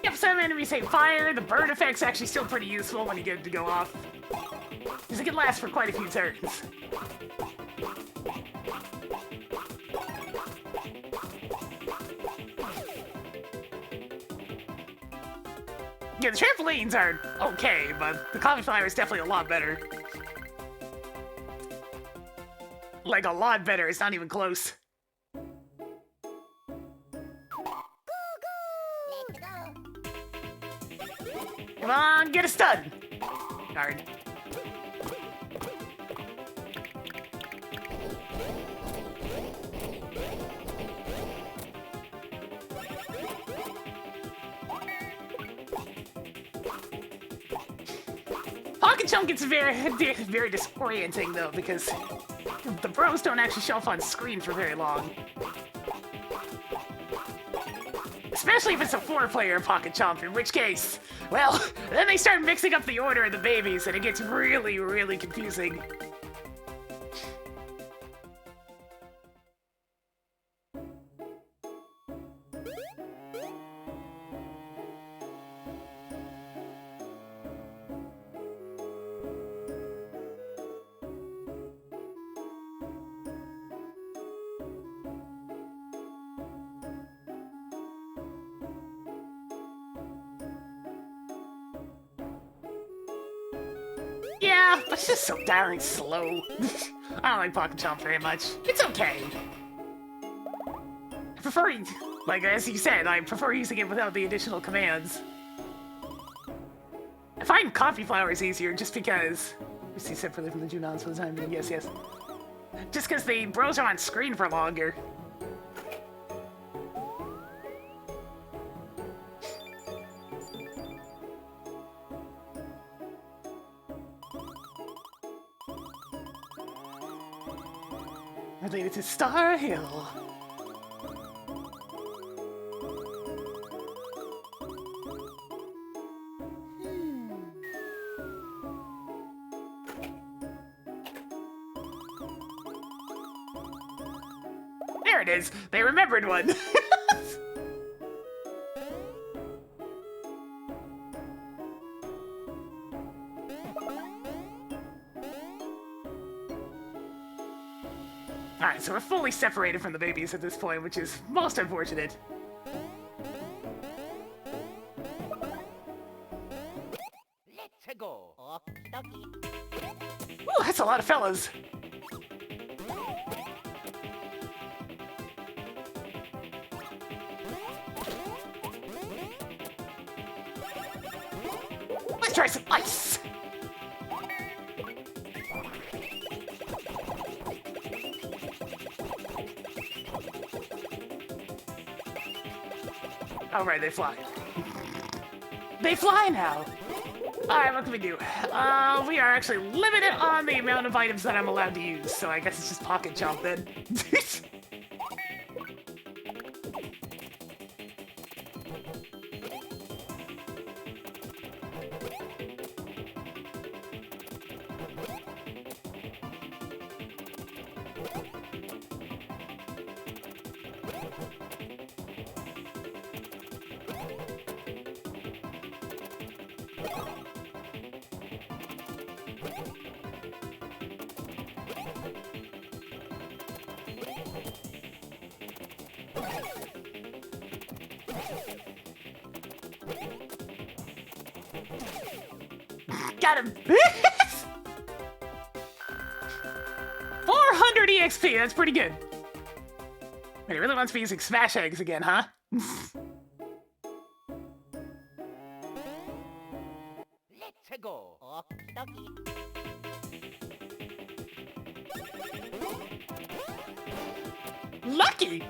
Yep, some enemies hate fire. The bird effect's actually still pretty useful when you get it to go off, because it can last for quite a few turns. Yeah, the trampolines are okay, but the cauliflower is definitely a lot better. Like, a lot better. It's not even close. Come on, get a stun! Darn. Pocket Chunk gets very disorienting, though, because the bros don't actually show up on screen for very long. Especially if it's a 4-player Pocket Chomp, in which case, well, then they start mixing up the order of the babies, and it gets really, really confusing. Yeah, but it's just so darn slow. I don't like Pocket Chomp very much. It's okay. I prefer, like as you said, I prefer using it without the additional commands. I find Coffee Flowers easier just because... We see separately from the Junons for the time being. Yes, yes. Just because the bros are on screen for longer. Related to Star Hill. it is. They remembered one. Alright, so we're fully separated from the babies at this point, which is most unfortunate. Let's go. Ooh, that's a lot of fellas. Let's try some ice. Oh, right, they fly. They fly now. Alright, what can we do? We are actually limited on the amount of items that I'm allowed to use, so I guess it's just pocket chomp then. Got him! 400 EXP, that's pretty good. Wait, he really wants me using smash eggs again, huh? Let's go. Lucky!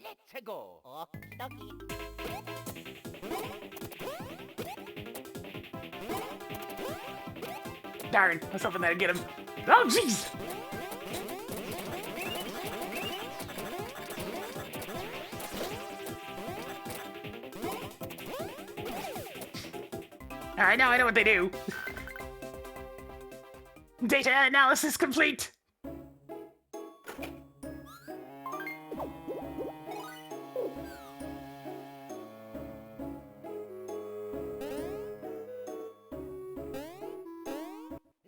Let's go. Darn, I was hoping that'd get him. Oh, jeez! Alright, now I know what they do. Data analysis complete!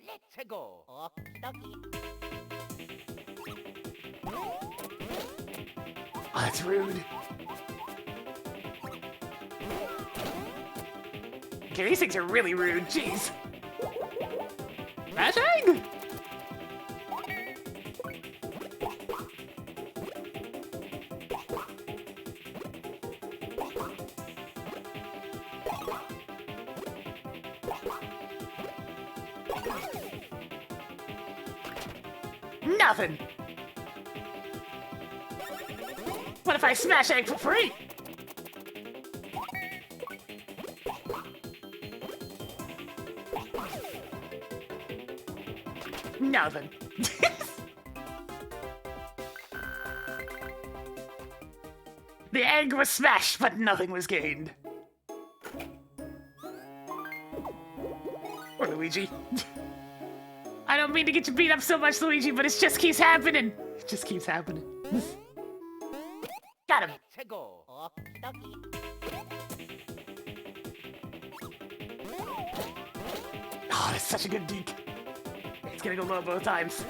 Let's go. Oh, that's rude. Okay, these things are really rude. Jeez. Smash egg! Nothing. What if I smash egg for free? Nothing. The egg was smashed, but nothing was gained. Poor Luigi. I don't mean to get you beat up so much, Luigi, but it just keeps happening. It just keeps happening. Got him. Let's go. Oh, that's such a good deke. It's gonna go low both times.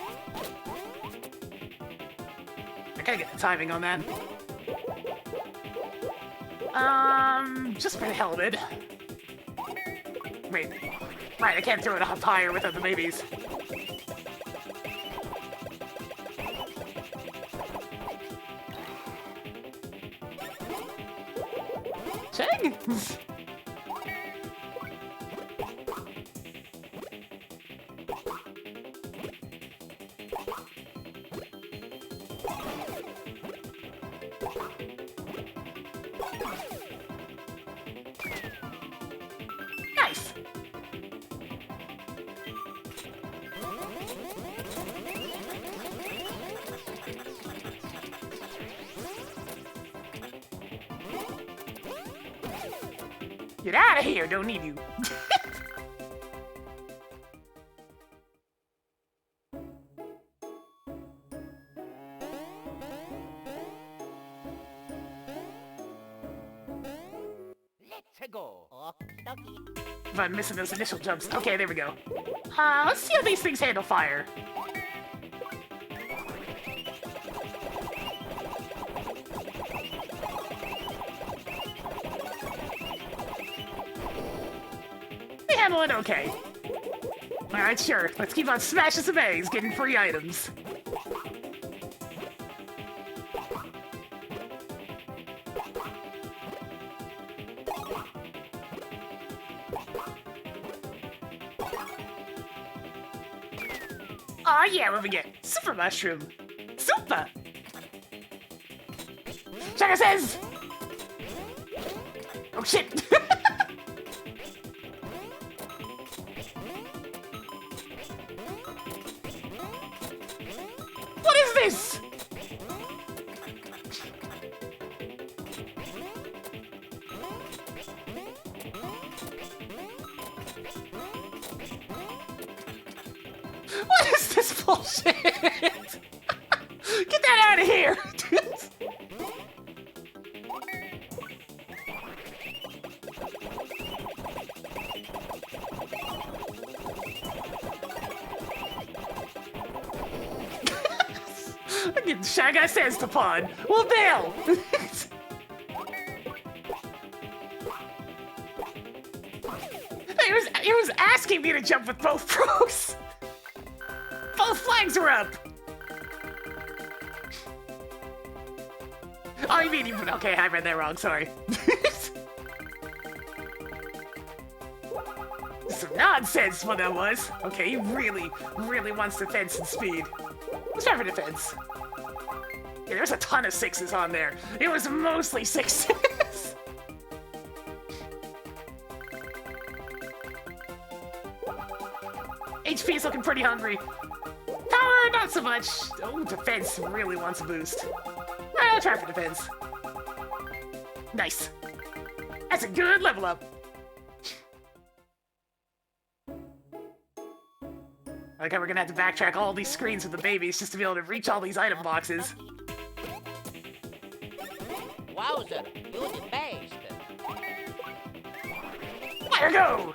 I gotta get the timing on that. Just for the hell of it. Wait. Right, I can't throw it up higher without the babies. Cheng! Nice! Get out of here, don't need you. Let's go. Okie dokie. If I'm missing those initial jumps. Okay, there we go. Let's see how these things handle fire. They handle it okay. Alright, sure. Let's keep on smashing some eggs, getting free items. Aw, yeah, what we get? Super mushroom. Super! Chaka says! Oh, shit! What is this? What is this bullshit? Get that out of here! Shy Guy says to pawn. Well, bail! He was asking me to jump with both pros. Both flags are up! Oh, you mean you... Okay, I read that wrong, sorry. Some nonsense what that was. Okay, he really, really wants defense and speed. Let's try for defense. Yeah, there's a ton of 6s on there. It was mostly 6s. HP's looking pretty hungry. Power, not so much. Oh, defense really wants a boost. Alright, I'll try for defense. Nice. That's a good level up. Like how we're gonna have to backtrack all these screens with the babies just to be able to reach all these item boxes. Wowzer, you're the best. Fire go!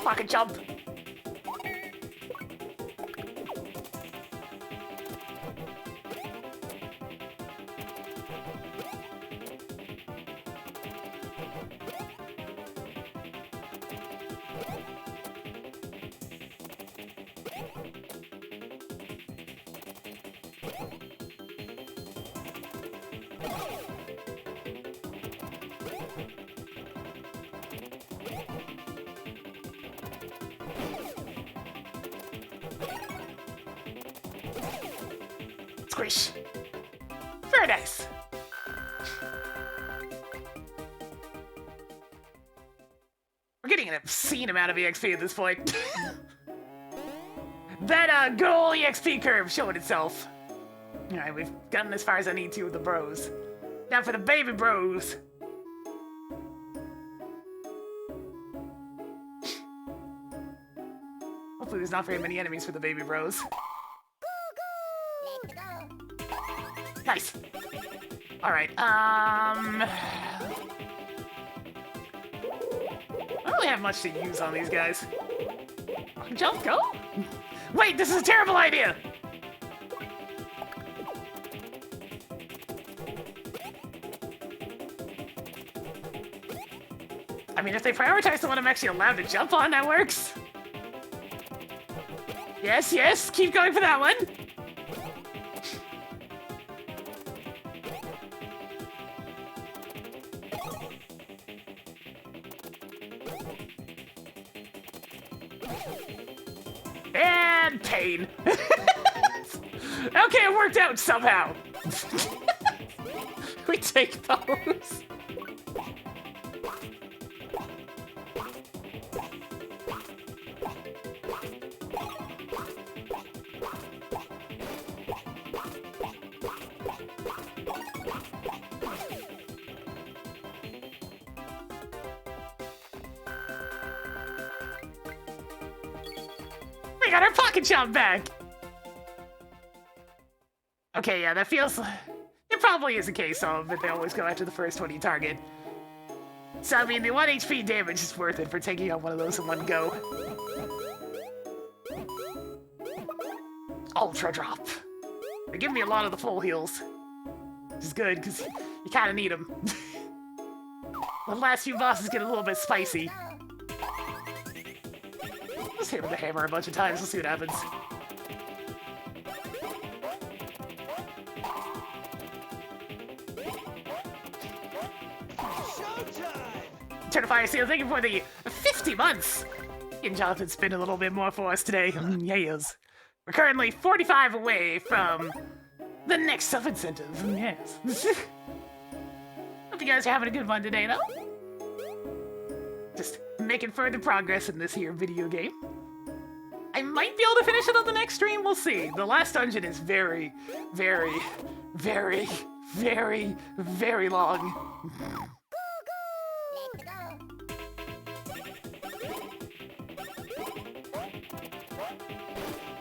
Fucking jump! Squish. Very nice. We're getting an obscene amount of EXP at this point. That good old EXP curve showing itself. Alright, we've gotten as far as I need to with the bros. Now for the baby bros. Hopefully there's not very many enemies for the baby bros. Nice. Alright, I don't really have much to use on these guys. Jump, go? Wait, this is a terrible idea! I mean, if they prioritize the one I'm actually allowed to jump on, that works. Yes, yes, keep going for that one. And pain. Okay, it worked out somehow. We take those. got our pocket shop back! Okay, yeah, that feels... It probably is a case of that they always go after the first one you target. So, I mean, the 1 HP damage is worth it for taking out one of those in one go. Ultra Drop. They give me a lot of the full heals. Which is good, because you kind of need them. The last few bosses get a little bit spicy. Let's hit with the hammer a bunch of times, let's see what happens. Turn of Fire Seal, thank you for the 50 months! And Jonathan spent a little bit more for us today. Yes. We're currently 45 away from the next sub-incentive. Yes. Hope you guys are having a good one today, though. Just making further progress in this here video game. I might be able to finish it on the next stream, we'll see. The last dungeon is very, very, very, very, very long.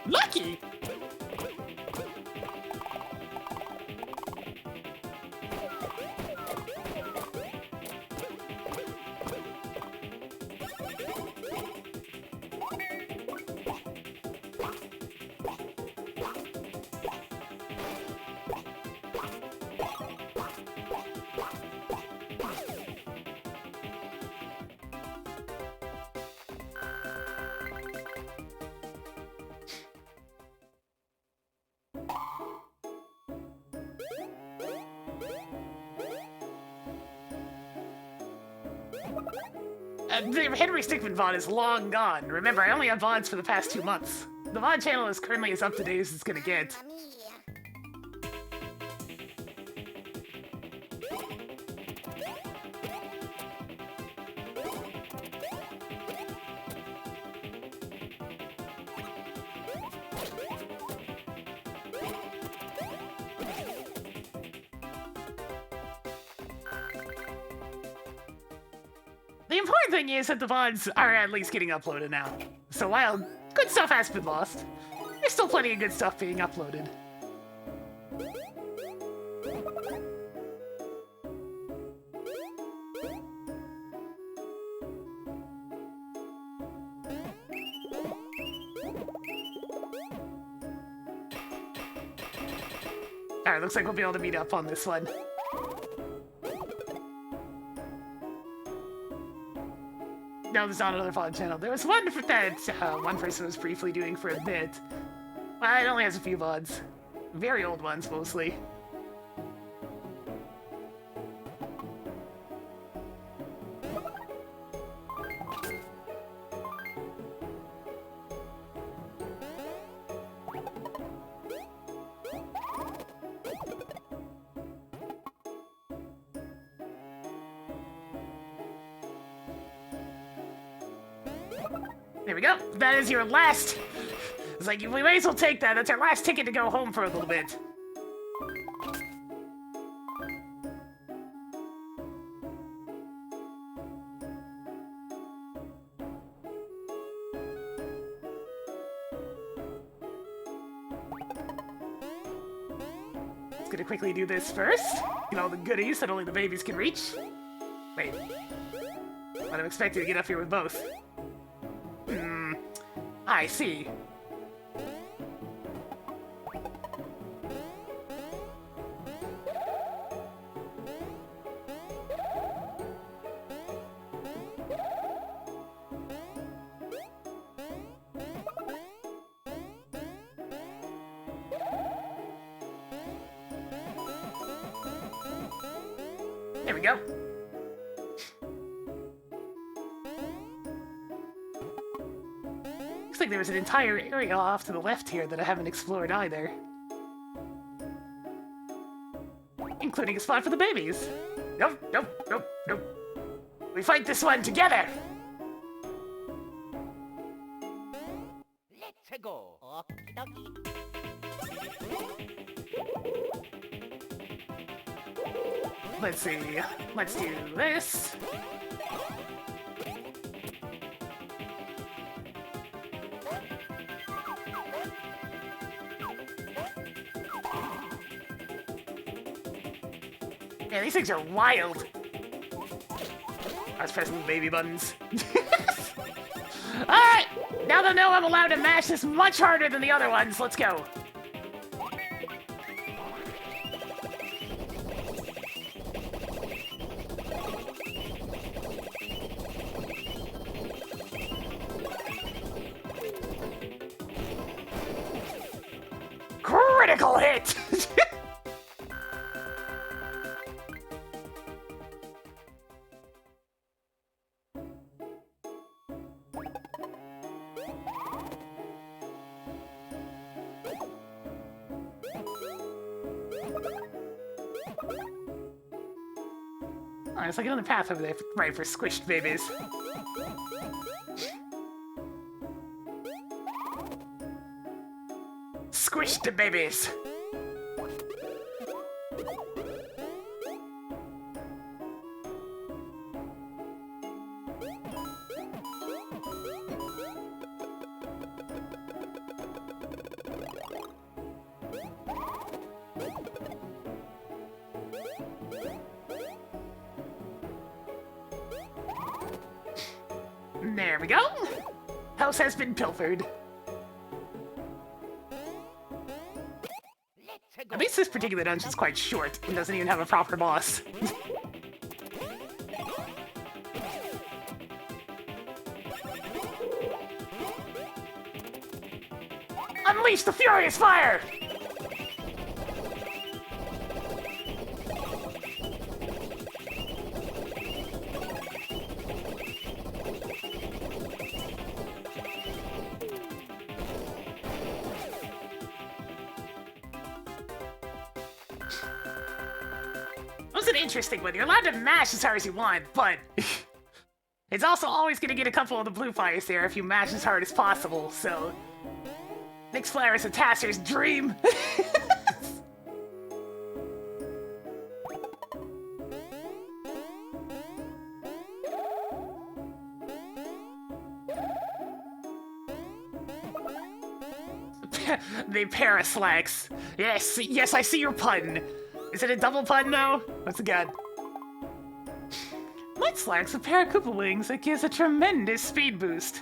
Lucky! The Henry Stickmin VOD is long gone. Remember, I only have VODs for the past 2 months. The VOD channel is currently as up to date as it's gonna get. The important thing is that the VODs are at least getting uploaded now. So while good stuff has been lost, there's still plenty of good stuff being uploaded. Alright, looks like we'll be able to meet up on this one. No, there's not another VOD channel. There was one for that one person was briefly doing for a bit. Well, it only has a few VODs. Very old ones, mostly. There we go. That is your last... It's like, we may as well take that. That's our last ticket to go home for a little bit. Just gonna quickly do this first. Get all the goodies that only the babies can reach. Wait. But I'm expecting to get up here with both. I see. There we go. Looks like there was an entire area off to the left here that I haven't explored either. Including a spot for the babies. Nope, nope, nope, nope. We fight this one together! Let's go. Okie dokie. Let's see. Let's do this. Yeah, these things are wild. I was pressing the baby buttons. Alright! Now they'll know I'm allowed to mash this much harder than the other ones. Let's go. Critical hit! Oh, there's like another path over there, right, for squished babies. Squished babies. There we go. House has been pilfered. At least this particular dungeon's quite short and doesn't even have a proper boss. Unleash the furious fire! That was an interesting one. You're allowed to mash as hard as you want, but it's also always going to get a couple of the blue fires there if you mash as hard as possible, so... Next flare is a Tasser's dream! The Paraslax. Yes, yes, I see your pun. Is it a double pun, though? What's it got? Mudslag's a pair of Koopa wings that gives a tremendous speed boost.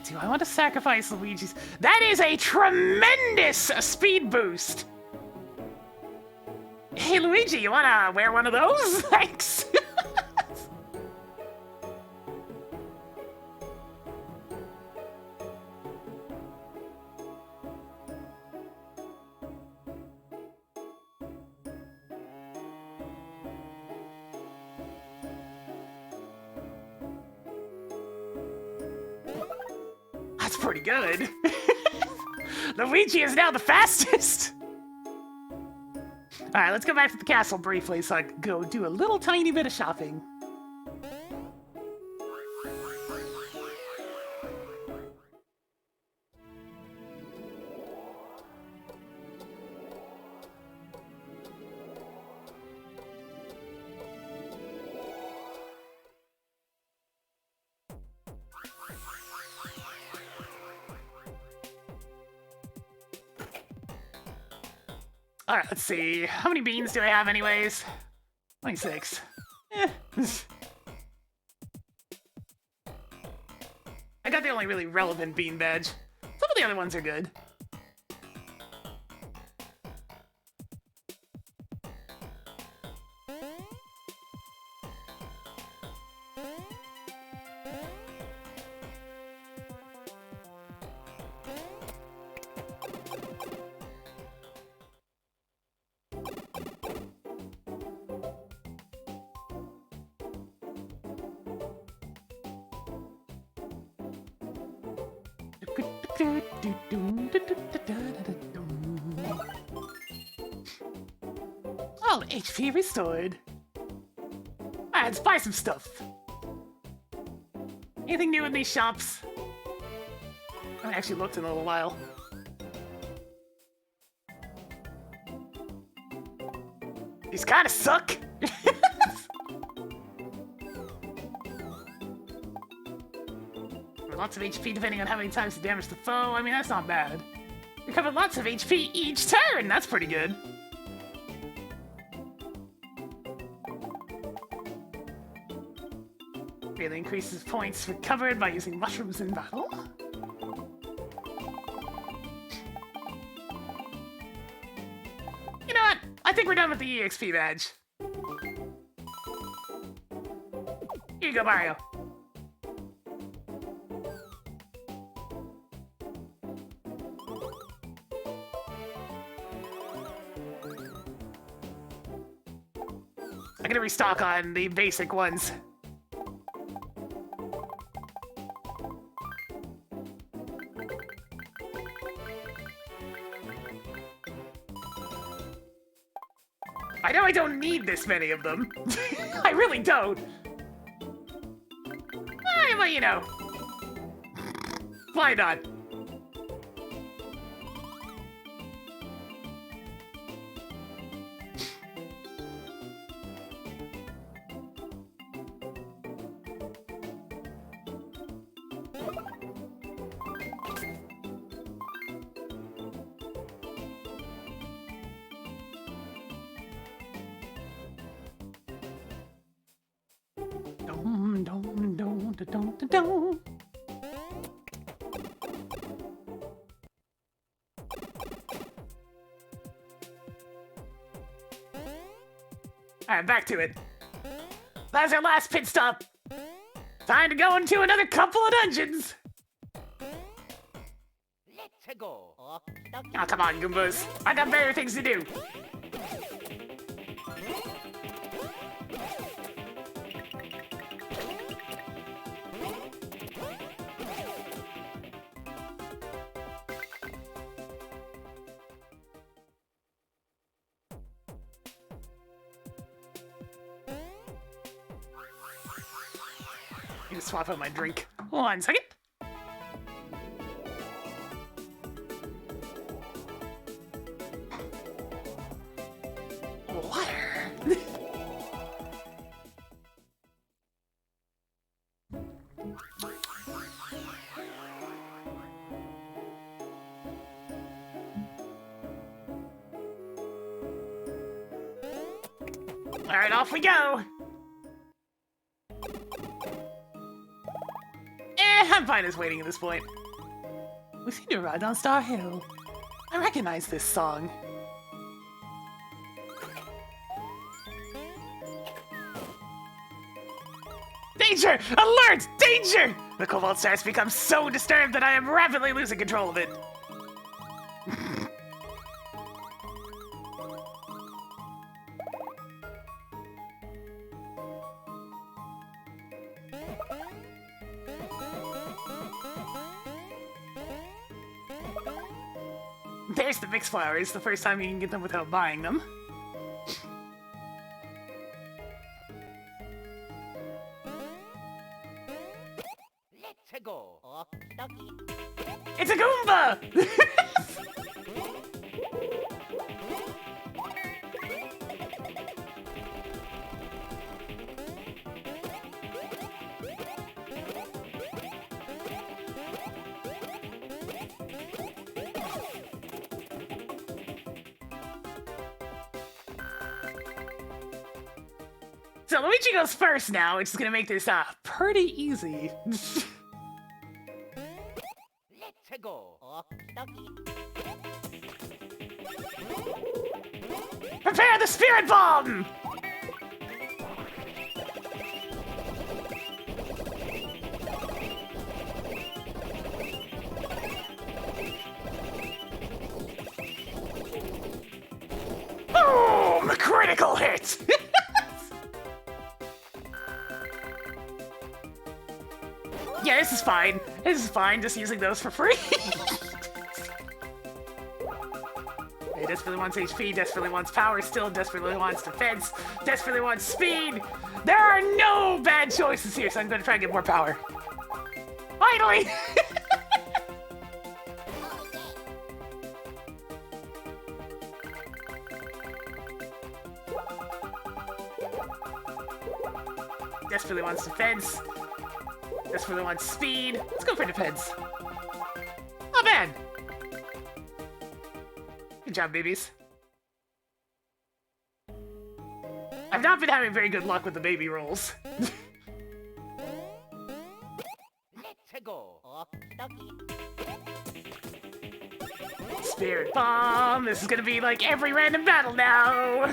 Do I want to sacrifice Luigi's? That is a tremendous speed boost! Hey, Luigi, you wanna wear one of those? Thanks! That's pretty good. Luigi is now the fastest. Alright, let's go back to the castle briefly so I can go do a little tiny bit of shopping. Alright, let's see. How many beans do I have anyways? 26. Eh. I got the only really relevant bean badge. Some of the other ones are good. All HP restored. Alright, let's buy some stuff. Anything new in these shops? I haven't actually looked in a little while. These kinda suck! Lots of HP depending on how many times you damage the foe. I mean, that's not bad. Recover lots of HP each turn! That's pretty good. Really increases points recovered by using mushrooms in battle. You know what? I think we're done with the EXP badge. Here you go, Mario. I'm gonna restock on the basic ones. I know I don't need this many of them. I really don't. But you know. Why not? Dum. Alright, back to it. That's our last pit stop. Time to go into another couple of dungeons. Let's go. Oh, come on, Goombas. I got better things to do. I need to swap out my drink. 1 second. Water. All right, off we go. I'm fine as waiting at this point. We seem to ride on Star Hill. I recognize this song. Danger! Alert! Danger! The Cobalt Star has become so disturbed that I am rapidly losing control of it. There's the mixed flowers, the first time you can get them without buying them. Let's go. It's a Goomba! So Luigi goes first now, which is gonna make this pretty easy. Let's go. Prepare the Spirit Bomb! Boom! Critical hit! Yeah, this is fine. This is fine, just using those for free. He desperately wants HP, desperately wants power still, desperately wants defense, desperately wants speed. There are no bad choices here, so I'm gonna try and get more power. Finally! Desperately wants defense. Desperately wants speed. Let's go for defense. Not bad. Good job, babies. I've not been having very good luck with the baby rolls. Spirit Bomb. This is gonna be like every random battle now.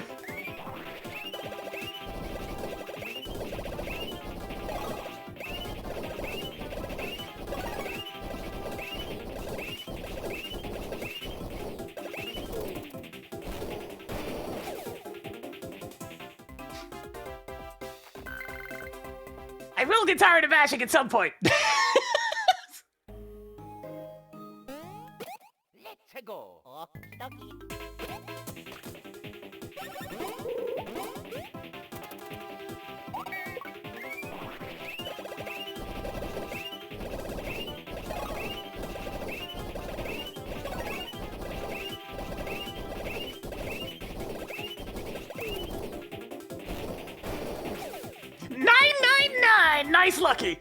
I will get tired of mashing at some point. Let's go. Okie dokie. 999! Nice lucky!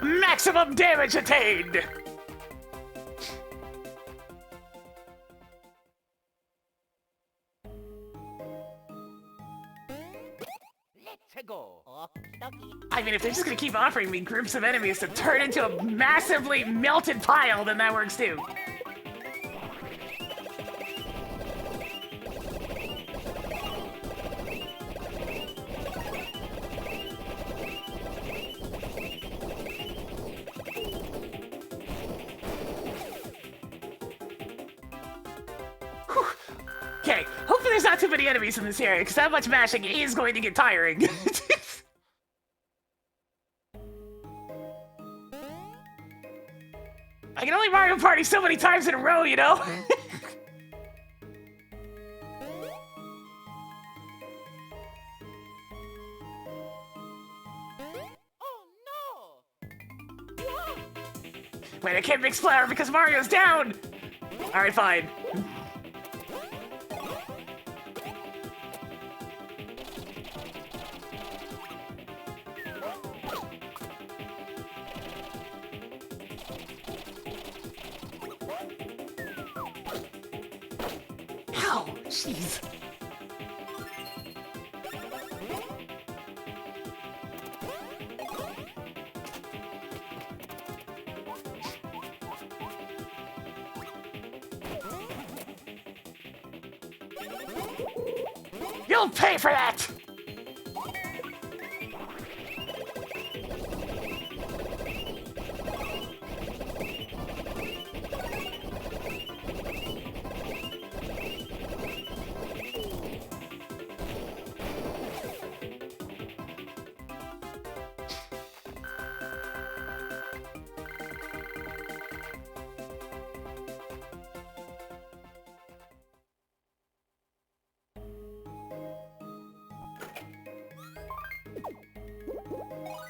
Maximum damage attained! Let's go. Okie dokie. I mean, if they're just gonna keep offering me groups of enemies to turn into a massively melted pile, then that works too. Okay, hopefully there's not too many enemies in this area, because that much mashing is going to get tiring. I can only Mario Party so many times in a row, you know? Oh no! Wait, I can't mix flour because Mario's down! Alright, fine. Ow, jeez. You'll pay for that!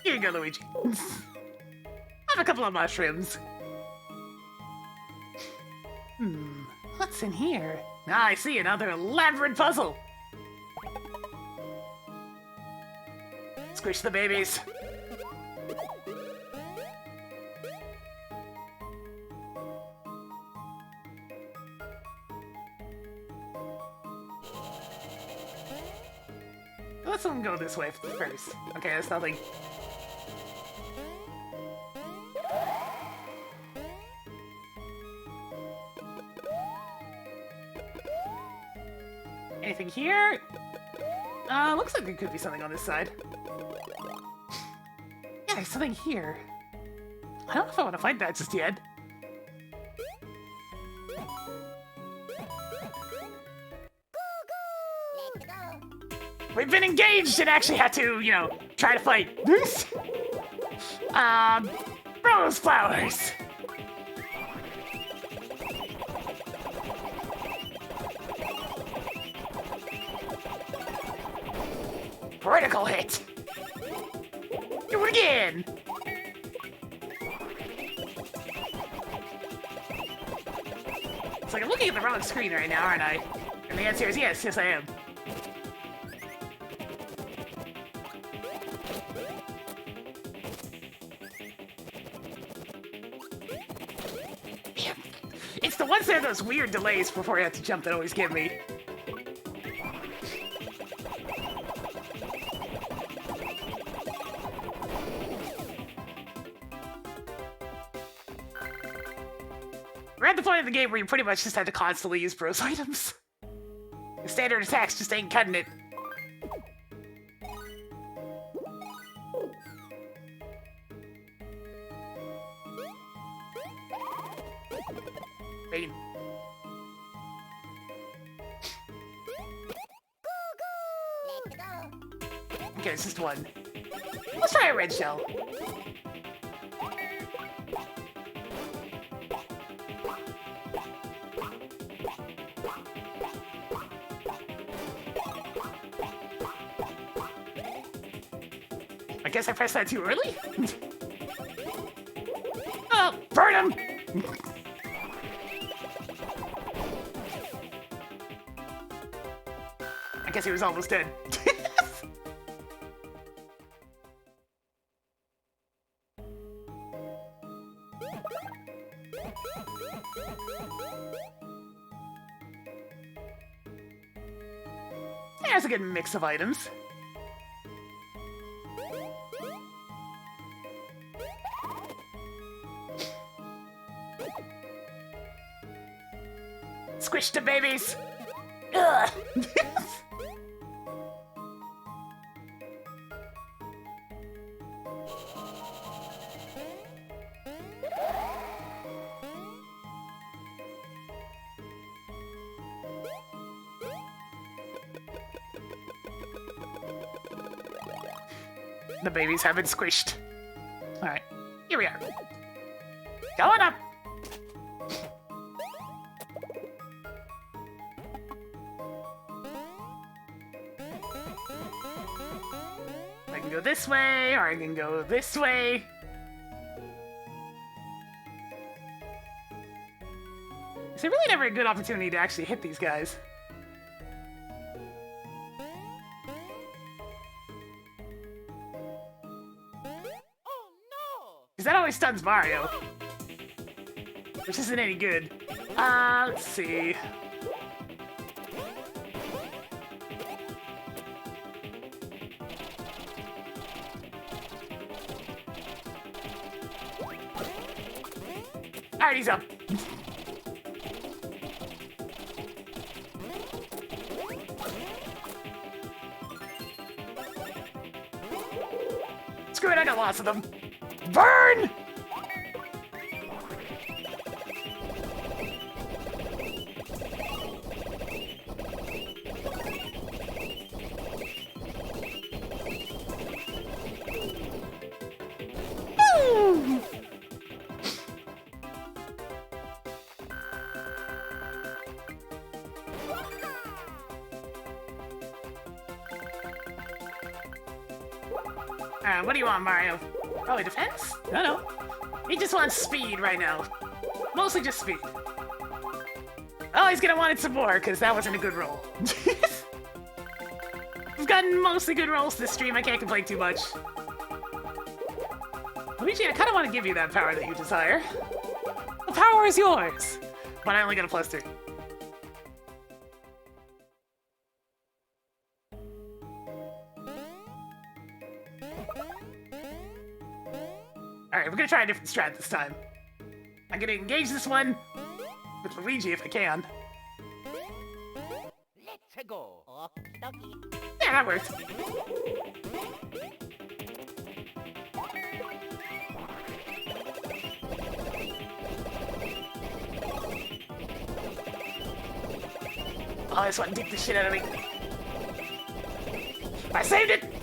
Here you go, Luigi. Have a couple of mushrooms. What's in here? Ah, I see another elaborate puzzle. Squish the babies. Let's let them go this way first. Okay, that's nothing. Anything here? Looks like there could be something on this side. Yeah, there's something here. I don't know if I want to fight that just yet. We've been engaged and actually had to, you know, try to fight. Rose flowers. Critical hit. Do it again. It's like I'm looking at the wrong screen right now, aren't I? And the answer is yes, yes I am. It's the ones that have those weird delays before you have to jump that always get me. We're at the point of the game where you pretty much just had to constantly use bros items. The standard attacks just ain't cutting it. Wait. Okay, it's just one. Let's try a red shell. I guess I pressed that too early? Oh, burn him! I guess he was almost dead. There's a good mix of items. Squish the babies! Ugh. The babies have been squished. Alright, here we are. Going up! I can go this way, or I can go this way. It's really never a good opportunity to actually hit these guys. Because that always stuns Mario. Which isn't any good. Let's see. Alright, he's up. Screw it, I got lots of them. Burn! Woo! What do you want, Mario? Probably defense? No. He just wants speed right now. Mostly just speed. Oh, he's gonna want it some more, because that wasn't a good roll. We've gotten mostly good rolls this stream, I can't complain too much. Luigi, I kinda want to give you that power that you desire. The power is yours! But I only got a +3. Alright, we're gonna try a different strat this time. I'm gonna engage this one with Luigi if I can. Let's go. Yeah, that worked. Oh, this one dicked the shit out of me. I saved it!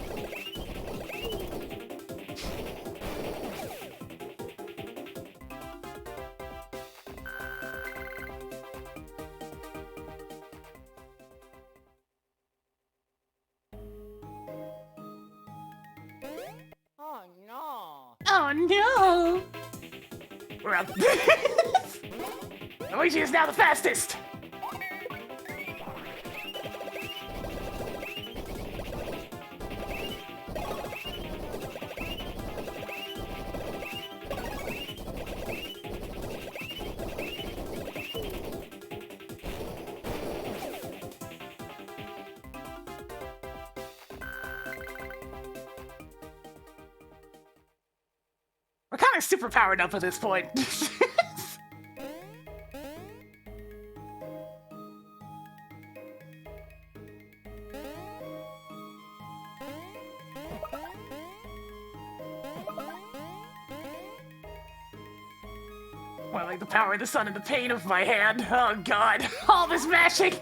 Oh no! We're up. Luigi is now the fastest! We're kind of super powered up at this point. like the power of the sun and the pain of my hand. Oh god, all this mashing!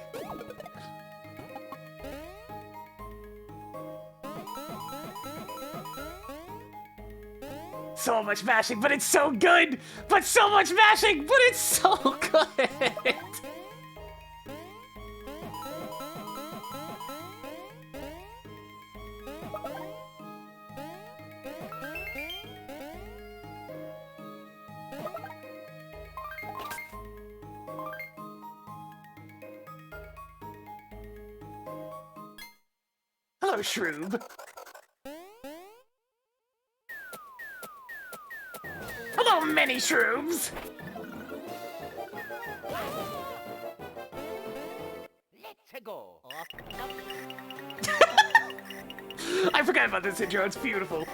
So much mashing, but it's so good! But so much mashing, but it's so good! Hello, Shroob. Hello, many Shroobs! Let's go. I forgot about this intro, it's beautiful.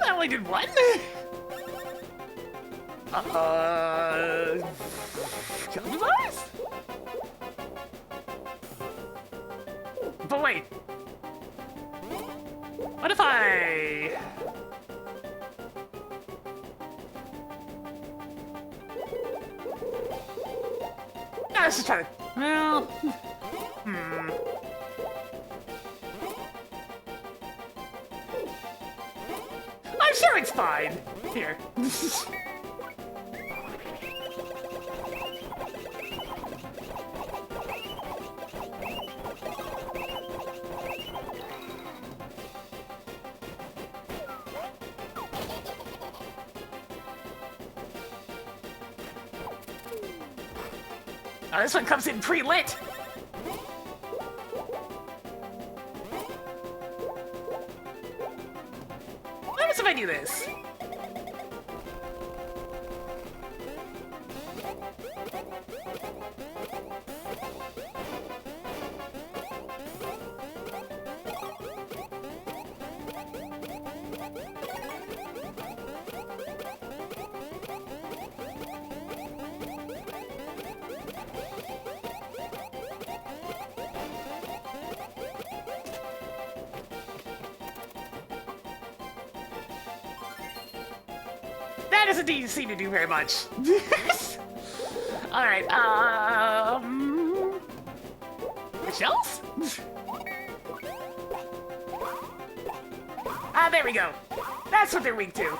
I only did one? Compromise? But wait. What if I... Let's just try to... Well... I'm sure it's fine. Here. Oh, this one comes in pre-lit. What happens if I do this? That doesn't seem to do very much. Alright, shells? Ah, there we go. That's what they're weak to.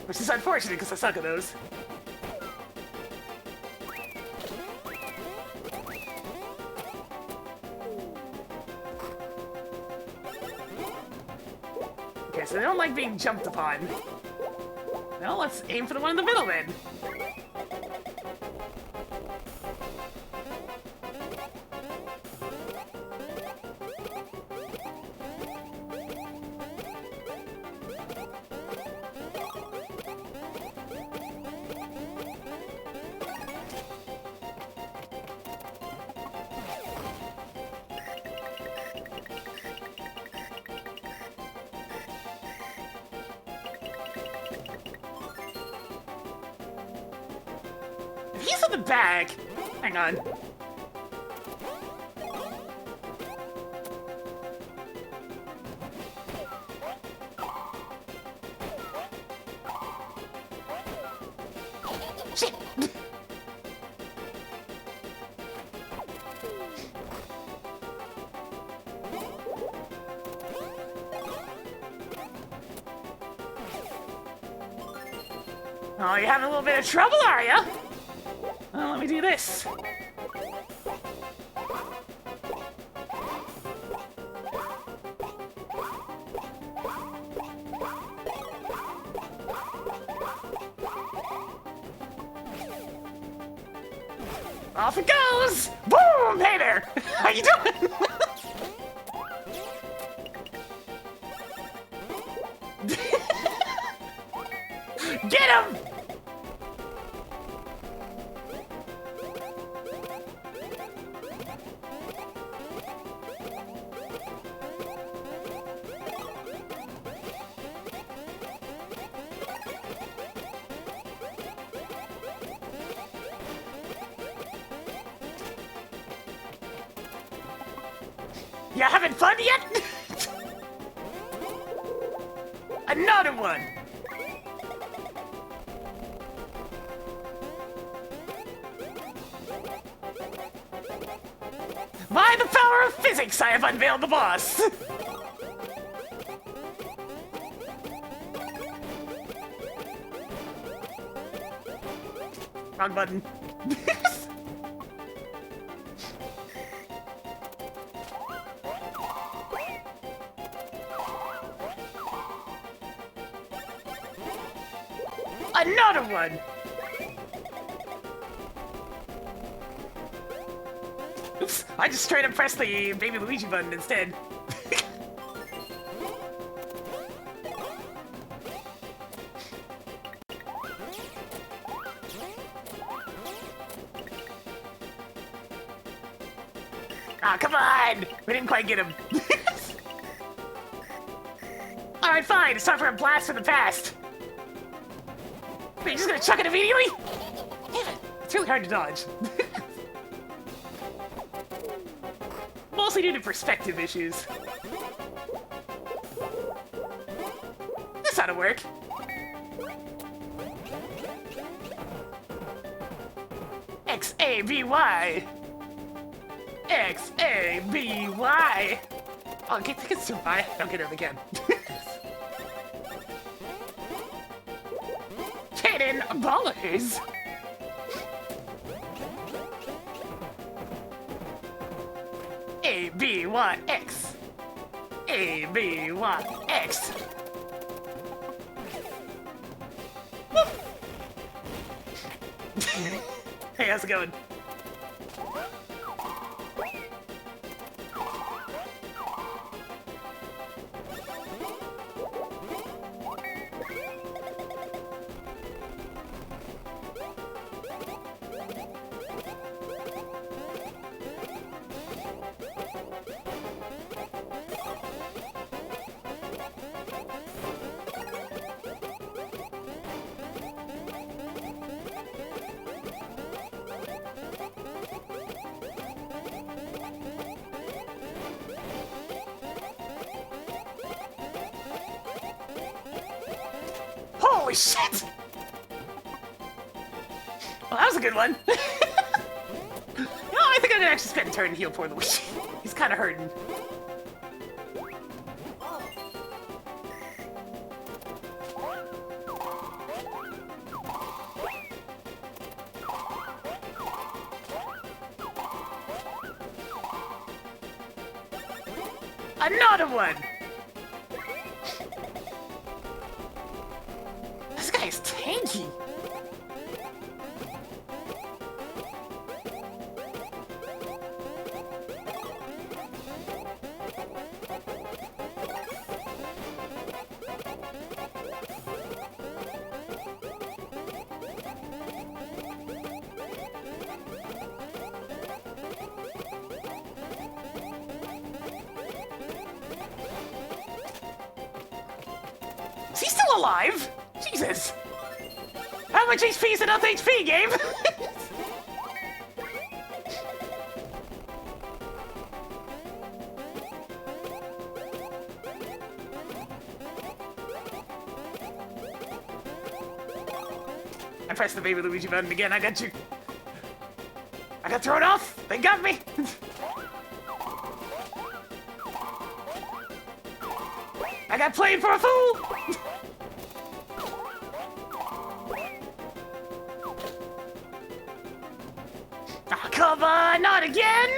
Which is unfortunate, because I suck at those. Okay, so they don't like being jumped upon. Well, let's aim for the one in the middle then. If he's in the back... Hang on. Shit! Oh, you're having a little bit of trouble, are ya? Well, let me do this. Off it goes! Boom! Hey there! How you doing? Get him! You having fun yet? Another one! By the power of physics, I have unveiled the boss! Wrong button. Another one! Oops, I just straight up pressed the Baby Luigi button instead. Ah, come on! We didn't quite get him. Alright, fine. It's time for a blast from the past. Wait, you're just gonna chuck it immediately? Damn it. It's really hard to dodge. Mostly due to perspective issues. This ought to work. X-A-B-Y. X-A-B-Y. Oh, I can survive. Okay, there we can. Hidden ballers. A-B-Y-X. A-B-Y-X. Hey, how's it going? Holy shit! Well, that was a good one. No, I think I'm gonna actually spend a turn and heal poor Luigi. He's kind of hurting. Another one! This guy is tanky. Is he still alive? Jesus! How much HP is enough HP, game? I pressed the Baby Luigi button again, I got you. I got thrown off! They got me! I got played for a fool! Oh, come on, not again!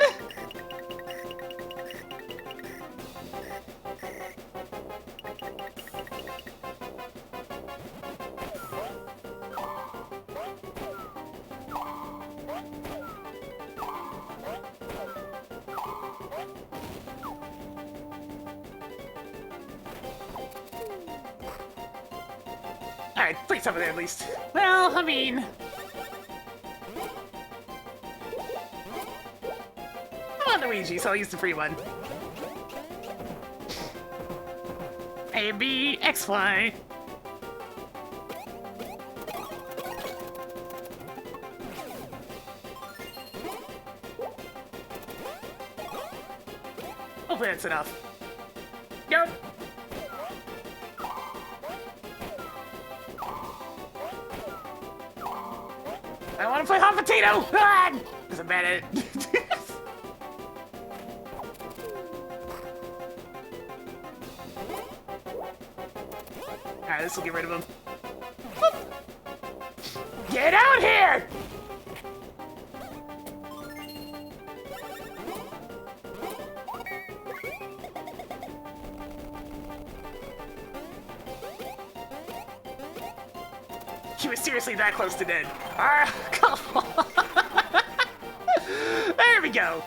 Alright, please some of there at least. Well, I mean... I'm on Luigi, so I'll use the free one. A, B, X, Y. Hopefully that's enough. Nope. I want to play hot potato! Ah! Because I'm bad at it. Alright, this will get rid of him. Get out here! She was seriously that close to dead. Ah, come on. There we go.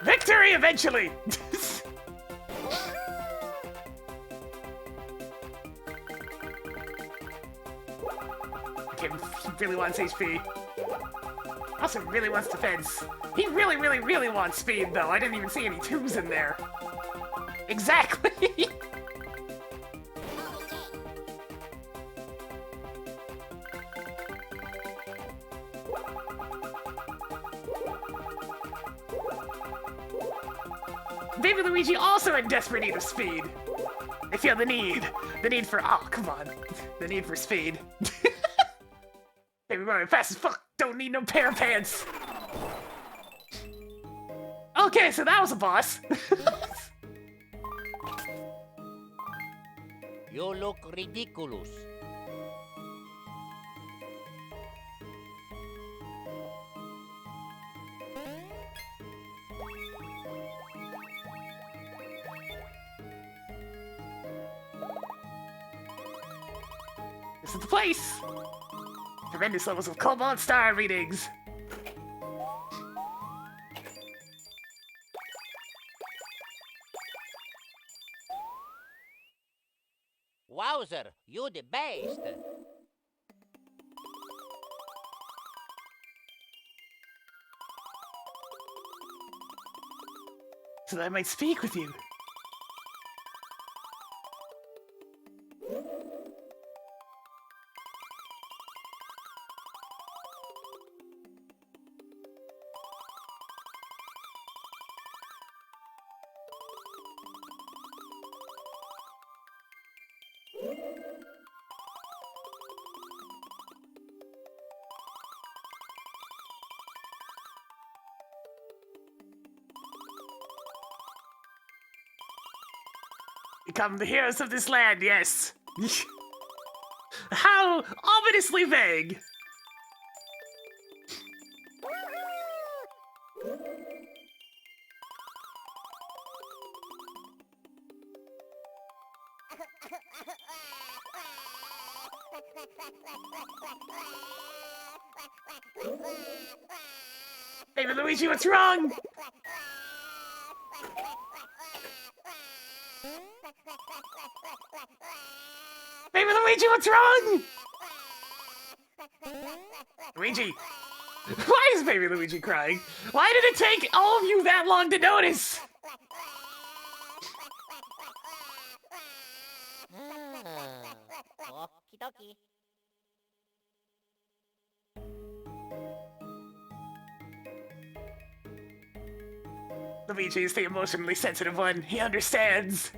Victory eventually. Okay, he really wants HP. Also really wants defense. He really, really, really wants speed, though. I didn't even see any twos in there. Exactly! Baby Luigi also in desperate need of speed. I feel the need for, oh, come on. The need for speed. Baby Mario, fast as fuck, don't need no pair of pants. Okay, so that was a boss. You look ridiculous. This is the place. Tremendous levels of Cobalt Star readings. Wowzer, you the best. So that I might speak with you. Become the heroes of this land, yes. How ominously vague. Baby Luigi, what's wrong? Baby Luigi, what's wrong? Luigi, why is Baby Luigi crying? Why did it take all of you that long to notice? Okie dokie. Luigi is the emotionally sensitive one. He understands.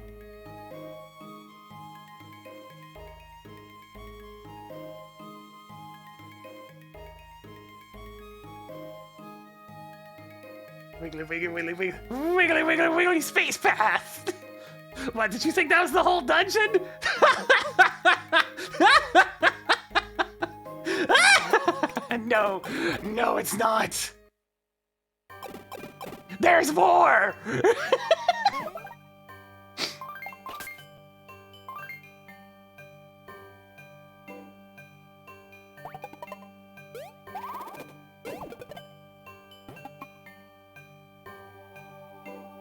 Wiggly, wiggly, wiggly, wiggly, wiggly, wiggly, wiggly, space path! What, did you think that was the whole dungeon? No, no, it's not. There's more!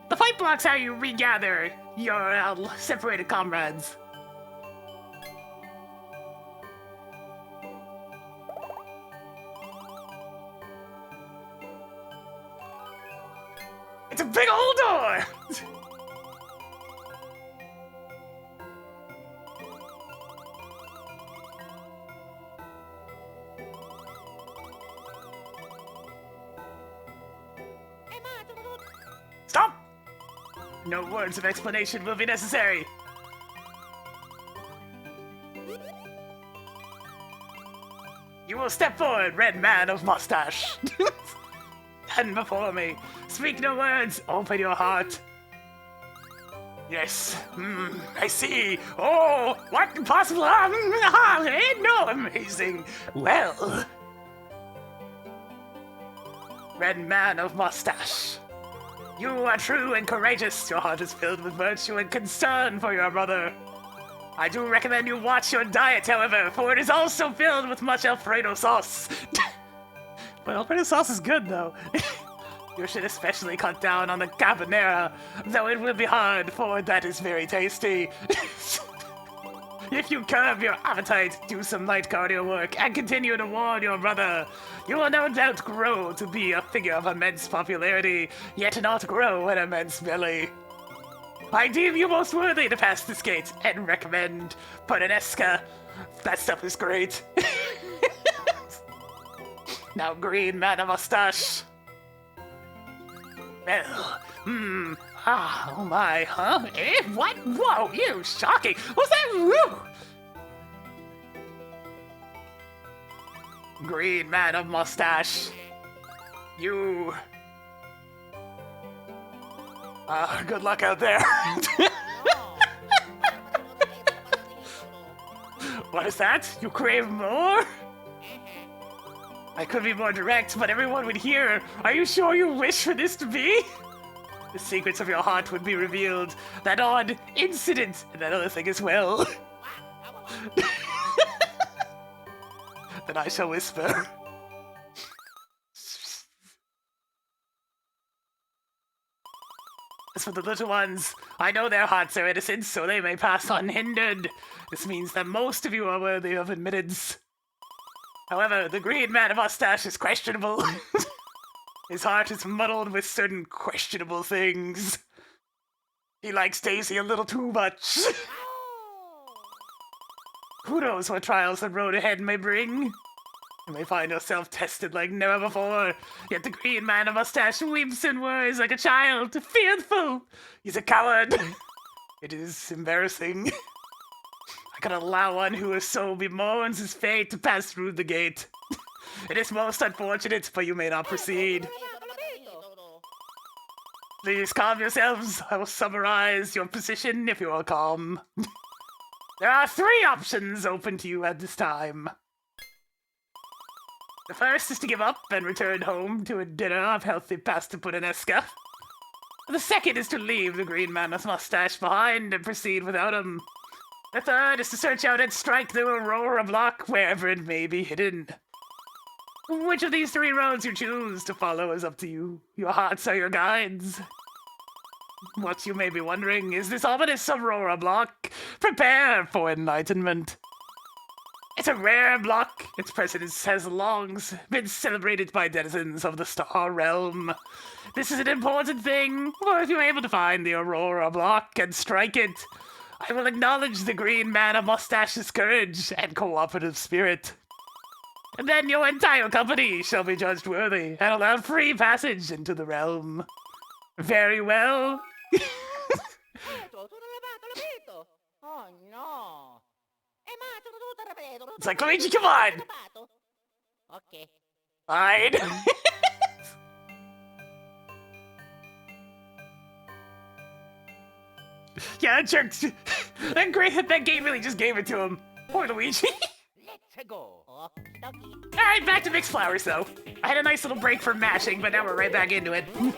The fight block's how you regather your separated comrades. It's a big old door! No words of explanation will be necessary. You will step forward, red man of mustache. Stand before me. Speak no words. Open your heart. Yes. I see. Oh, what possible? No, amazing. Well. Red man of mustache. You are true and courageous. Your heart is filled with virtue and concern for your brother. I do recommend you watch your diet, however, for it is also filled with much Alfredo sauce. But Alfredo sauce is good, though. You should especially cut down on the carbonara, though it will be hard, for that is very tasty. If you curb your appetite, do some light cardio work, and continue to warn your brother, you will no doubt grow to be a figure of immense popularity, yet not grow an immense belly. I deem you most worthy to pass this gate, and recommend Puttanesca. That stuff is great. Now, green man of mustache. Well, oh my, huh? Eh? What? Whoa, ew, shocking. What's that? Woo! Green man of mustache. You. Good luck out there. What is that? You crave more? I could be more direct, but everyone would hear. Are you sure you wish for this to be? The secrets of your heart would be revealed. That odd incident, and that other thing as well. Then I shall whisper. As for the little ones, I know their hearts are innocent, so they may pass unhindered. This means that most of you are worthy of admittance. However, the green man of mustache is questionable. His heart is muddled with certain questionable things. He likes Daisy a little too much. Who knows what trials the road ahead may bring? You may find yourself tested like never before, yet the green man of mustache weeps and worries like a child, fearful. He's a coward. It is embarrassing. I cannot allow one who so bemoans his fate to pass through the gate. It is most unfortunate, but you may not proceed. Please calm yourselves. I will summarize your position if you are calm. There are 3 options open to you at this time. The first is to give up and return home to a dinner of healthy pasta puttanesca. The second is to leave the green man with mustache behind and proceed without him. The third is to search out and strike the Aurora block wherever it may be hidden. Which of these 3 roads you choose to follow is up to you. Your hearts are your guides. What you may be wondering, is this ominous Aurora block? Prepare for enlightenment. It's a rare block. Its presence has long been celebrated by denizens of the Star Realm. This is an important thing, for if you're able to find the Aurora block and strike it, I will acknowledge the green man of mustache's courage and cooperative spirit. And then your entire company shall be judged worthy and allowed free passage into the realm. Very well. Oh no. It's like, Luigi, come on! Okay. Fine. Yeah, that jerk. That game really just gave it to him. Poor Luigi. Let's go. Alright, back to mixed flowers, though. I had a nice little break from mashing, but now we're right back into it. Boom!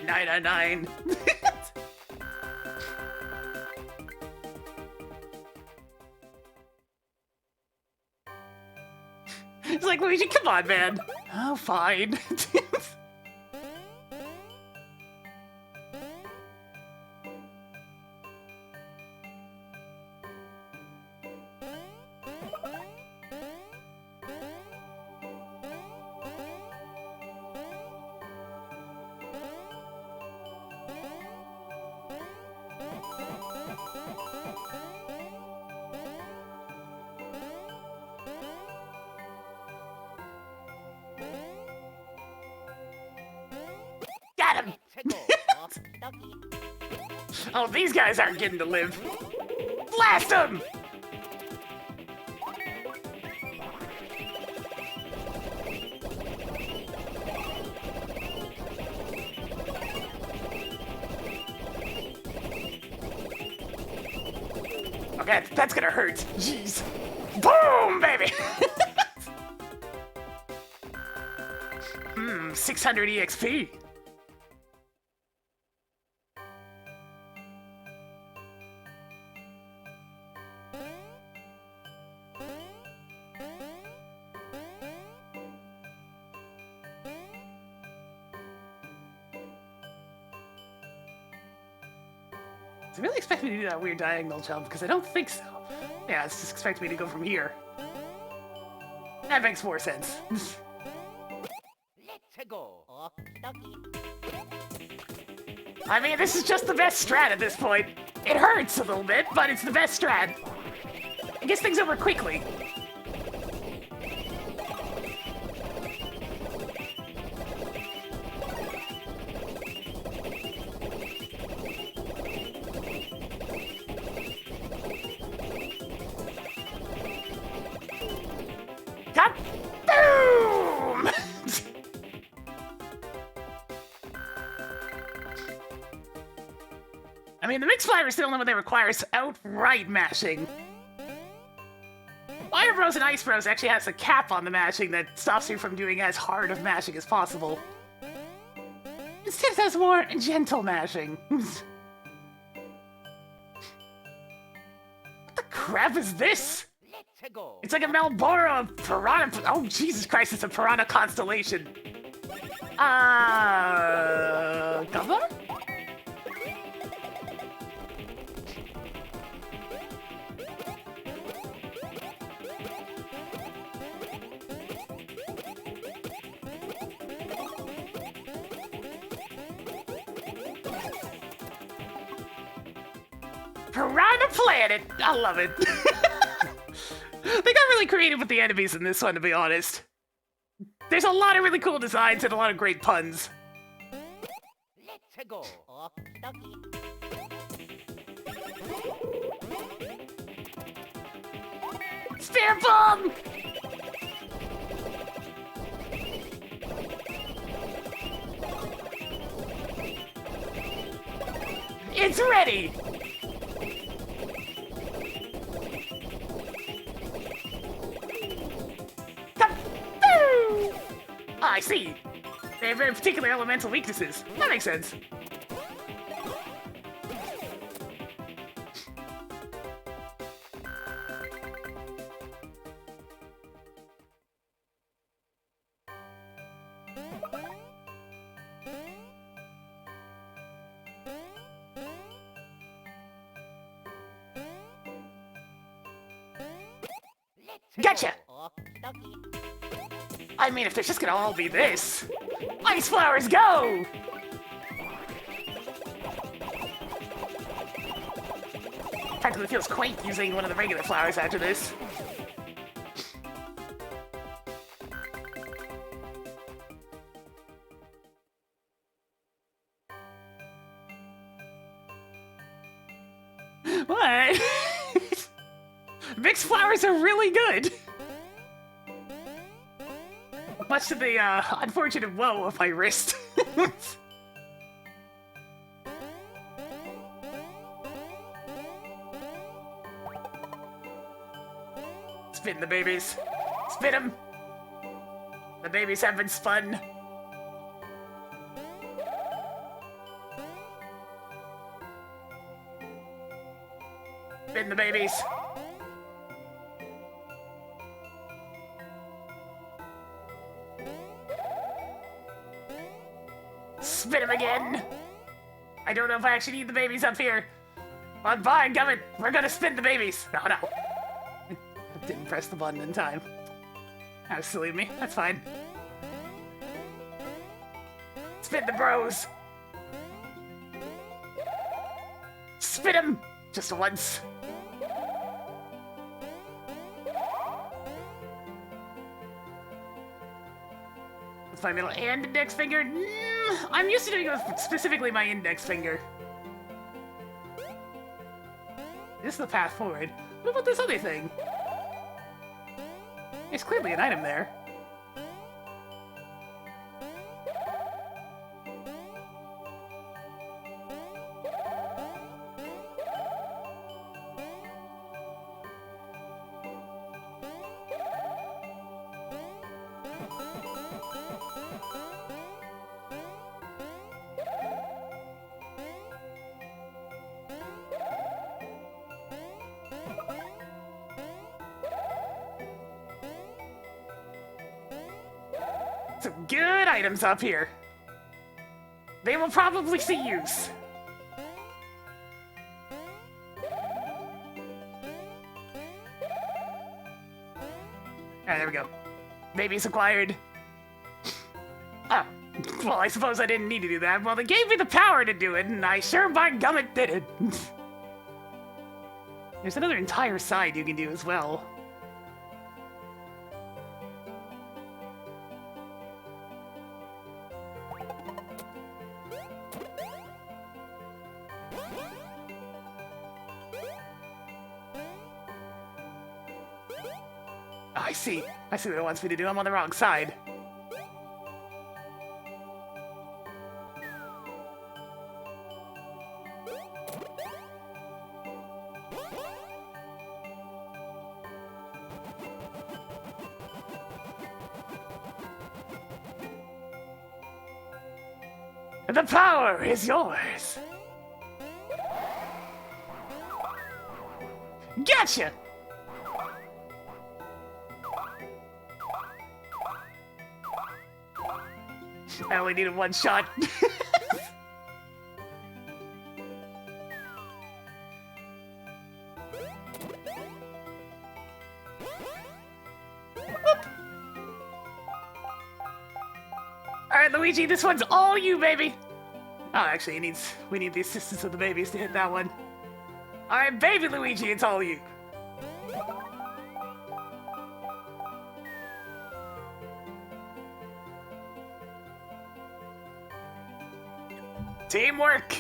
999. It's like, Luigi, come on, man. Oh, fine. Oh, these guys aren't getting to live. Blast them! Okay, that's gonna hurt. Jeez. Boom, baby! 600 EXP. Does it really expect me to do that weird diagonal jump? Because I don't think so. Yeah, it's just expecting me to go from here. That makes more sense. Let's go. I mean, this is just the best strat at this point. It hurts a little bit, but it's the best strat. It gets things over quickly. Boom! I mean, the mixed flavor is the only one that requires outright mashing. Fire Bros and Ice Bros actually has a cap on the mashing that stops you from doing as hard of mashing as possible. Instead, it has more gentle mashing. What the crap is this? Let's go. It's like a Malboro of Piranha. Oh, Jesus Christ, it's a Piranha constellation. Cover? Piranha Planet! I love it. They got really creative with the enemies in this one, to be honest. There's a lot of really cool designs and a lot of great puns. Let's go. Spear bomb! It's ready! I see. They have very particular elemental weaknesses. That makes sense. Gotcha! I mean, if they're just gonna all be this. Ice flowers, go! Practically feels quaint using one of the regular flowers after this. What? Mixed flowers are really good! Much to the unfortunate woe of my wrist. Spin the babies. Spin them. The babies have been spun. Spin the babies. Spin him again! I don't know if I actually need the babies up here. On by, Gummit! We're gonna spin the babies! No, no. I didn't press the button in time. That was silly of me. That's fine. Spin the bros! Spin him! Just once. With my middle and index finger? I'm used to doing it with specifically my index finger. this is the path forward. What about this other thing? There's clearly an item there. Some good items up here. They will probably see use. Alright, there we go. Babies acquired. Oh, well, I suppose I didn't need to do that. Well, they gave me the power to do it, and I sure by gummit did it. There's another entire side you can do as well. I see. I see what it wants me to do. I'm on the wrong side. The power is yours. Gotcha! I only needed one shot. Alright, Luigi, this one's all you, baby! Oh, actually, we need the assistance of the babies to hit that one. Alright, baby Luigi, it's all you. Teamwork!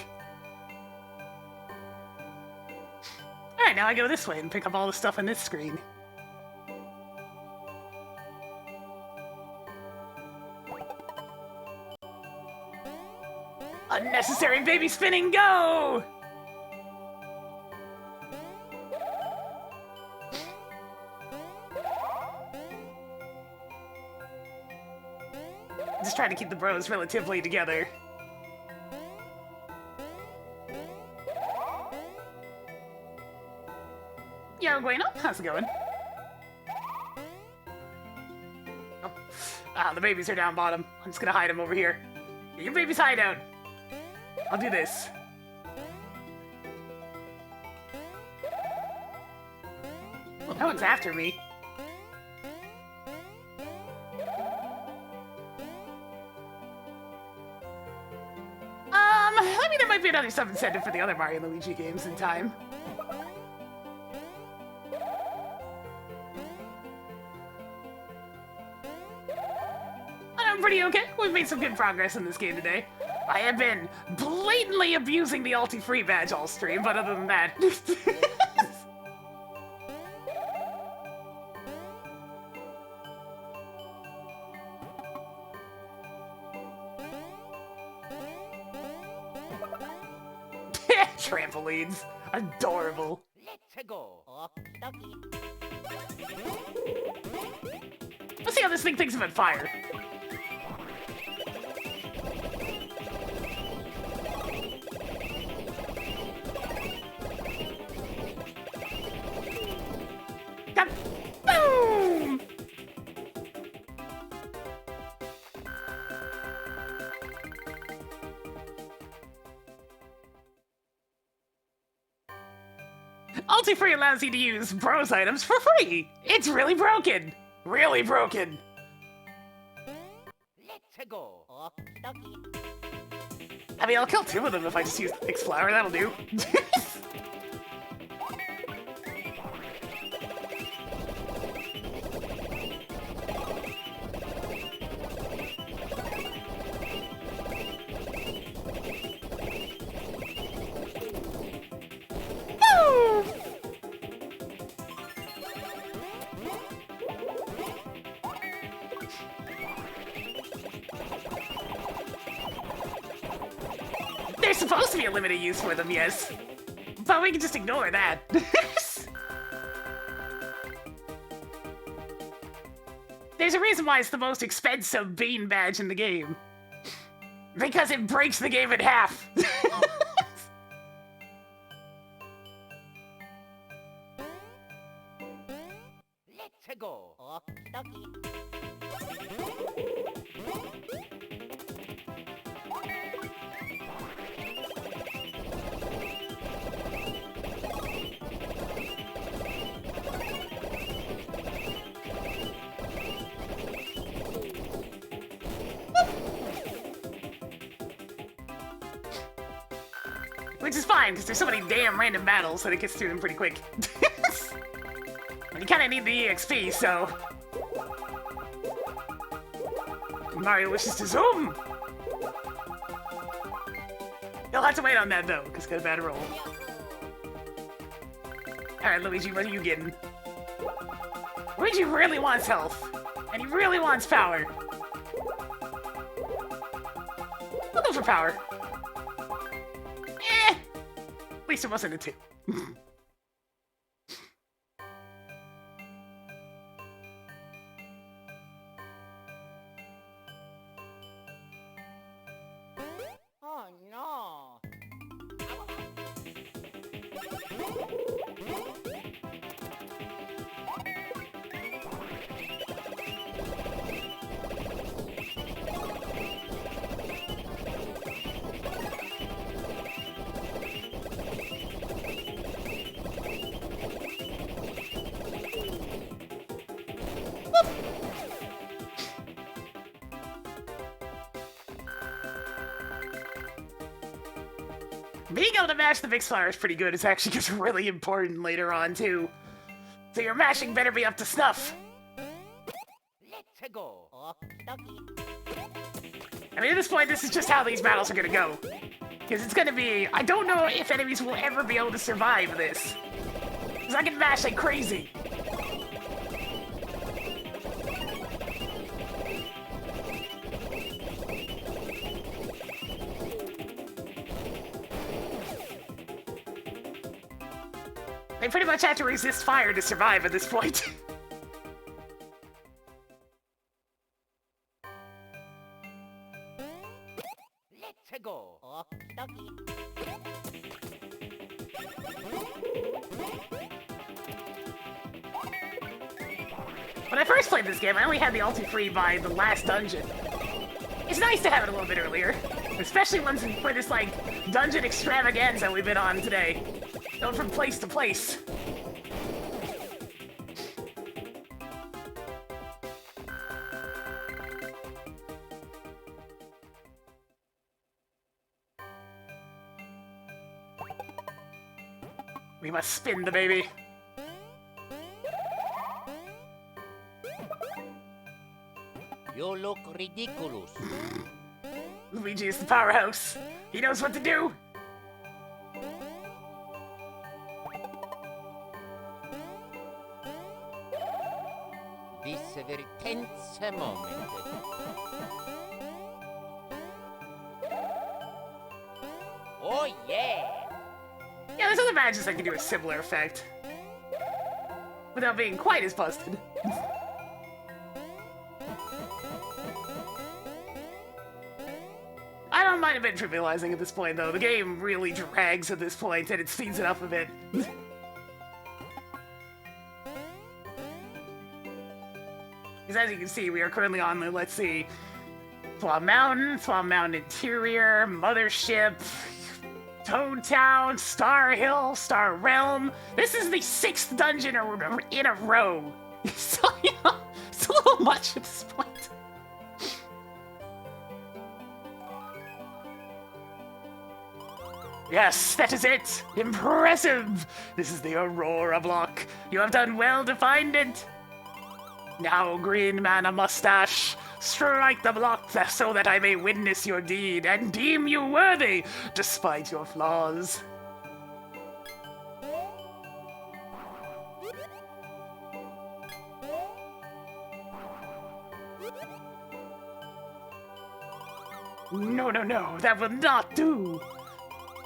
Alright, now I go this way and pick up all the stuff on this screen. Unnecessary baby spinning, go! Just trying to keep the bros relatively together. Yo, Bueno, how's it going? Oh. Ah, the babies are down bottom. I'm just gonna hide them over here. You babies hide out. I'll do this. Well, no one's after me. I mean, there might be another sub-incentive for the other Mario Luigi games in time. I'm pretty okay. We've made some good progress in this game today. I have been blatantly abusing the ulti free badge all stream, but other than that... Trampolines. Adorable. Let's go. Let's see how this thing thinks about fire. Got boom! Ulti-free allows you to use bros items for free. It's really broken. Really broken. Let's go. I mean, I'll kill two of them if I just use X-Flower. That'll do. There's supposed to be a limited use for them, yes. But we can just ignore that. There's a reason why it's the most expensive bean badge in the game. Because it breaks the game in half. Let's go. Okie dokie. Which is fine, because there's so many damn random battles that it gets through them pretty quick. And you kinda need the EXP, so... Mario wishes to zoom! You'll have to wait on that, though, because it's got a bad roll. Alright, Luigi, what are you getting? Luigi really wants health. And he really wants power. We'll go for power. At least it wasn't a 2. Oh no. Being able to mash the mix flower is pretty good. It's actually gets really important later on, too. So your mashing better be up to snuff. Let's go. Okie dokie. I mean, at this point, this is just how these battles are gonna go. Because it's gonna be... I don't know if enemies will ever be able to survive this. Because I can mash like crazy. They pretty much have to resist fire to survive at this point. Let's go. Okie dokie. When I first played this game, I only had the ulti free by the last dungeon. It's nice to have it a little bit earlier. Especially once for this, like, dungeon extravaganza we've been on today. Going from place to place. We must spin the baby. You look ridiculous. Luigi is the powerhouse. He knows what to do. This a very tense moment. Oh yeah! Yeah, there's other badges that can do a similar effect. Without being quite as busted. I don't mind a bit trivializing at this point, though. The game really drags at this point, and it speeds it up a bit. Because as you can see, we are currently on the, let's see, Thwomp Mountain Interior, Mothership, Toad Town, Star Hill, Star Realm. This is the 6th dungeon in a row. So, you know, it's a little much at this point. Yes, that is it! Impressive! This is the Aurora block. You have done well to find it. Now, Green Man a Mustache, strike the block so that I may witness your deed and deem you worthy, despite your flaws. No, no, no, that will not do.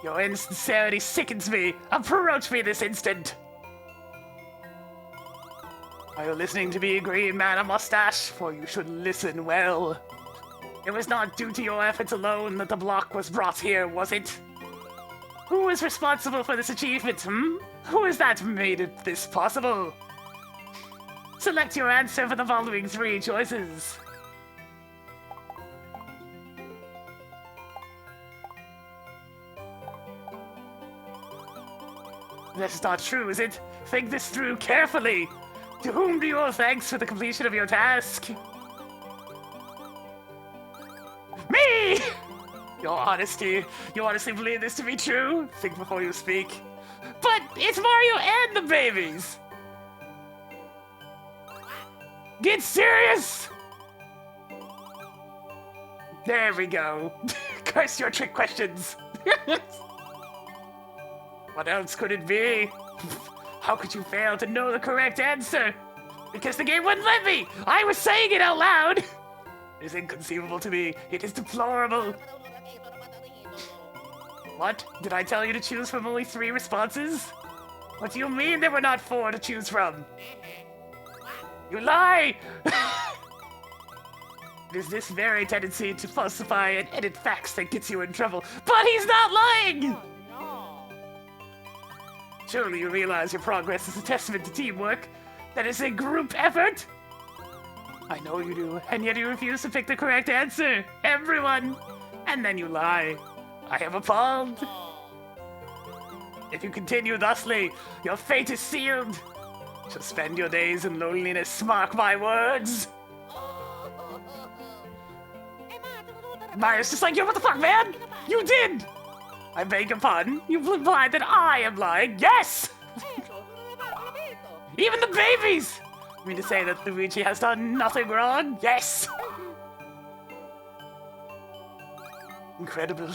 Your insincerity sickens me. Approach me this instant. Are you listening to me, Green Man of Mustache? For you should listen well. It was not due to your efforts alone that the block was brought here, was it? Who is responsible for this achievement, Who is that made this possible? Select your answer for the following 3 choices. That's not true, is it? Think this through carefully. To whom do you owe thanks for the completion of your task? Me! Your honesty. You honestly believe this to be true? Think before you speak. But it's Mario and the babies! Get serious! There we go. Curse your trick questions. What else could it be? How could you fail to know the correct answer? Because the game wouldn't let me! I was saying it out loud! It is inconceivable to me. It is deplorable. What? Did I tell you to choose from only 3 responses? What do you mean there were not 4 to choose from? You lie! It is this very tendency to falsify and edit facts that gets you in trouble. But he's not lying! Surely you realize your progress is a testament to teamwork. That is a group effort. I know you do, and yet you refuse to pick the correct answer. Everyone! And then you lie. I am appalled. If you continue thusly, your fate is sealed. You shall spend your days in loneliness, mark my words. Mario's just like, yo, what the fuck, man? You did! I beg your pardon? You've implied that I am lying. Yes! Even the babies! You mean to say that Luigi has done nothing wrong? Yes! Incredible.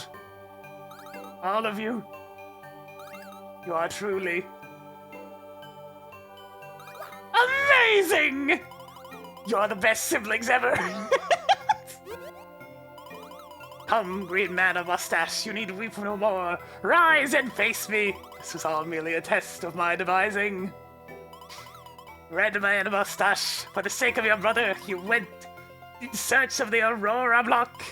All of you. You are truly... amazing! You're the best siblings ever! Come, Green Man of Mustache, you need weep no more. Rise and face me. This was all merely a test of my devising. Red Man of Mustache, for the sake of your brother, you went in search of the Aurora Block.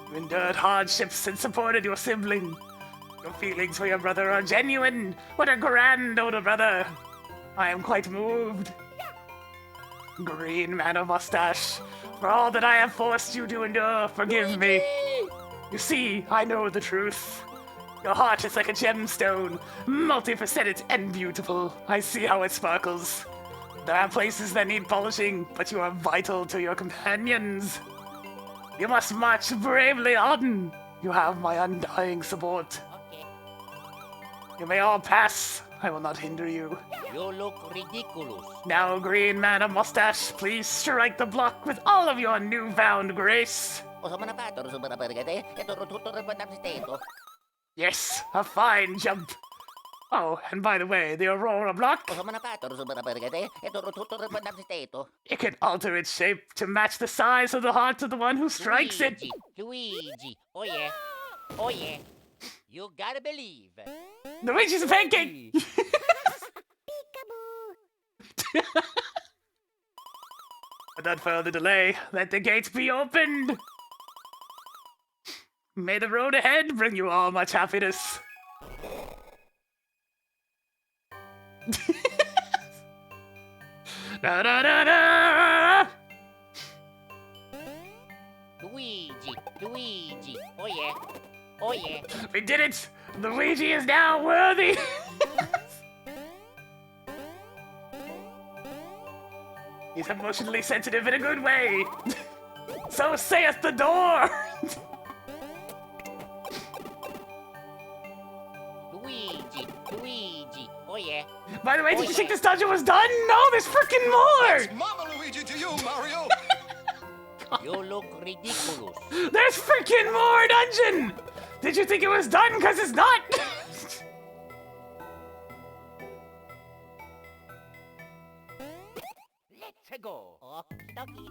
You endured hardships and supported your sibling. Your feelings for your brother are genuine. What a grand older brother. I am quite moved. Green Man of Mustache, for all that I have forced you to endure, forgive me. You see, I know the truth. Your heart is like a gemstone, multifaceted and beautiful. I see how it sparkles. There are places that need polishing, but you are vital to your companions. You must march bravely on. You have my undying support. You may all pass. I will not hinder you. You look ridiculous. Now, Green Man of Mustache, please strike the block with all of your newfound grace. Yes, a fine jump. Oh, and by the way, the Aurora Block, it can alter its shape to match the size of the heart of the one who strikes it. Luigi. Oh yeah. Oh yeah. You gotta believe. Luigi's a pancake! Without further delay, let the gates be opened! May the road ahead bring you all much happiness. Da da da da! Luigi. Luigi. Oh yeah. Oh yeah. We did it! Luigi is now worthy! He's emotionally sensitive in a good way. So saith the door! Luigi. Luigi. Oh yeah. By the way, did you think this dungeon was done? No, there's freaking more! It's Mama Luigi to you, Mario! You look ridiculous. There's freaking more dungeon! Did you think it was done? Cause it's not! Let's go. Okie dokie.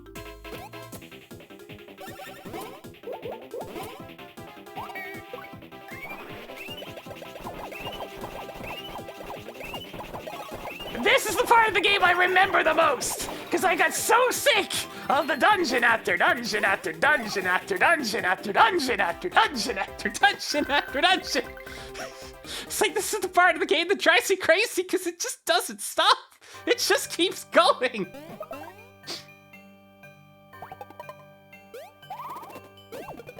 This is the part of the game I remember the most, because I got so sick of the dungeon after dungeon after dungeon after dungeon after dungeon after dungeon after dungeon after dungeon. It's like this is the part of the game that drives me crazy because it just doesn't stop. It just keeps going.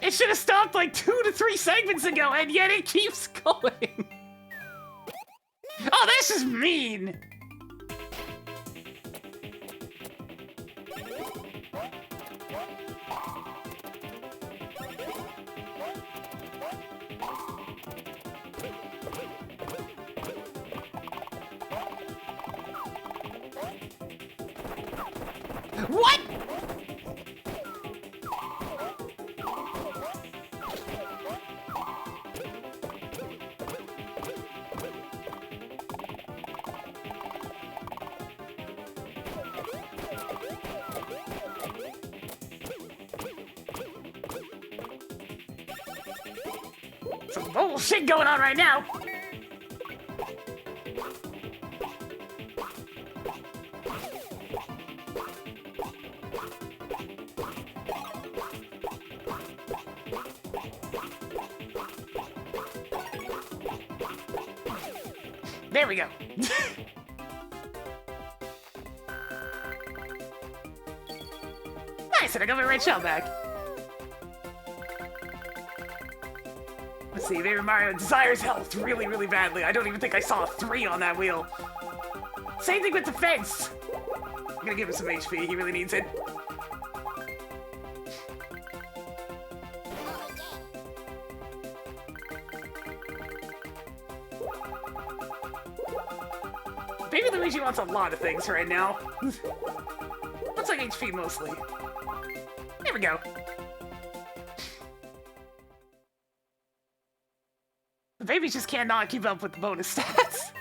It should have stopped like 2 to 3 segments ago, and yet it keeps going. Oh, this is mean. What? Some bullshit going on right now. There we go. Nice, and I got my red shell back. Let's see, Baby Mario desires health really, really badly. I don't even think I saw a 3 on that wheel. Same thing with defense. I'm gonna give him some HP, he really needs it. Baby Luigi wants a lot of things right now. Looks like HP mostly. There we go. The baby just cannot keep up with the bonus stats.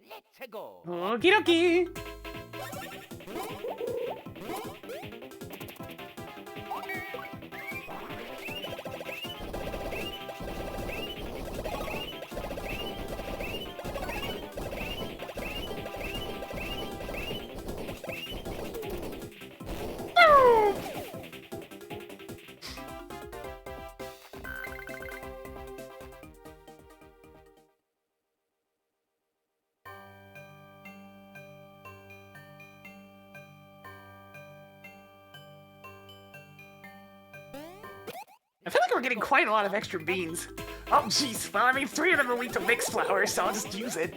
Let's go. Okie dokie. I feel like we're getting quite a lot of extra beans. Oh, jeez. Well, I mean, 3 of them are weak to mixed flour, so I'll just use it.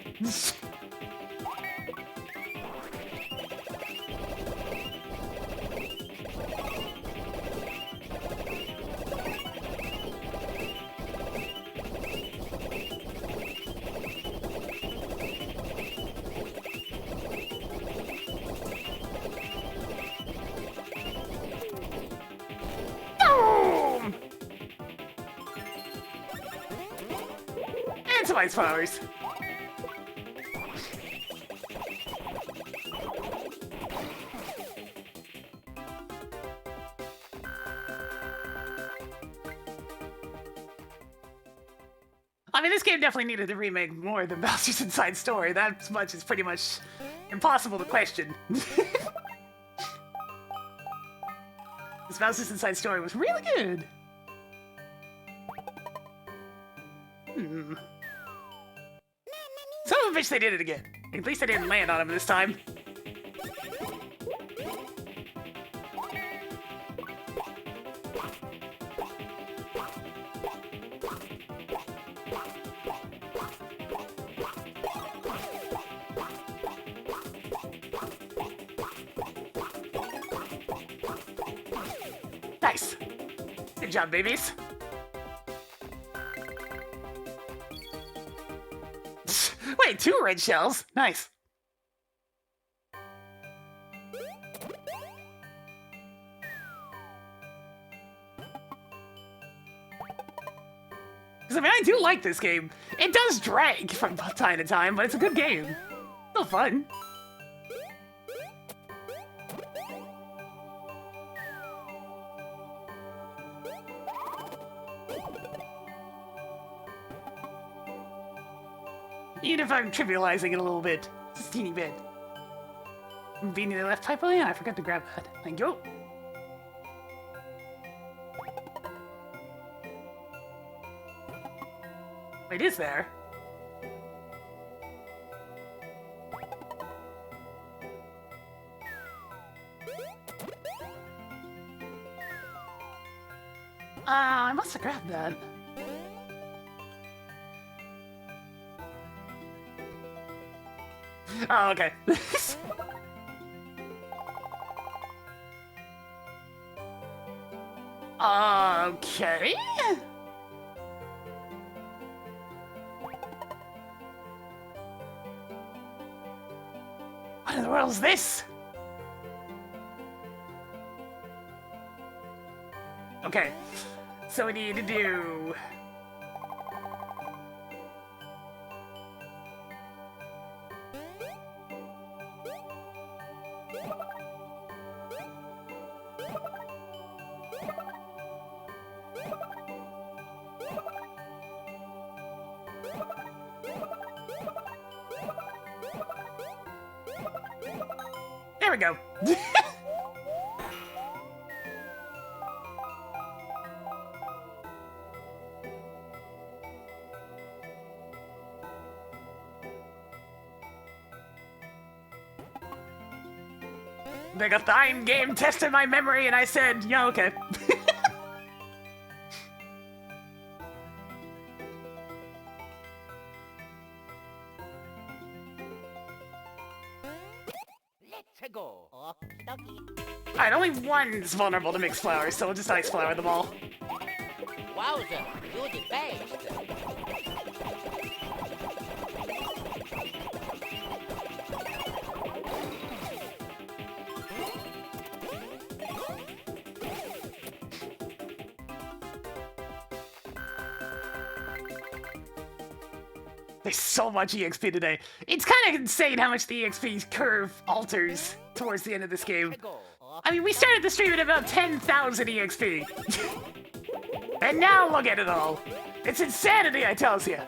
Boom! And some ice flowers. I mean, this game definitely needed a remake more than Bowser's Inside Story. That much is pretty much impossible to question. This Bowser's Inside Story was really good. Son of a bitch, they did it again. At least I didn't land on him this time. Nice. Good job, babies. Wait, 2 red shells? Nice. Because, I mean, I do like this game. It does drag from time to time, but it's a good game. Still fun. Even if I'm trivializing it a little bit. Just a teeny bit. Being in the left pipe, oh yeah, I forgot to grab that. Thank you. It is there. I must have grabbed that. Oh, okay. Okay. What in the world is this? Okay, so we need to do... There we go. They got the Iron game tested my memory, and I said, yeah, okay. Let's go. Okie dokie. Alright, only one's vulnerable to mixed flowers, so we'll just ice flower them all. Wowza, you're the best. There's so much EXP today. It's kind of insane how much the EXP curve alters towards the end of this game. I mean, we started the stream at about 10,000 EXP. And now look at it all. It's insanity, I tells you.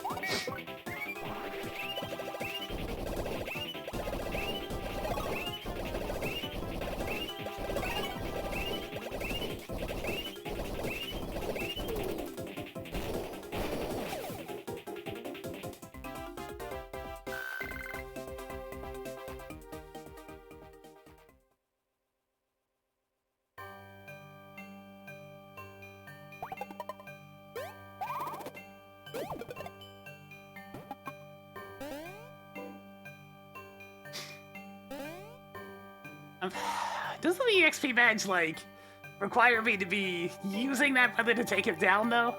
Doesn't the EXP badge, like, require me to be using that method to take him down, though?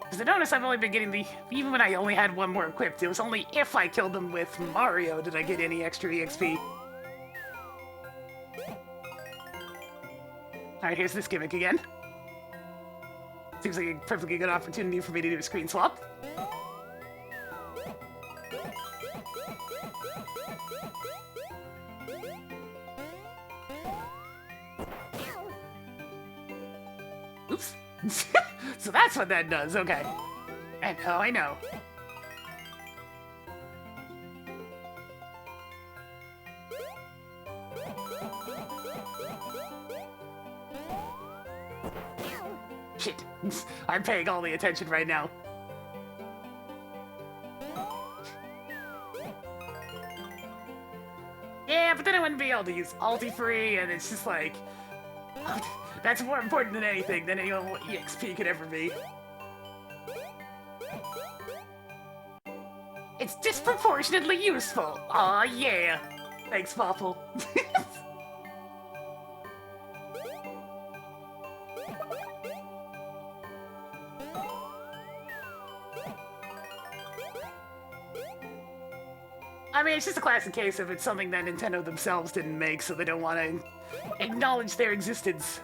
Because I noticed I've only been getting the... Even when I only had one more equipped, it was only if I killed them with Mario did I get any extra EXP. Alright, here's this gimmick again. Seems like a perfectly good opportunity for me to do a screen swap. Oops. So that's what that does, okay. And oh, I know. Shit. I'm paying all the attention right now. Yeah, but then I wouldn't be able to use ulti-free, and it's just like... That's more important than anything than any EXP could ever be. It's disproportionately useful. Aw, yeah. Thanks, Popple. I mean, it's just a classic case of it's something that Nintendo themselves didn't make, so they don't want to acknowledge their existence.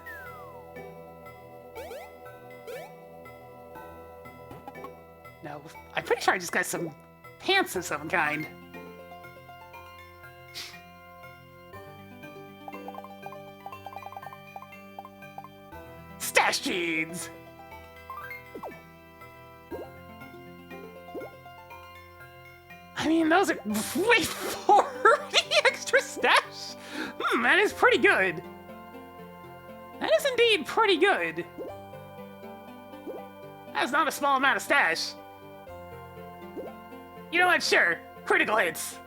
No, I'm pretty sure I just got some pants of some kind. Stash jeans! I mean, those are... Wait, 40 extra stash? That is pretty good. That is indeed pretty good. That's not a small amount of stash. You know what? Sure. Critical hits.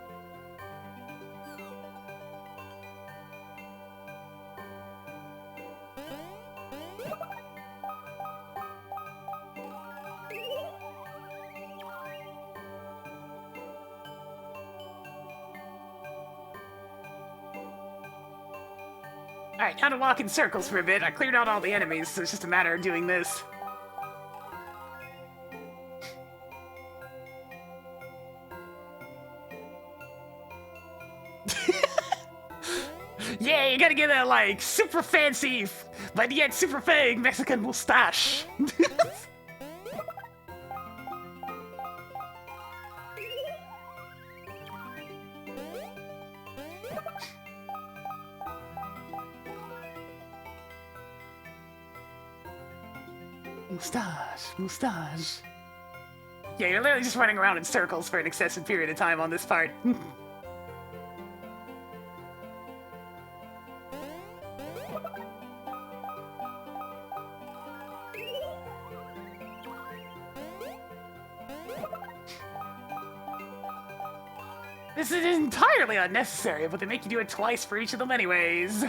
Alright, now to walk in circles for a bit. I cleared out all the enemies, so it's just a matter of doing this. Yeah, you gotta get that, like, super fancy, but yet super fake Mexican mustache. Mustache. Yeah, you're literally just running around in circles for an excessive period of time on this part. This is entirely unnecessary, but they make you do it twice for each of them anyways.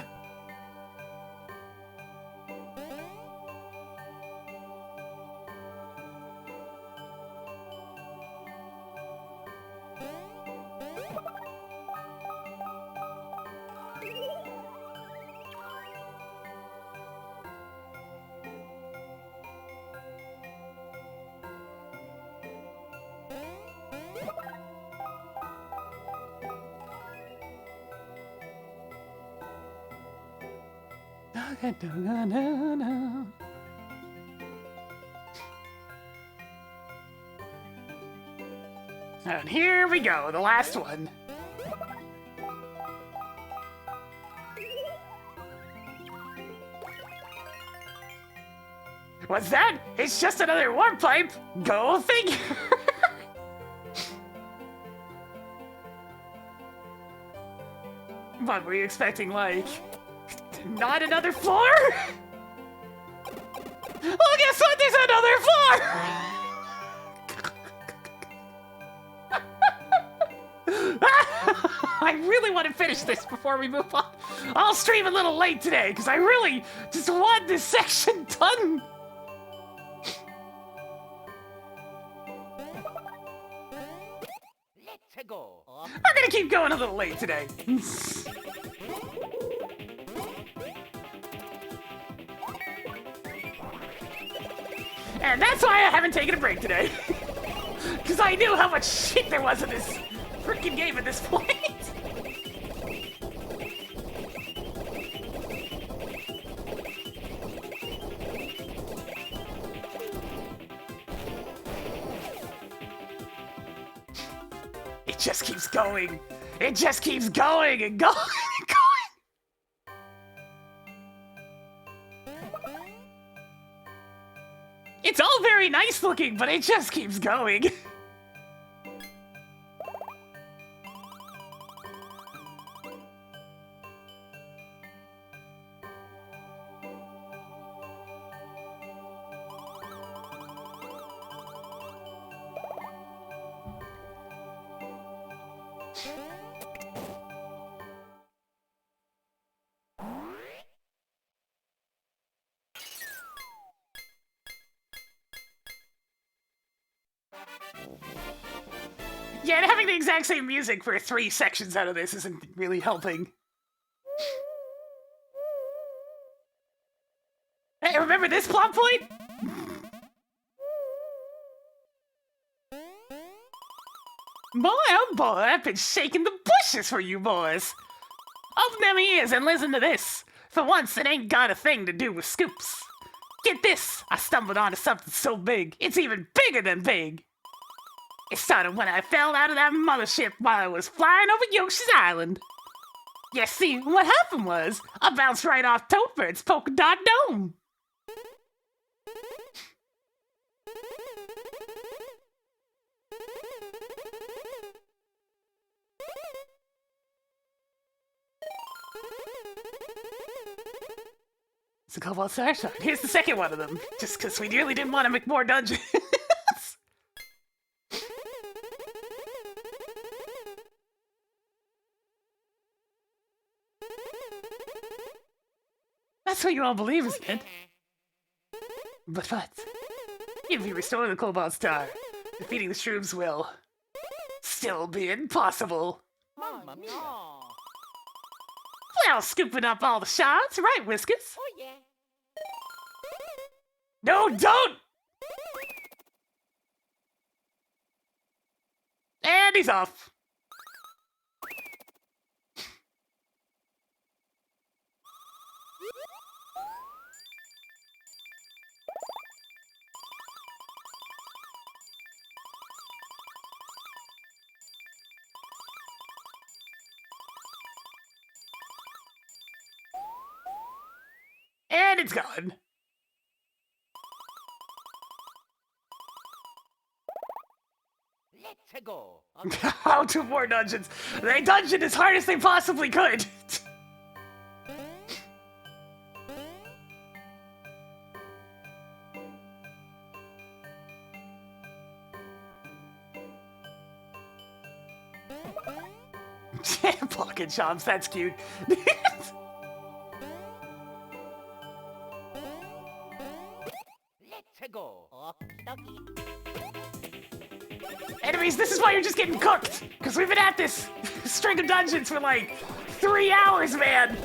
And here we go, the last one. What's that? It's just another warp pipe. Go figure. What were you expecting, like? Not another floor? Well, guess what? There's another floor! I really want to finish this before we move on. I'll stream a little late today, because I really just want this section done. Let's go. I'm gonna keep going a little late today. And that's why I haven't taken a break today. Because I knew how much shit there was in this freaking game at this point. It just keeps going. It just keeps going and going and going. It's all very nice looking, but it just keeps going. Yeah, and having the exact same music for 3 sections out of this isn't really helping. Hey, remember this plot point? Boy, oh boy, I've been shaking the bushes for you boys. Open them ears and listen to this. For once, it ain't got a thing to do with scoops. Get this, I stumbled onto something so big, it's even bigger than big. It started when I fell out of that mothership while I was flying over Yoshi's Island. You see, what happened was, I bounced right off Toadbird's polka dot dome. It's a Cobalt Starshine. Here's the second one of them, just because we really didn't want to make more dungeons. That's what you all believe, isn't it? But, if you restore the Cobalt Star, defeating the Shrooms will still be impossible. Mamma mia. Well, scooping up all the shards, right, Whiskers? Oh yeah. No, don't! And he's off. And it's gone. Let's go. Oh, 2 more dungeons. They dungeoned as hard as they possibly could. Pocket chomps, that's cute. Let's go. Okie dokie. Enemies, this is why you're just getting cooked. Because we've been at this string of dungeons for like 3 hours, man.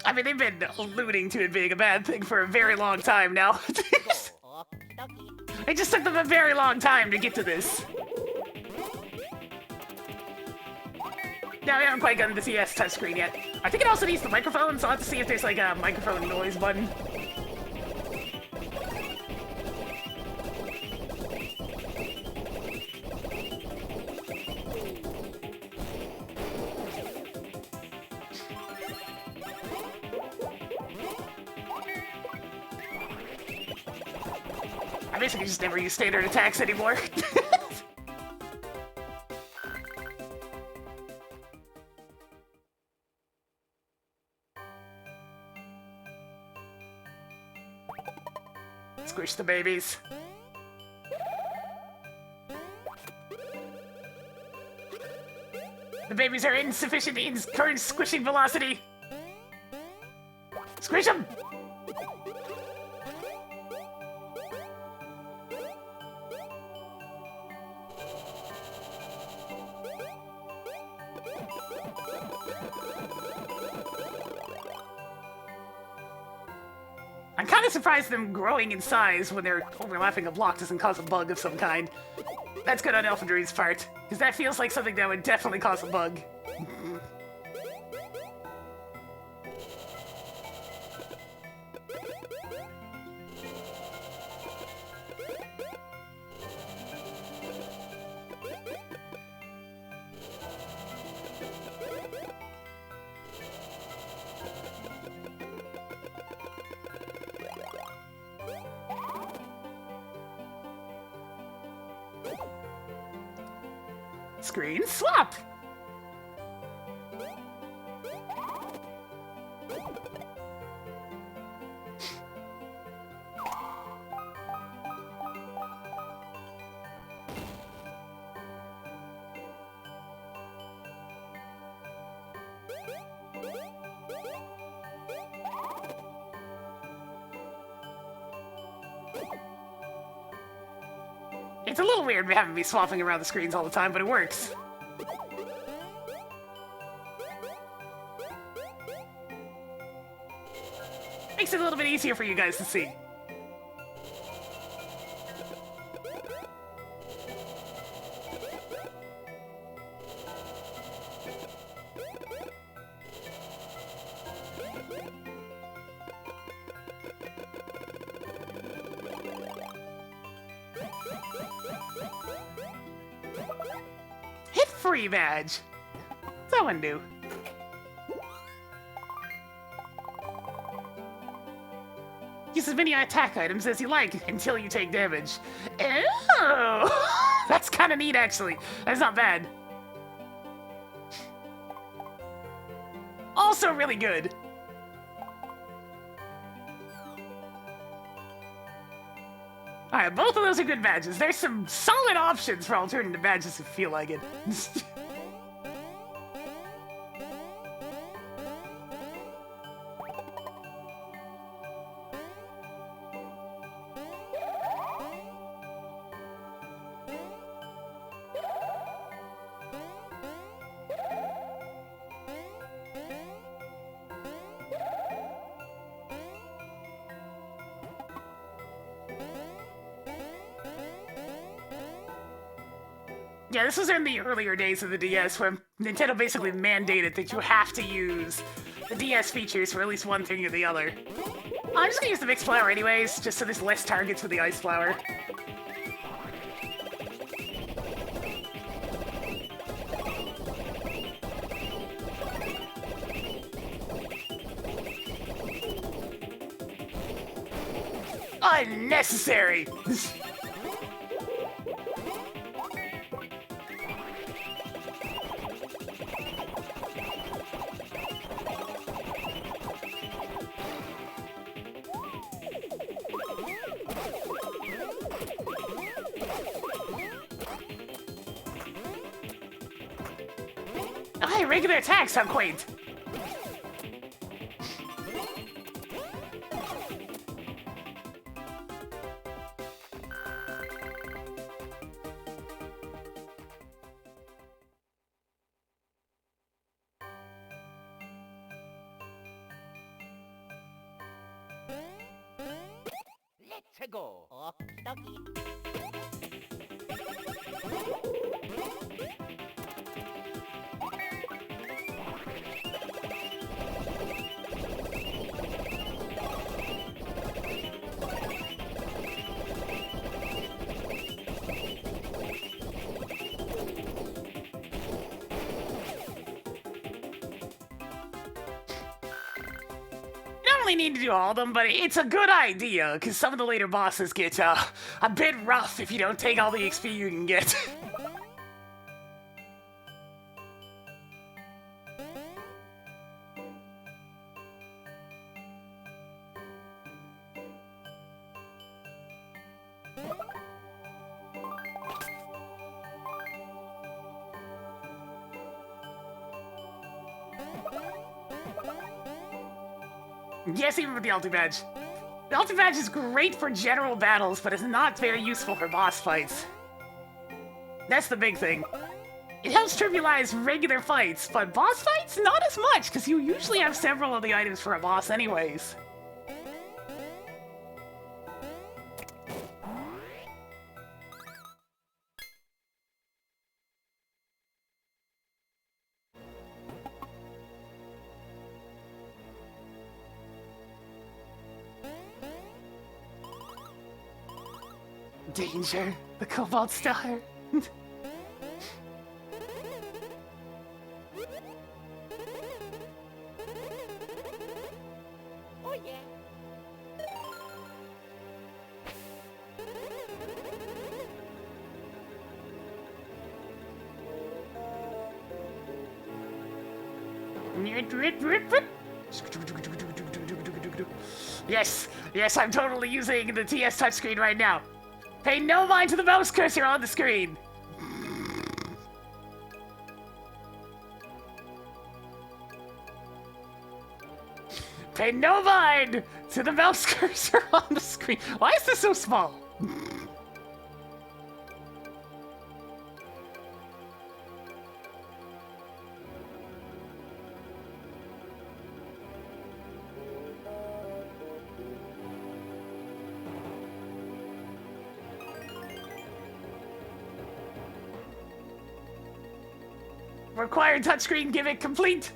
I mean, they've been alluding to it being a bad thing for a very long time now. Okie dokie. It just took them a very long time to get to this. Now, we haven't quite gotten the CS touchscreen yet. I think it also needs the microphone, so I'll have to see if there's like a microphone noise button. I basically just never use standard attacks anymore. Squish the babies. The babies are insufficient in current squishing velocity. Squish them! I'm kind of surprised them growing in size when they're overlapping a block doesn't cause a bug of some kind. That's good on Elfendry's part, because that feels like something that would definitely cause a bug. Screen swap! It's a little weird having me swapping around the screens all the time, but it works. Makes it a little bit easier for you guys to see. Hit free badge. What's that one do? Use as many attack items as you like until you take damage. Oh! That's kind of neat, actually. That's not bad. Also really good. Alright, both of those are good badges. There's some solid options for alternative badges if you feel like it. Yeah, this was in the earlier days of the DS when Nintendo basically mandated that you have to use the DS features for at least one thing or the other. I'm just gonna use the mixed flower anyways, just so there's less targets with the ice flower. Unnecessary! Hey, regular attacks sound quaint. Let's go. Okie dokie. Need to do all of them, but it's a good idea because some of the later bosses get a bit rough if you don't take all the XP you can get. Yes, even with the Ulti Badge. The Ulti Badge is great for general battles, but it's not very useful for boss fights. That's the big thing. It helps trivialize regular fights, but boss fights, not as much, because you usually have several of the items for a boss anyways. Danger, the Cobalt Star. Oh yeah. Yes, yes, I'm totally using the TS touchscreen right now. Pay no mind to the mouse cursor on the screen. Pay no mind to the mouse cursor on the screen. Why is this so small? Required touchscreen gimmick complete.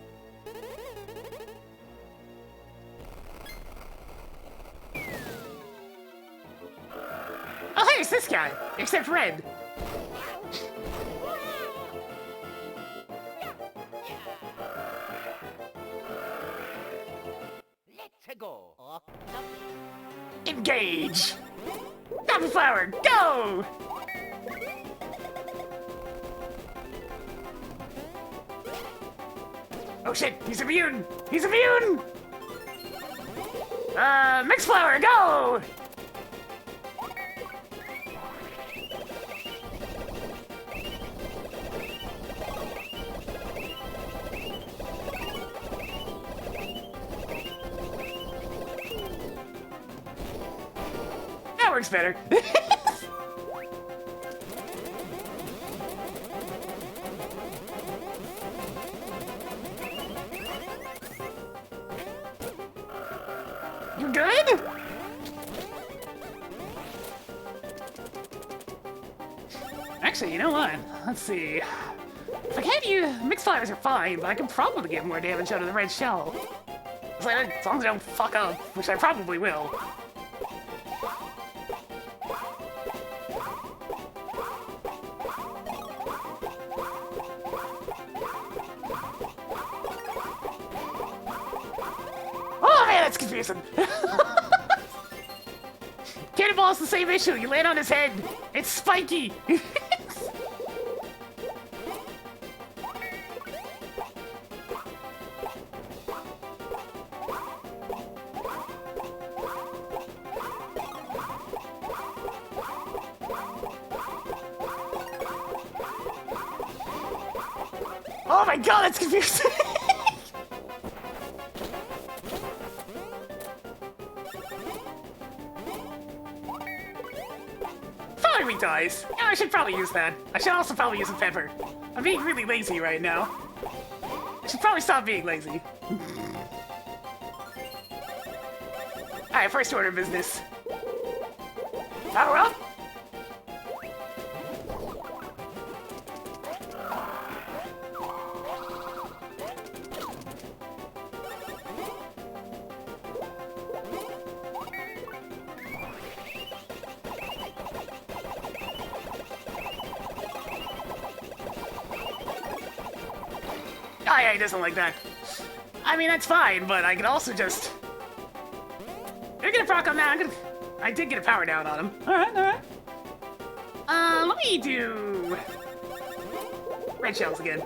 Oh, hey, it's this guy, except red. Let's go. Engage. Happy flower, go! Oh shit, he's immune! He's immune! Mix flower, go! That works better. You good? Actually, you know what? Let's see. If I can't use mixed flowers are fine, but I can probably get more damage out of the red shell. As long as I don't fuck up, which I probably will. Oh man, that's confusing. Cannonball's the same issue. You land on his head. It's spiky. Oh my god, that's confusing. Fiery dies. Yeah, I should probably use that. I should also probably use a pepper. I'm being really lazy right now. I should probably stop being lazy. Alright, first order of business. Power up! Oh yeah, he doesn't like that. I mean, that's fine, but I can also just... You're gonna proc on that. I did get a power down on him. Alright, alright. Let me do... red shells again.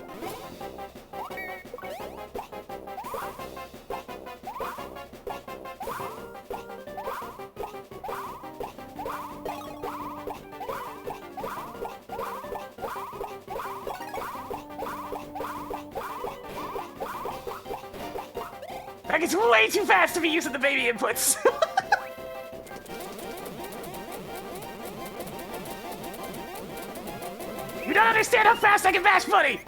Like, it's way too fast to be using the baby inputs. You don't understand how fast I can bash, buddy!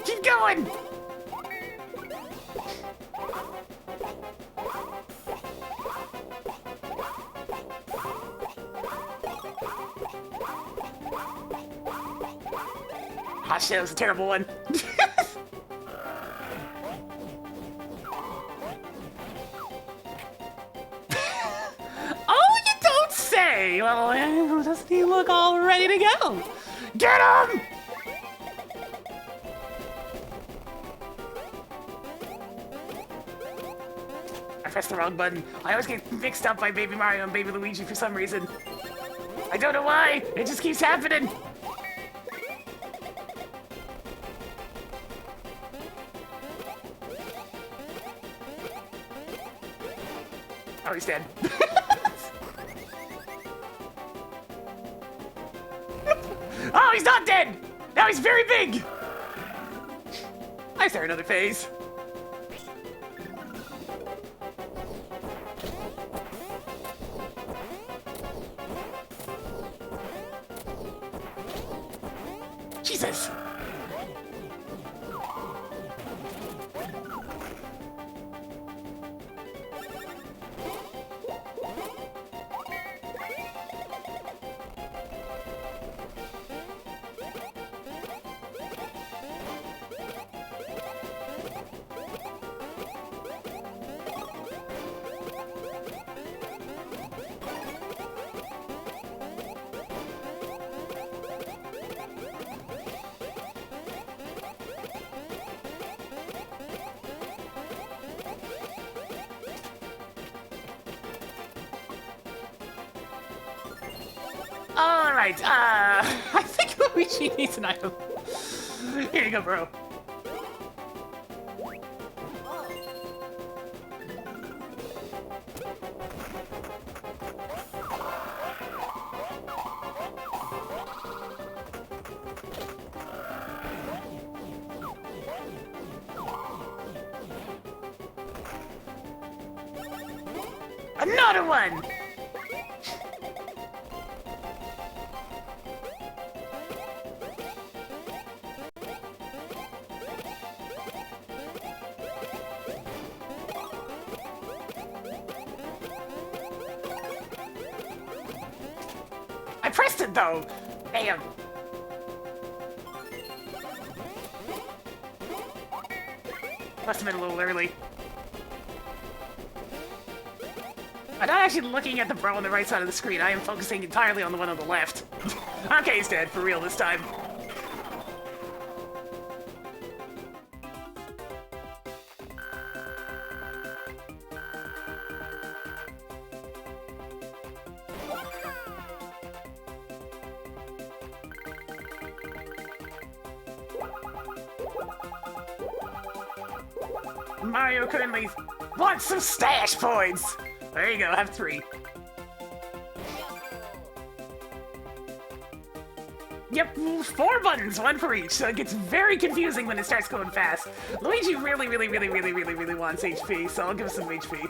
Keep going! Ah shit, that was a terrible one. Oh, you don't say! Well, doesn't he look all ready to go? Get him! I pressed the wrong button. I always get mixed up by Baby Mario and Baby Luigi for some reason. I don't know why. It just keeps happening. Oh, he's dead. Oh, he's not dead! Now he's very big! I start another phase. Jesus! Alright, I think Luigi needs an item. Here you go, bro. Another one! I pressed it though! Damn! Must have been a little early. I'm not actually looking at the bro on the right side of the screen. I am focusing entirely on the one on the left. Okay, he's dead, for real this time. Mario currently wants some stash points! There you go, have 3. Yep, 4 buttons, 1 for each, so it gets very confusing when it starts going fast. Luigi really wants HP, so I'll give him some HP.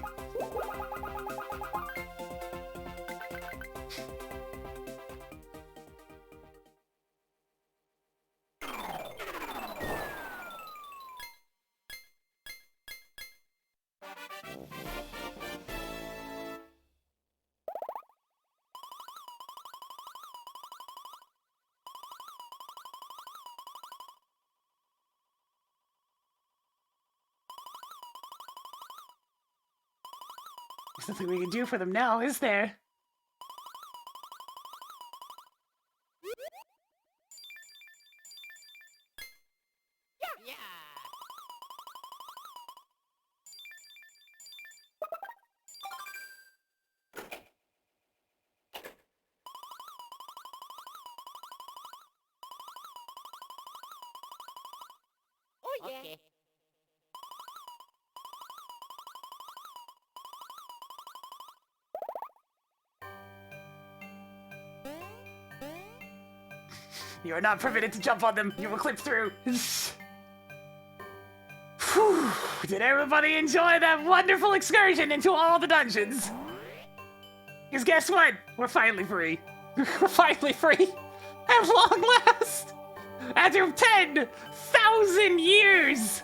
There's nothing we can do for them now, is there? Okay. You are not permitted to jump on them. You will clip through. Whew. Did everybody enjoy that wonderful excursion into all the dungeons? Because guess what? We're finally free. We're finally free. At long last! After 10,000 years!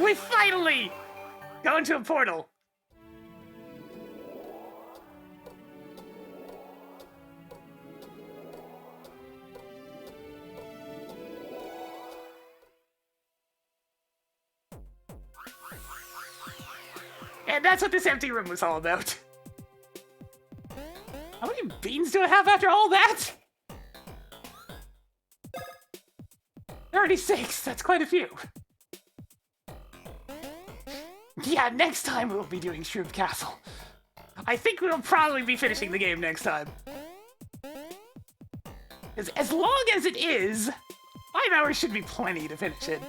We finally go into a portal. And that's what this empty room was all about. How many beans do I have after all that? 36, that's quite a few. Yeah, next time we'll be doing Shroom Castle. I think we'll probably be finishing the game next time. As long as it is, 5 hours should be plenty to finish it.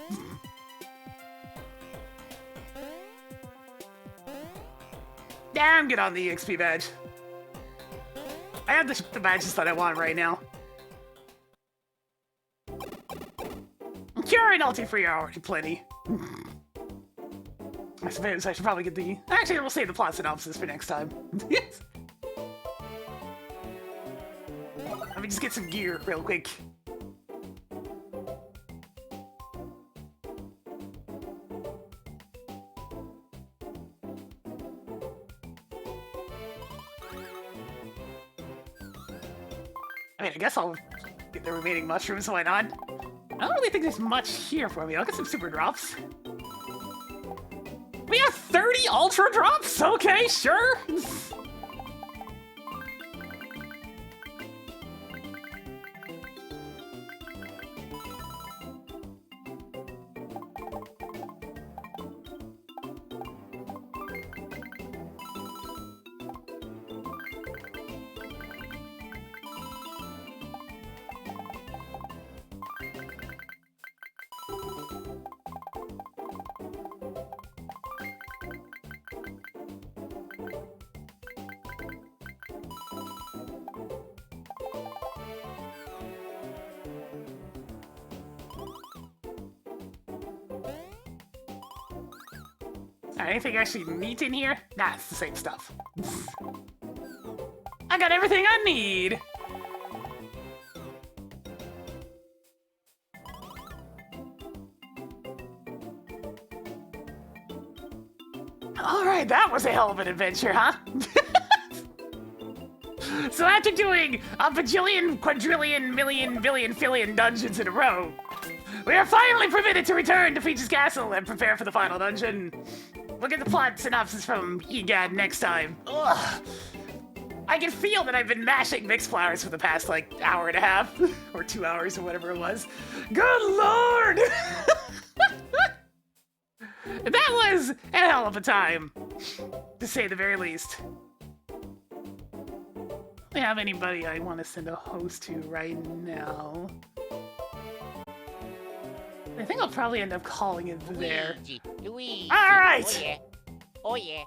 Damn, get on the EXP badge. I have the badges that I want right now. Curing penalty-free are already plenty. I suppose I should probably get the... Actually, we'll save the plot synopsis for next time. Let me just get some gear real quick. I mean, I guess I'll get the remaining mushrooms, why not? I don't really think there's much here for me. I'll get some super drops. We have 30 ultra drops? Okay, sure. Anything actually neat in here? Nah, it's the same stuff. I got everything I need! Alright, that was a hell of an adventure, huh? So after doing a bajillion, quadrillion, million, billion, fillion dungeons in a row, we are finally permitted to return to Peach's Castle and prepare for the final dungeon. We'll get the plot synopsis from EGAD next time. Ugh. I can feel that I've been mashing mixed flowers for the past, like, hour and a half. Or 2 hours or whatever it was. Good lord! That was a hell of a time. To say the very least. Do I have anybody I want to send a host to right now? I think I'll probably end up calling it there. Luigi. All right. Oh yeah. Oh yeah.